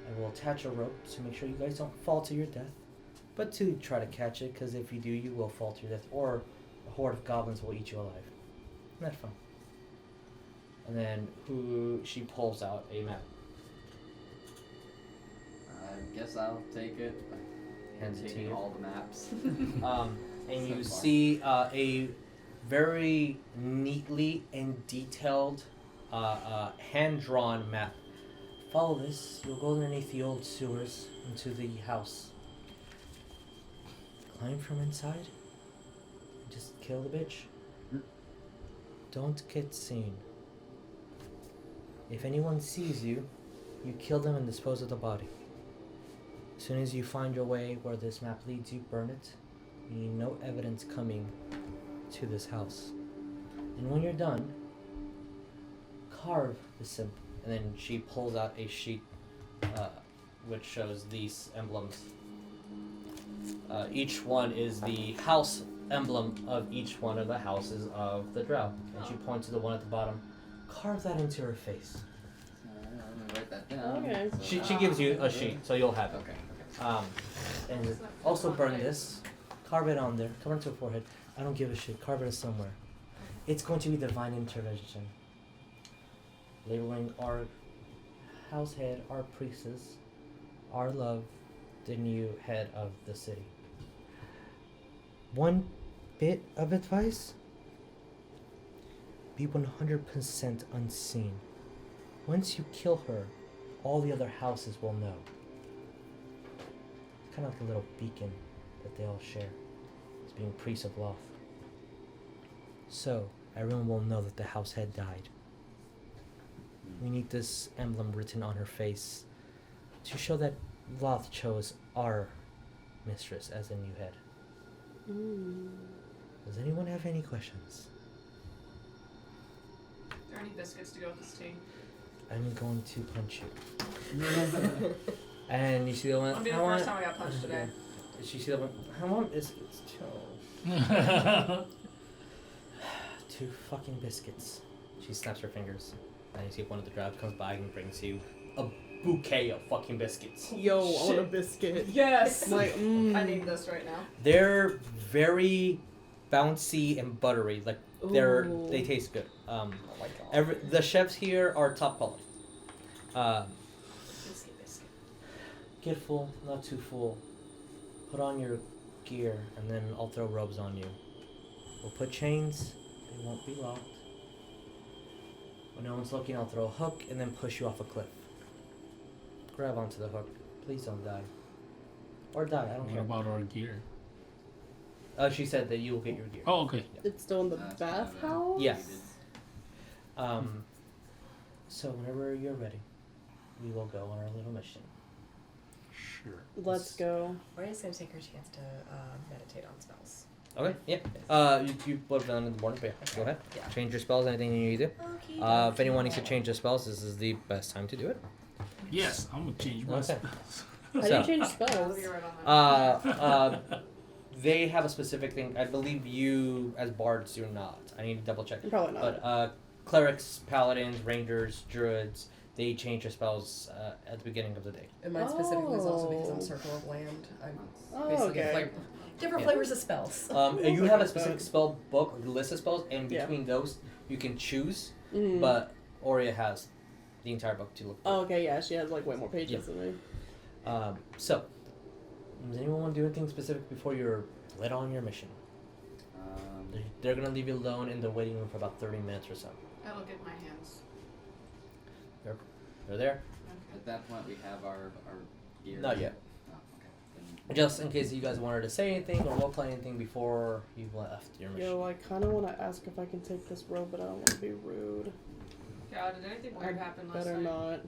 I will attach a rope to make sure you guys don't fall to your death, but to try to catch it, because if you do, you will fall to your death, or a horde of goblins will eat you alive. Isn't that fun? And then she pulls out a map. I guess I'll take it. Hands it to Taking you. all the maps. And you So far. see a very neatly and detailed hand-drawn map. Follow this. You'll go underneath the old sewers into the house. Climb from inside and just kill the bitch. Don't get seen. If anyone sees you, you kill them and dispose of the body. As soon as you find your way where this map leads you, burn it. You need no evidence coming to this house. And when you're done, carve the symbol. And then she pulls out a sheet which shows these emblems. Each one is the house emblem of each one of the houses of the Drow. And she points to the one at the bottom. Carve that into her face. I'm gonna write that down. Okay. She gives you a sheet, so you'll have it. Okay. And also burn this. Carve it on there. Carve it to her forehead. I don't give a shit. Carve it somewhere. It's going to be divine intervention. Labeling our house head, our priestess, our love, the new head of the city. One bit of advice: be 100% unseen. Once you kill her, all the other houses will know. It's kind of like a little beacon that they all share, as being priests of Loth. So, everyone will know that the house head died. We need this emblem written on her face to show that Loth chose our mistress as a new head. Does anyone have any questions? Are there any biscuits to go with this tea? I'm going to punch you. And you see the one. It'll be the first time I got punched today. She see the one. How long biscuits? Two fucking biscuits. She snaps her fingers, and you see one of the Drows comes by and brings you a bouquet of fucking biscuits. Yo, I want a biscuit. Yes! Like, I need this right now. They're very bouncy and buttery. Like they taste good. Oh my god. The chefs here are top quality. Biscuit. Get full, not too full. Put on your gear, and then I'll throw robes on you. We'll put chains. They won't be locked. When no one's looking, I'll throw a hook and then push you off a cliff. Grab onto the hook. Please don't die. Or die, I don't What care. about our gear? She said that you will get your gear. Oh, okay. It's still in the That's bathhouse? Yes. So whenever you're ready, we will go on our little mission. Sure. Let's go. Oria's gonna take her chance to meditate on spells. Okay, yeah. You would have done in the morning, but yeah, go ahead. Yeah. Change your spells, anything you need to do. Okay. If anyone needs to change their spells, this is the best time to do it. Yes, I'm gonna change my Okay. spells. How do you change spells? I'll be right on that. They have a specific thing. I believe you, as bards, do not. I need to double check. Probably not. But clerics, paladins, rangers, druids, they change their spells at the beginning of the day. And mine specifically is also because I'm Oh. Circle of Land. I'm Oh, basically okay. different Yeah. flavors of spells. You have a specific spell book, or list of spells, and Yeah. between those, you can choose. Mhm. But Oria has the entire book to look through. Oh, okay, yeah, she has like way more pages than me. So, does anyone want to do anything specific before you're led on your mission? They're going to leave you alone in the waiting room for about 30 minutes or so. I look at my hands. They're there. At that point, we have our gear. Not yet. Oh, okay. Then Just in case you guys wanted to say anything or roleplay anything before you left your mission. Yo, I kind of want to ask if I can take this robe, but I don't want to be rude. Cal, did anything weird happen last Better night? not.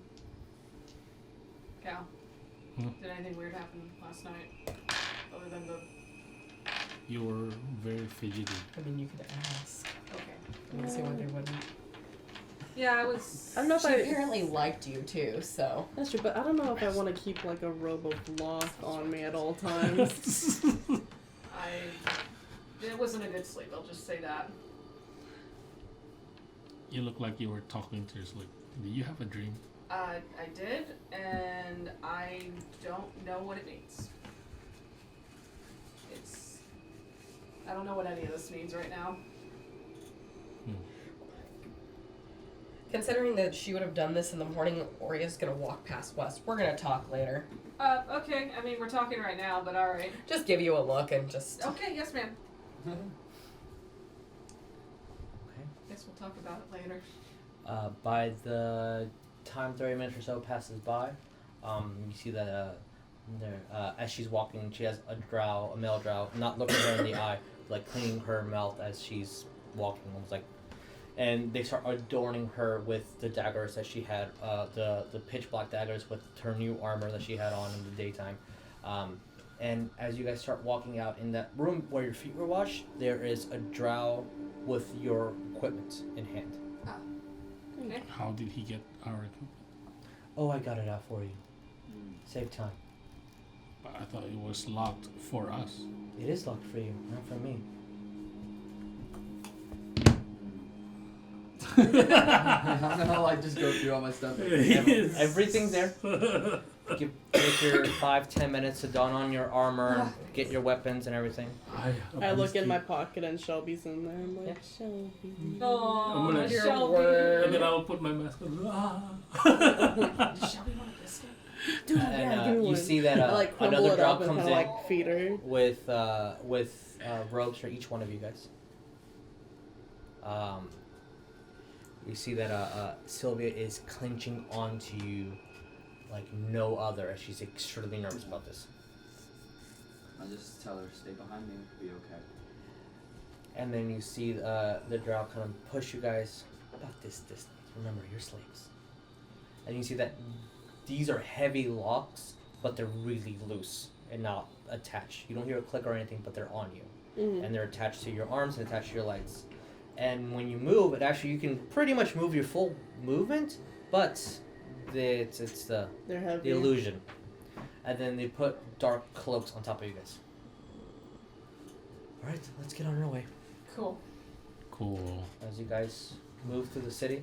Cal, Hmm? did anything weird happen last night? Other than the... You were very fidgety. I mean, you could ask. Okay. I don't see why they wouldn't. Yeah, I was... I don't know if She I. apparently liked you too, so. That's true, but I don't know if I want to keep like a robe of Loth on me at all times. It wasn't a good sleep, I'll just say that. You look like you were talking to your sleep. Did you have a dream? I did, and I don't know what it means. I don't know what any of this means right now. Considering that she would have done this in the morning, Oria's gonna walk past West. We're gonna talk later. Okay, I mean, we're talking right now, but alright. Just give you a look and just. Okay, yes, ma'am. Okay. Guess we'll talk about it later. By the time 30 minutes or so passes by, you see that as she's walking, she has a male drow, not looking her in the eye, like cleaning her mouth as she's walking, almost like. And they start adorning her with the daggers that she had, the pitch black daggers with her new armor that she had on in the daytime. And as you guys start walking out in that room where your feet were washed, there is a drow with your equipment in hand. Okay. How did he get our equipment? Oh, I got it out for you. Save time. I thought it was locked for us. It is locked for you, not for me. I'm gonna like just go through all my stuff. Everything's there. Take your 5-10 minutes to don on your armor and get your weapons and everything. I look in my pocket and Shelby's in there. I'm like, Yeah. Shelby. I'm gonna Shelby. and then I'll put my mask on. Shelby want a biscuit? Dude, And yeah, give me you one. see that I like crumble another it drow up and comes kind in of like feed her. with robes for each one of you guys. You see that Sylvia is clenching onto you like no other, as she's extremely nervous about this. I'll just tell her, stay behind me, it'll be okay. And then you see the drow kind of push you guys about this distance. Remember, you're slaves. And you see that these are heavy locks, but they're really loose and not attached. You don't hear a click or anything, but they're on you. Mm-hmm. And they're attached to your arms and attached to your legs. And when you move, you can pretty much move your full movement, but it's the They're heavy. illusion. And then they put dark cloaks on top of you guys. Alright, let's get on our way. Cool. Cool. As you guys move through the city.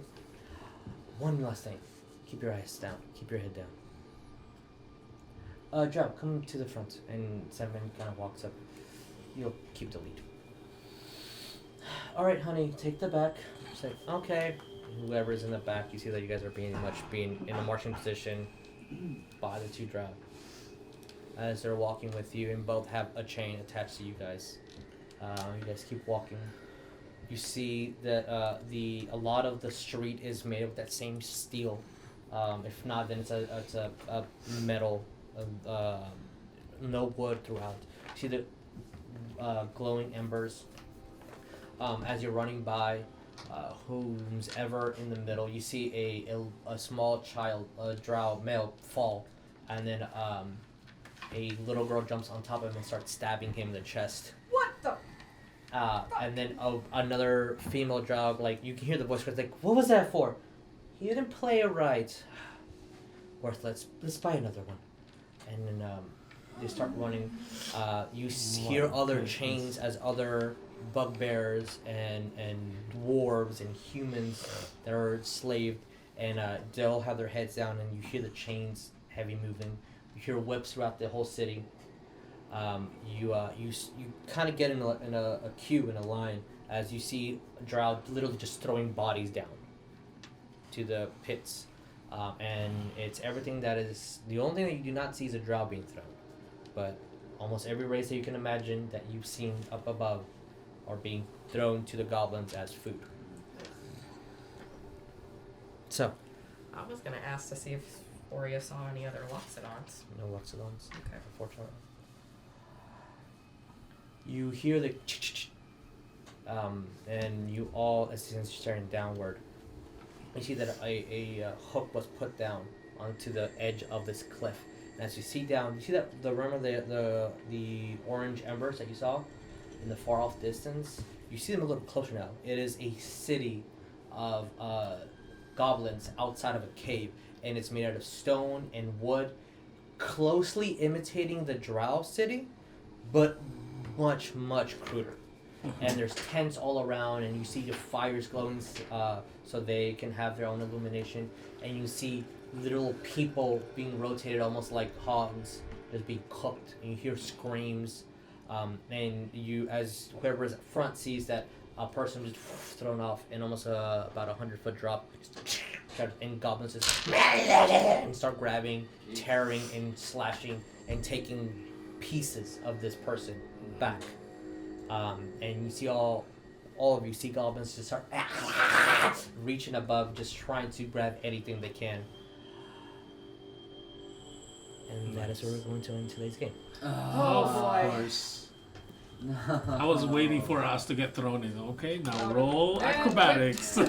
One last thing. Keep your eyes down. Keep your head down. Drow, come to the front. And Senven kind of walks up. You'll keep the lead. Alright, honey, take the back. Say, okay. Whoever's in the back, you see that you guys are being in a marching position by the two Drow. As they're walking with you, and both have a chain attached to you guys. You guys keep walking. You see that a lot of the street is made of that same steel. If not, then it's a metal, no wood throughout. You see the glowing embers. As you're running by, who's ever in the middle, you see a small child, a drow male, fall, and then a little girl jumps on top of him and starts stabbing him in the chest. What the? And then another female drow, like, you can hear the voice, like, what was that for? He didn't play it right. Worth, let's buy another one. And then they start running. You hear other chains as other bugbears and dwarves and humans that are enslaved, and they'll have their heads down, and you hear the chains heavy moving. You hear whips throughout the whole city. You kind of get in a queue, in a line, as you see Drow literally just throwing bodies down to the pits, and it's everything that is the only thing that you do not see is a Drow being thrown, but almost every race that you can imagine that you've seen up above are being thrown to the goblins as food. So, I was gonna ask to see if Oria saw any other Loxodons. no Loxodons, Okay. unfortunately. You hear the and you all, as you're staring downward, you see that a hook was put down onto the edge of this cliff. And as you see down, you see that the orange embers that you saw in the far off distance. You see them a little closer now. It is a city of goblins outside of a cave, and it's made out of stone and wood, closely imitating the Drow city, but much, much cruder. And there's tents all around, and you see the fires glowing so they can have their own illumination, and you see little people being rotated almost like hogs, just being cooked, and you hear screams, and you, as whoever is at front sees that a person just thrown off in almost about 100-foot drop, and goblins just and start grabbing, tearing, and slashing, and taking pieces of this person back. And you see all of you see goblins just start reaching above, just trying to grab anything they can. And that is where we're going to end today's game. Oh boy. Of course. I was waiting for us to get thrown in. Okay, now roll acrobatics. So,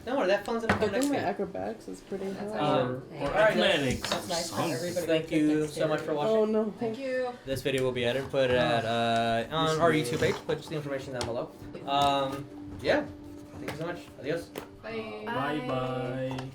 don't worry, that fun's gonna I come next think my week. acrobatics is pretty That's high. or Alright, athletics. That's nice for everybody. Thank you so much for watching. Oh no. Thank you. This video will be edited, put it at on our YouTube page. Put the information down below. Yeah. Thank you so much. Adios. Bye. Bye bye.